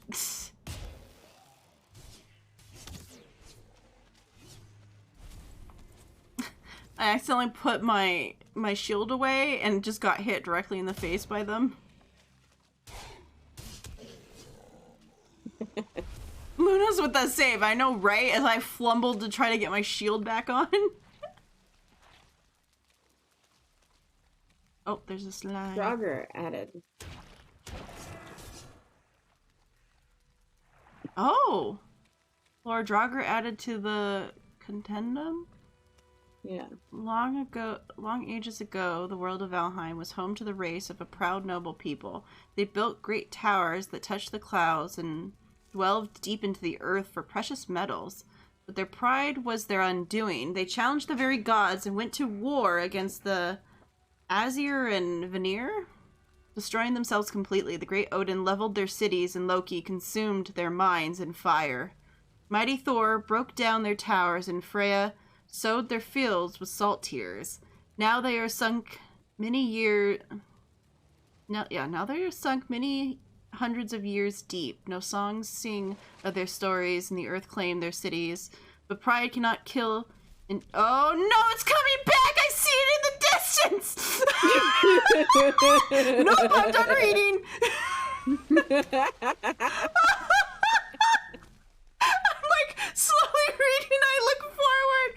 I accidentally put my shield away and just got hit directly in the face by them. Luna's with that save, I know, right? As I flumbled to try to get my shield back on. Oh, there's a slime. Draugr added. Oh! Lord Draugr added to the contendum? Yeah. Long ages ago, the world of Valheim was home to the race of a proud noble people. They built great towers that touched the clouds and delved deep into the earth for precious metals. But their pride was their undoing. They challenged the very gods and went to war against the Azir and Vanir, destroying themselves completely. The great Odin leveled their cities and Loki consumed their mines in fire. Mighty Thor broke down their towers and Freya sowed their fields with salt tears. Now they are sunk many hundreds of years deep. No songs sing of their stories, and the earth claimed their cities. But pride cannot kill. And oh no, it's coming back! I see it in the distance. Nope, I'm done reading. I'm like slowly reading. I look forward.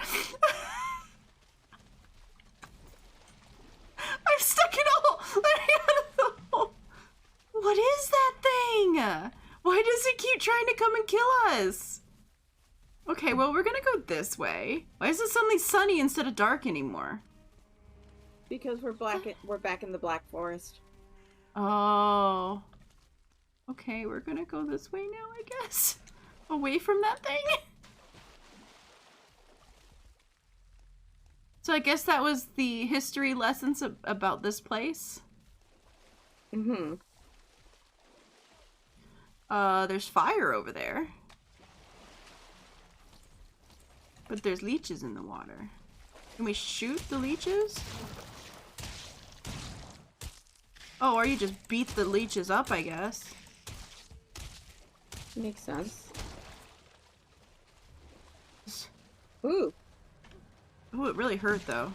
I'm stuck in a hole. Let me out of the hole. What is that thing? Why does it keep trying to come and kill us? Okay, well, we're gonna go this way. Why is it suddenly sunny instead of dark anymore? Because we're back in the Black Forest. Oh. Okay, we're gonna go this way now, I guess. Away from that thing. So I guess that was the history lessons about this place. Mm-hmm. There's fire over there. But there's leeches in the water. Can we shoot the leeches? Oh, or you just beat the leeches up, I guess. Makes sense. Ooh. Ooh, it really hurt, though.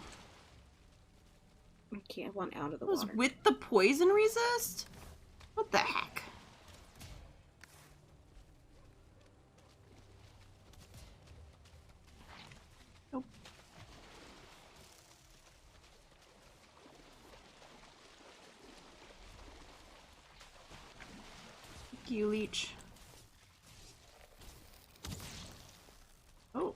Okay, I want out of the Was water. with the poison resist? What the heck? Nope. Thank you, leech. Oh.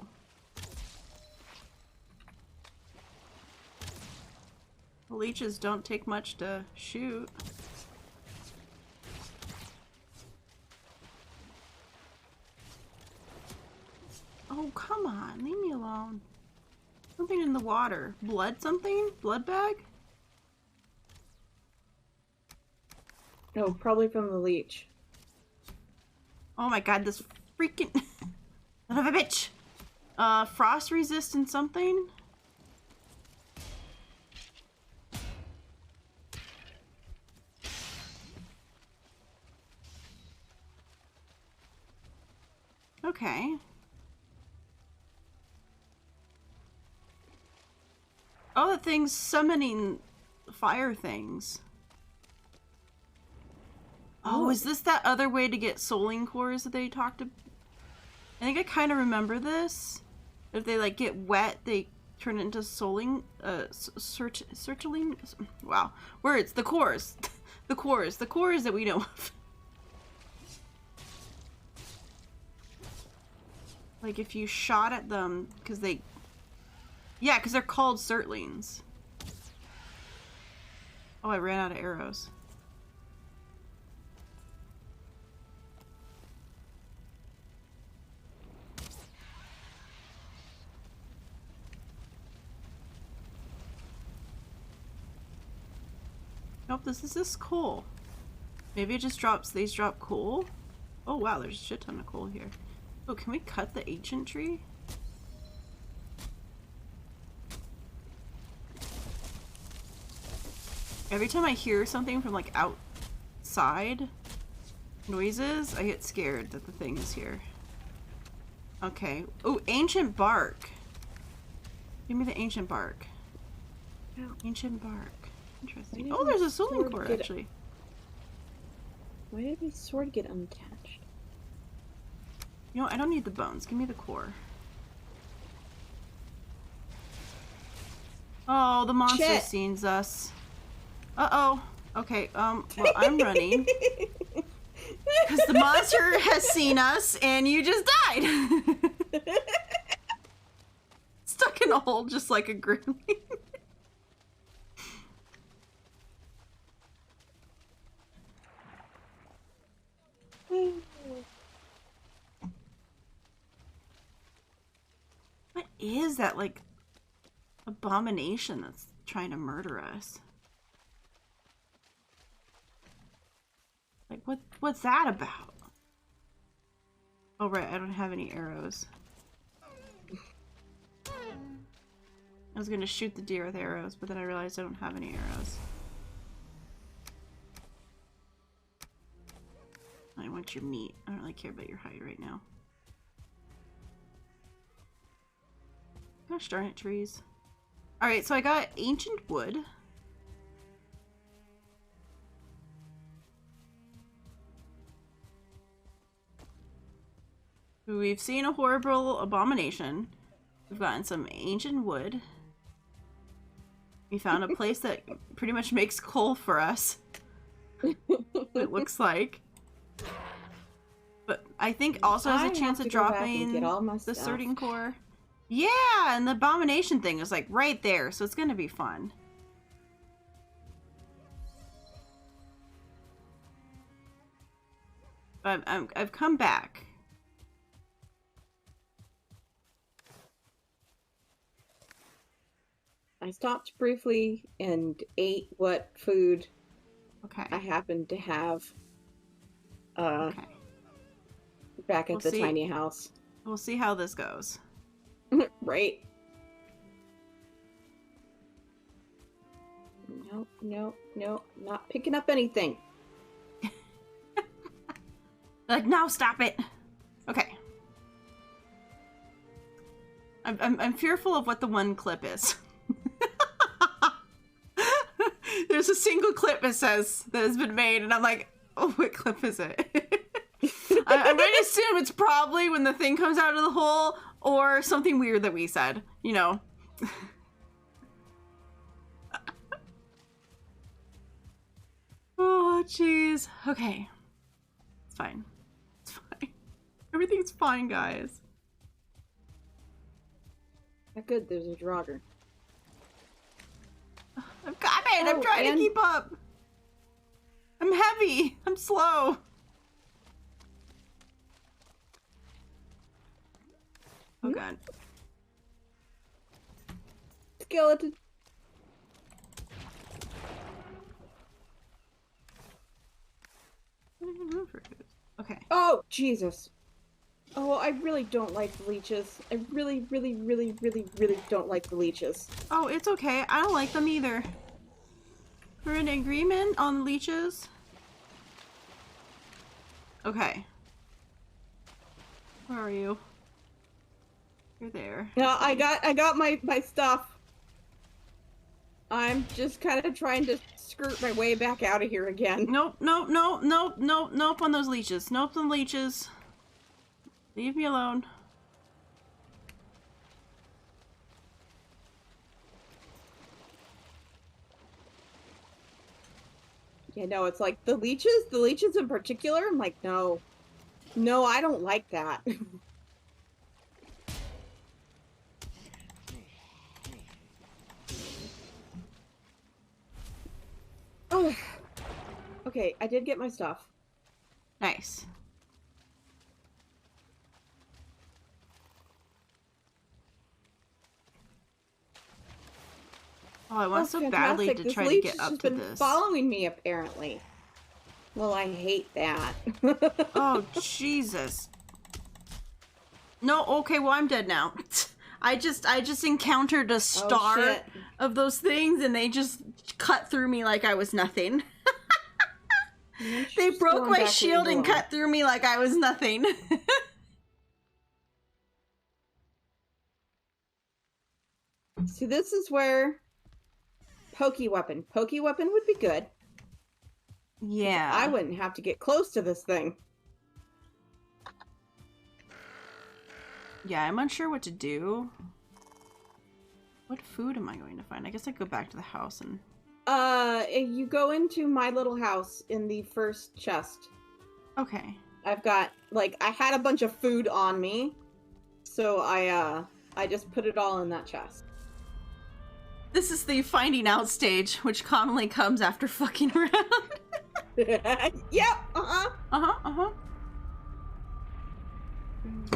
The leeches don't take much to shoot. Oh, come on. Leave me alone. Something in the water. Blood something? Blood bag? No, probably from the leech. Oh my god, this freaking... son of a bitch! Frost resistant something? Okay. Oh, the thing's summoning fire things. Oh, is this that other way to get souling cores that they talked about? I think I kind of remember this. If they like get wet, they turn into souling, searchling. Wow, words. The cores, the cores that we know of. Like if you shot at them, because they, yeah, because they're called Surtlings. Oh, I ran out of arrows. Nope, this is this coal. Maybe it just drops, these drop coal? Oh wow, there's a shit ton of coal here. Oh, can we cut the ancient tree? Every time I hear something from like outside noises, I get scared that the thing is here. Okay. Oh, ancient bark. Give me the ancient bark. Ancient bark. Interesting. Oh, there's a souling core actually. Why did my sword get unattached? You know, I don't need the bones. Give me the core. Oh, the monster sees us. Uh-oh. Okay, well, I'm running. Because the monster has seen us, and you just died! Stuck in a hole just like a gremlin. What is that, like, abomination that's trying to murder us? Like, what's that about? Oh, right, I don't have any arrows. I was gonna shoot the deer with arrows, but then I realized I don't have any arrows. I want your meat. I don't really care about your hide right now. Gosh darn it, trees. Alright, so I got ancient wood. We've seen a horrible abomination. We've gotten some ancient wood. We found a place that pretty much makes coal for us. It looks like. But I think also has a chance of dropping the sorting core. Yeah, and the abomination thing is like right there, so it's gonna be fun. But I've come back. I stopped briefly and ate what food I happened to have back at the tiny house. We'll see how this goes. Right? Nope, nope, nope. Not picking up anything. Like, no, stop it. Okay. I'm fearful of what the one clip is. There's a single clip it says that has been made, and I'm like, oh, what clip is it? I'm going to assume it's probably when the thing comes out of the hole, or something weird that we said, you know. Oh, jeez. Okay. It's fine. It's fine. Everything's fine, guys. Good, there's a Draugr. I'm coming! I'm trying to keep up! I'm heavy! I'm slow! Oh god. Skeleton. Okay. Oh, Jesus. Oh, I really don't like the leeches. I really don't like the leeches. Oh, it's okay. I don't like them either. We're in agreement on leeches. Okay. Where are you? You're there. Yeah, I got my stuff. I'm just kind of trying to skirt my way back out of here again. Nope, nope, nope, nope, nope, nope on those leeches. Nope on leeches. Leave me alone. Yeah, no, it's like the leeches in particular. I'm like, no, I don't like that. Oh, okay, I did get my stuff. Nice. Oh, I want so badly to try to get up to this. Following me, apparently. Well, I hate that. Oh, Jesus. No, okay, well, I'm dead now. I just encountered a star of those things, and they just cut through me like I was nothing. They broke my shield and cut through me like I was nothing. See, this is where pokey weapon would be good. Yeah. I wouldn't have to get close to this thing. Yeah, I'm unsure what to do. What food am I going to find? I guess I go back to the house and... you go into my little house in the first chest. Okay. I've got, like, I had a bunch of food on me, so I just put it all in that chest. This is the finding out stage, which commonly comes after fucking around. Yep,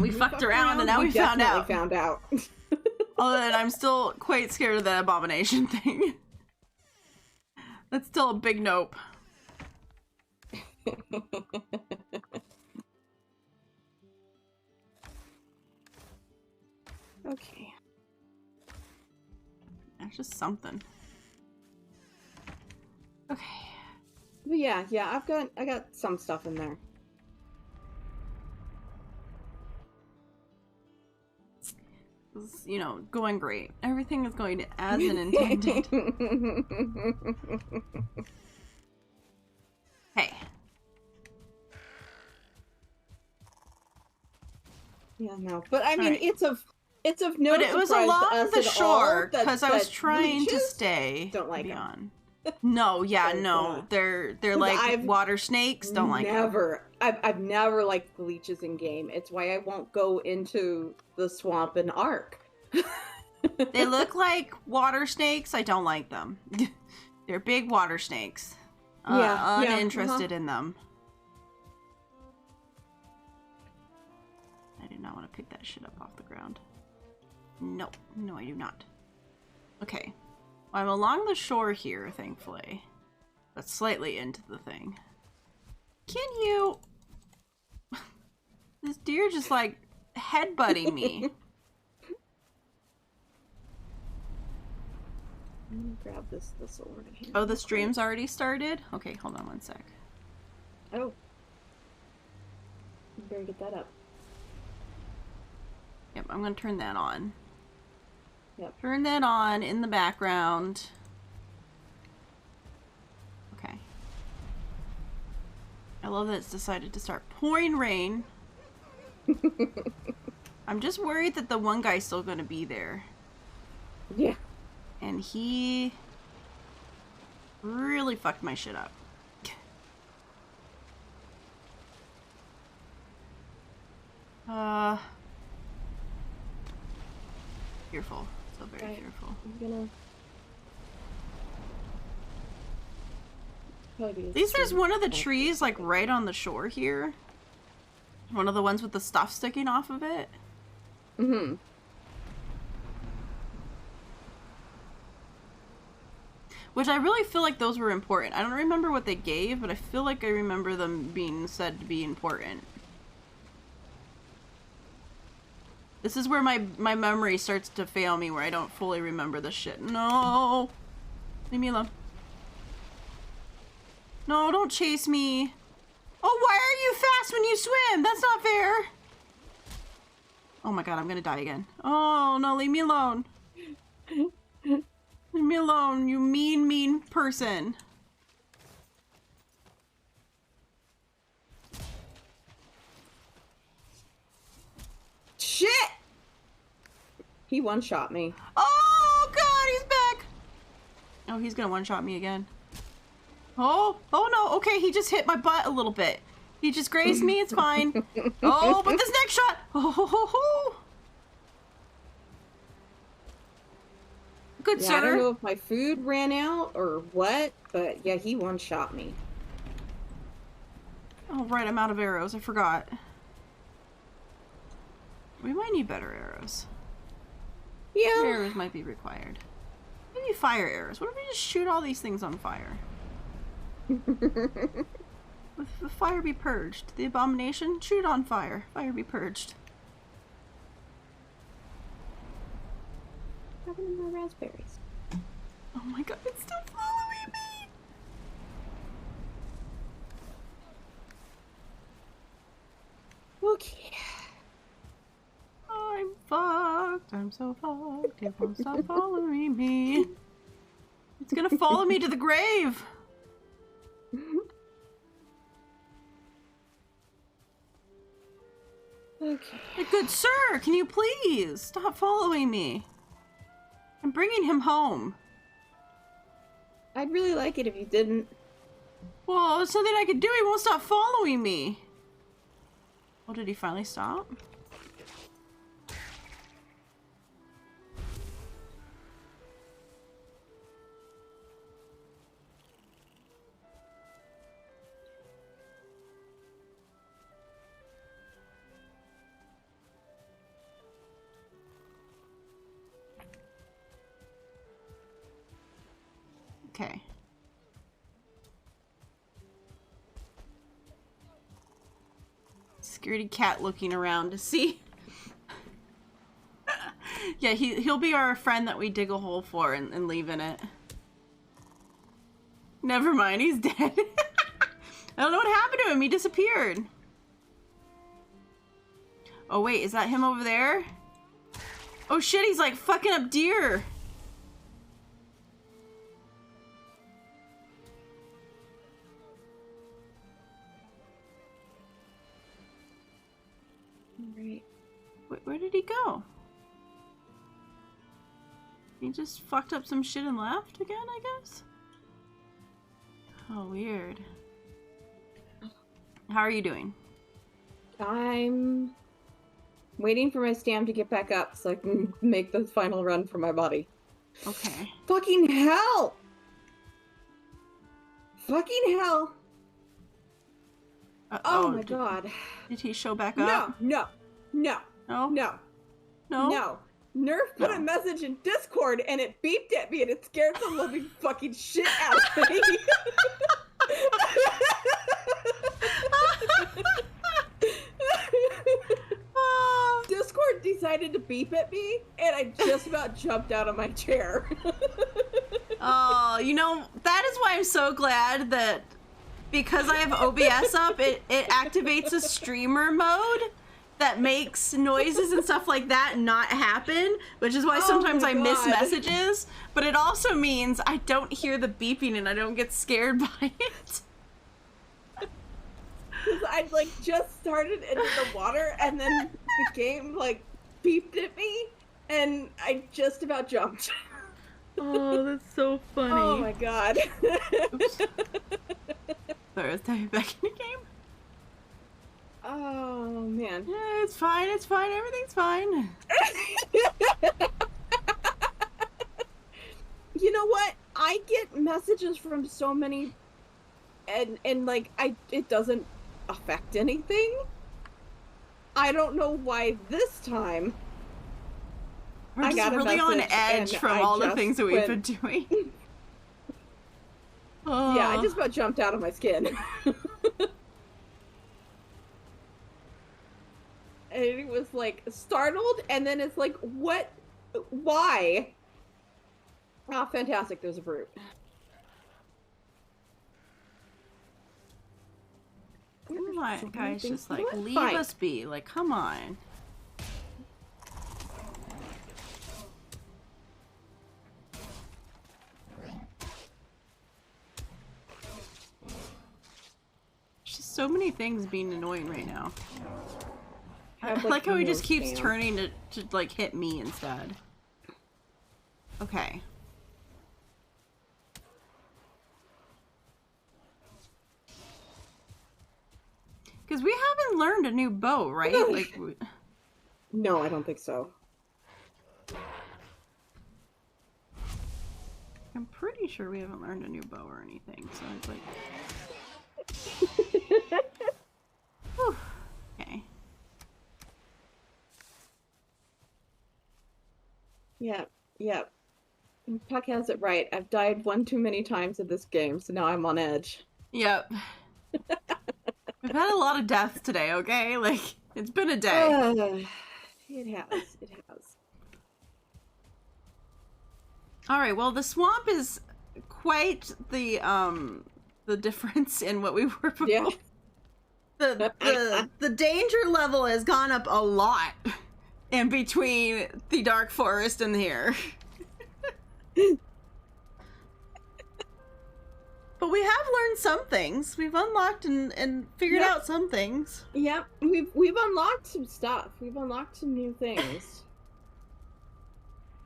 We fucked around and now we found out. Although I'm still quite scared of that abomination thing. That's still a big nope. Okay. That's just something. Okay. But yeah, I got some stuff in there. It's, you know, going great. Everything is going as an intended. Hey. Yeah, no. But I mean, it's of no But it was along the shore because I was trying to stay don't like beyond. No, yeah, no. They're like water snakes. Don't like them. I've never liked the leeches in game. It's why I won't go into the swamp in Ark. They look like water snakes. I don't like them. They're big water snakes. Uninterested in them. I do not want to pick that shit up off the ground. No, I do not. Okay. Well, I'm along the shore here, thankfully. But slightly into the thing. Can you... This deer just, like, headbutting me. I'm gonna grab this sword here. Oh, the stream's already started? Okay, hold on one sec. Oh. You better get that up. Yep, I'm gonna turn that on. Yep. Turn that on in the background. Okay. I love that it's decided to start pouring rain. I'm just worried that the one guy's still gonna be there. Yeah. And he really fucked my shit up. Fearful. So very fearful. I'm gonna... At least there's one of the trees, like, right on the shore here. One of the ones with the stuff sticking off of it. Mm-hmm. Which I really feel like those were important. I don't remember what they gave, but I feel like I remember them being said to be important. This is where my memory starts to fail me, where I don't fully remember the shit. No! Leave me alone. No, don't chase me. Oh, why are you fast when you swim? That's not fair. Oh my god, I'm gonna die again. Oh, no, leave me alone. Leave me alone, you mean, mean person. Shit! He one-shot me. Oh god, he's back! Oh, he's gonna one-shot me again. Oh no, okay, he just hit my butt a little bit. He just grazed me, it's fine. Oh, but this next shot! Oh. Good, yeah, sir. I don't know if my food ran out or what, but yeah, he one-shot me. Oh, right, I'm out of arrows. I forgot. We might need better arrows. Yeah. Arrows might be required. Maybe fire arrows. What if we just shoot all these things on fire? With the fire be purged. The abomination, shoot on fire. Fire be purged. Having more raspberries. Oh my god, it's still following me! Okay. I'm fucked. I'm so fucked. It won't stop following me. It's gonna follow me to the grave. Okay. Good sir, can you please stop following me? I'm bringing him home. I'd really like it if you didn't. Well, there's nothing I can do. He won't stop following me. Oh, did he finally stop? Okay. Scaredy cat looking around to see. Yeah, he'll be our friend that we dig a hole for and leave in it. Never mind, he's dead. I don't know what happened to him. He disappeared. Oh wait, is that him over there? Oh shit, he's like fucking up deer. Right. Where did he go? He just fucked up some shit and left again, I guess? Oh, weird. How are you doing? I'm waiting for my stam to get back up so I can make the final run for my body. Okay. Fucking hell! Fucking hell! Oh my god. Did he show back up? No. Nerf put a message in Discord and it beeped at me and it scared the living fucking shit out of me. Discord decided to beep at me and I just about jumped out of my chair. Well, you know, that is why I'm so glad that because I have OBS up, it activates a streamer mode that makes noises and stuff like that not happen, which is why sometimes I miss messages, but it also means I don't hear the beeping and I don't get scared by it. Because I like just started into the water and then the game like beeped at me and I just about jumped. Oh, that's so funny. Oh my god. Sorry, let's dive back in the game. Oh man. Yeah, it's fine, everything's fine. You know what? I get messages from so many and like it doesn't affect anything. I don't know why this time We're just really on edge from all the things that we've been doing. Oh. Yeah, I just about jumped out of my skin. And it was like startled, and then it's like, what? Why? Oh, fantastic! There's a brute. My guy's just like, leave us be. Like, come on. There's just so many things being annoying right now. I like how he just keeps turning to like hit me instead. Okay. Because we haven't learned a new bow, right? Like, no, I don't think so. I'm pretty sure we haven't learned a new bow or anything. So it's like, whew. Okay. Yep. Puck has it right. I've died one too many times in this game, so now I'm on edge. Yep. We've had a lot of deaths today, okay? Like, it's been a day. It has. Alright, well, the swamp is quite the difference in what we were before. Yeah. The danger level has gone up a lot in between the dark forest and here. But we have learned some things. We've unlocked and figured out some things. Yep, we've unlocked some stuff. We've unlocked some new things.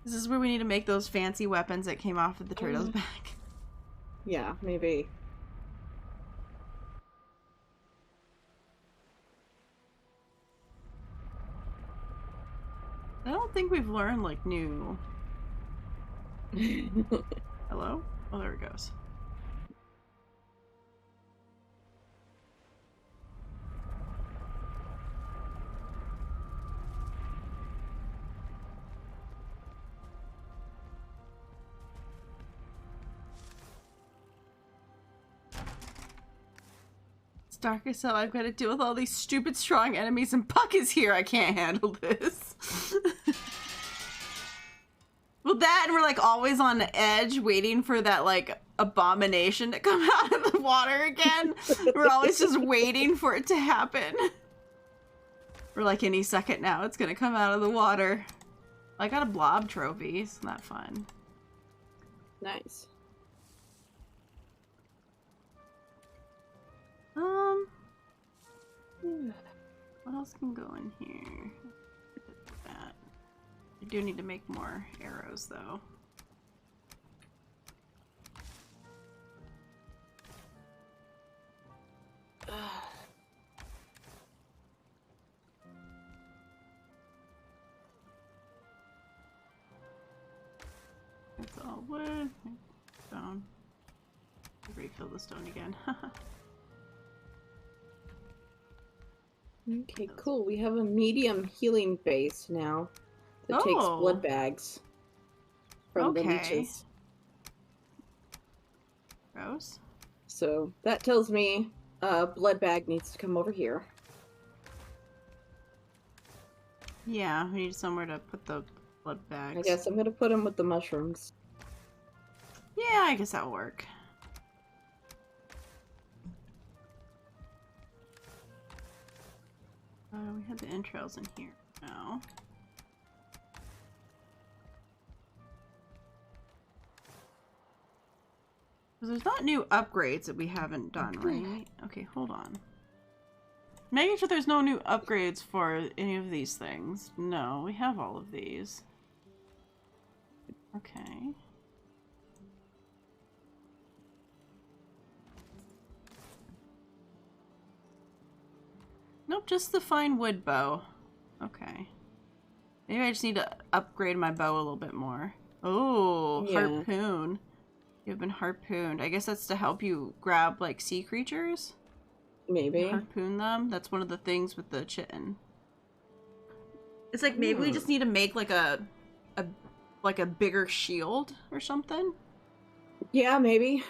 This is where we need to make those fancy weapons that came off of the turtle's back. Yeah, maybe. I don't think we've learned, like, new... Hello? Oh, there it goes. It's dark as hell. I've got to deal with all these stupid strong enemies and Puck is here. I can't handle this. Well, that and we're like always on edge waiting for that like abomination to come out of the water again. We're always just waiting for it to happen. We're like any second now it's gonna come out of the water. I got a blob trophy. Isn't that fun? Nice. What else can go in here? That. I do need to make more arrows though. It's all wood. Stone. Refill the stone again. Okay, cool. We have a medium healing base now that takes blood bags from the leeches. Gross. So that tells me a blood bag needs to come over here. Yeah, we need somewhere to put the blood bags. I guess I'm gonna put them with the mushrooms. Yeah, Yeah, I guess that'll work. We had the entrails in here now. There's not new upgrades that we haven't done, right? Okay, hold on. Making sure there's no new upgrades for any of these things. No, we have all of these. Okay. Nope, just the fine wood bow. Okay. Maybe I just need to upgrade my bow a little bit more. Oh, yeah. Harpoon. You've been harpooned. I guess that's to help you grab, like, sea creatures? Maybe. Harpoon them? That's one of the things with the chitin. It's like, maybe we just need to make, like, a bigger shield or something? Yeah, maybe.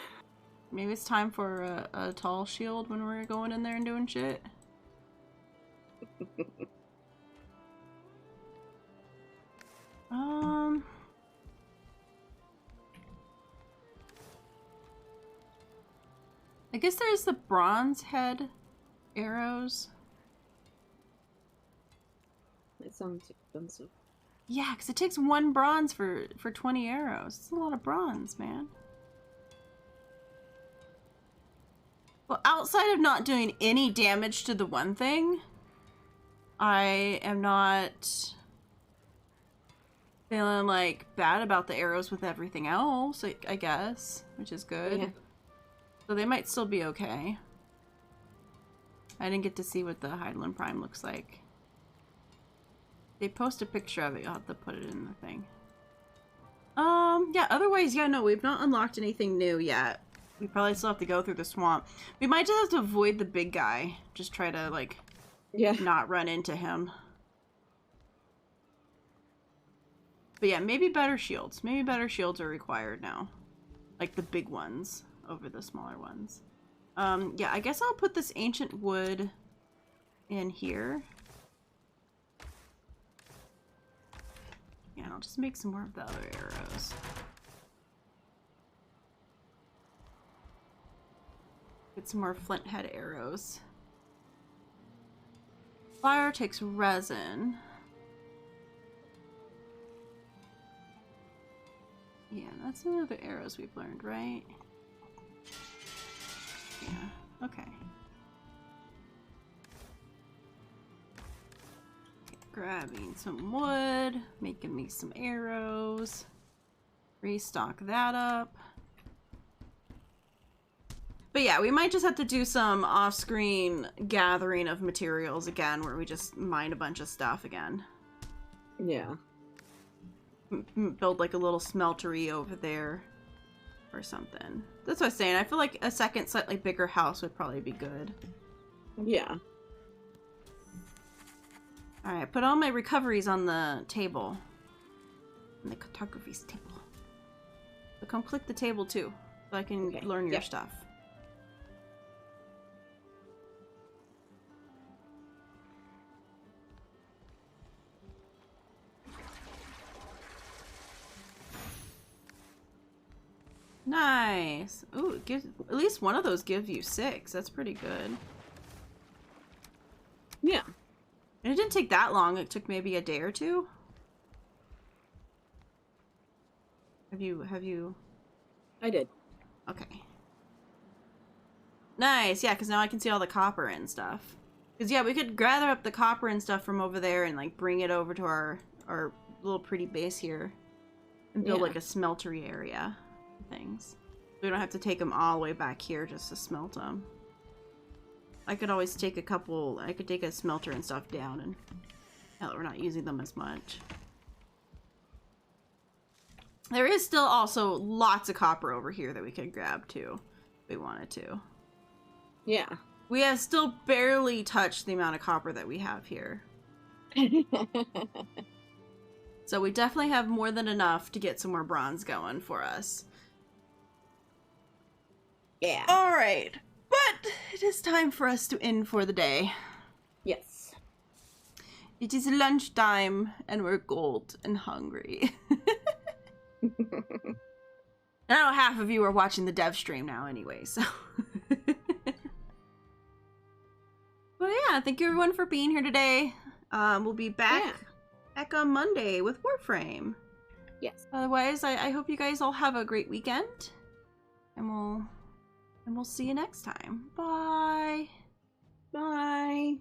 Maybe it's time for a tall shield when we're going in there and doing shit. I guess there's the bronze head arrows. It sounds expensive. Yeah, because it takes 1 bronze for 20 arrows. It's a lot of bronze, man. Well, outside of not doing any damage to the one thing, I am not feeling, like, bad about the arrows with everything else, I guess, which is good. Yeah. So they might still be okay. I didn't get to see what the Highland Prime looks like. They post a picture of it, you'll have to put it in the thing. Yeah, otherwise, yeah, no, we've not unlocked anything new yet. We probably still have to go through the swamp. We might just have to avoid the big guy. Just try to, like, not run into him. But yeah, maybe better shields. Maybe better shields are required now. Like the big ones over the smaller ones. Yeah, I guess I'll put this ancient wood in here. Yeah, I'll just make some more of the other arrows. Get some more flint head arrows. Fire takes resin. Yeah, that's one of the arrows we've learned, right? Yeah, okay. Grabbing some wood, making me some arrows. Restock that up. But yeah, we might just have to do some off-screen gathering of materials again, where we just mine a bunch of stuff again. Yeah. Build like a little smeltery over there or something. That's what I was saying. I feel like a second slightly bigger house would probably be good. Yeah. Alright, put all my recoveries on the table. On the cartography's table. So come click the table too, so I can learn your stuff. Nice. Ooh, it gives, at least one of those gives you 6. That's pretty good. Yeah. And it didn't take that long. It took maybe a day or 2. Have you? I did. Okay. Nice. Yeah, because now I can see all the copper and stuff. Because yeah, we could gather up the copper and stuff from over there and like bring it over to our little pretty base here. And build like a smeltery area. Things. We don't have to take them all the way back here just to smelt them. I could always take I could take a smelter and stuff down, and now that we're not using them as much. There is still also lots of copper over here that we could grab too, if we wanted to. Yeah. We have still barely touched the amount of copper that we have here. So we definitely have more than enough to get some more bronze going for us. Yeah. Alright. But it is time for us to end for the day. Yes. It is lunchtime and we're cold and hungry. I know half of you are watching the dev stream now anyway, so. Well, yeah, thank you everyone for being here today. We'll be back on Monday with Warframe. Yes. Otherwise, I hope you guys all have a great weekend. And we'll see you next time. Bye. Bye.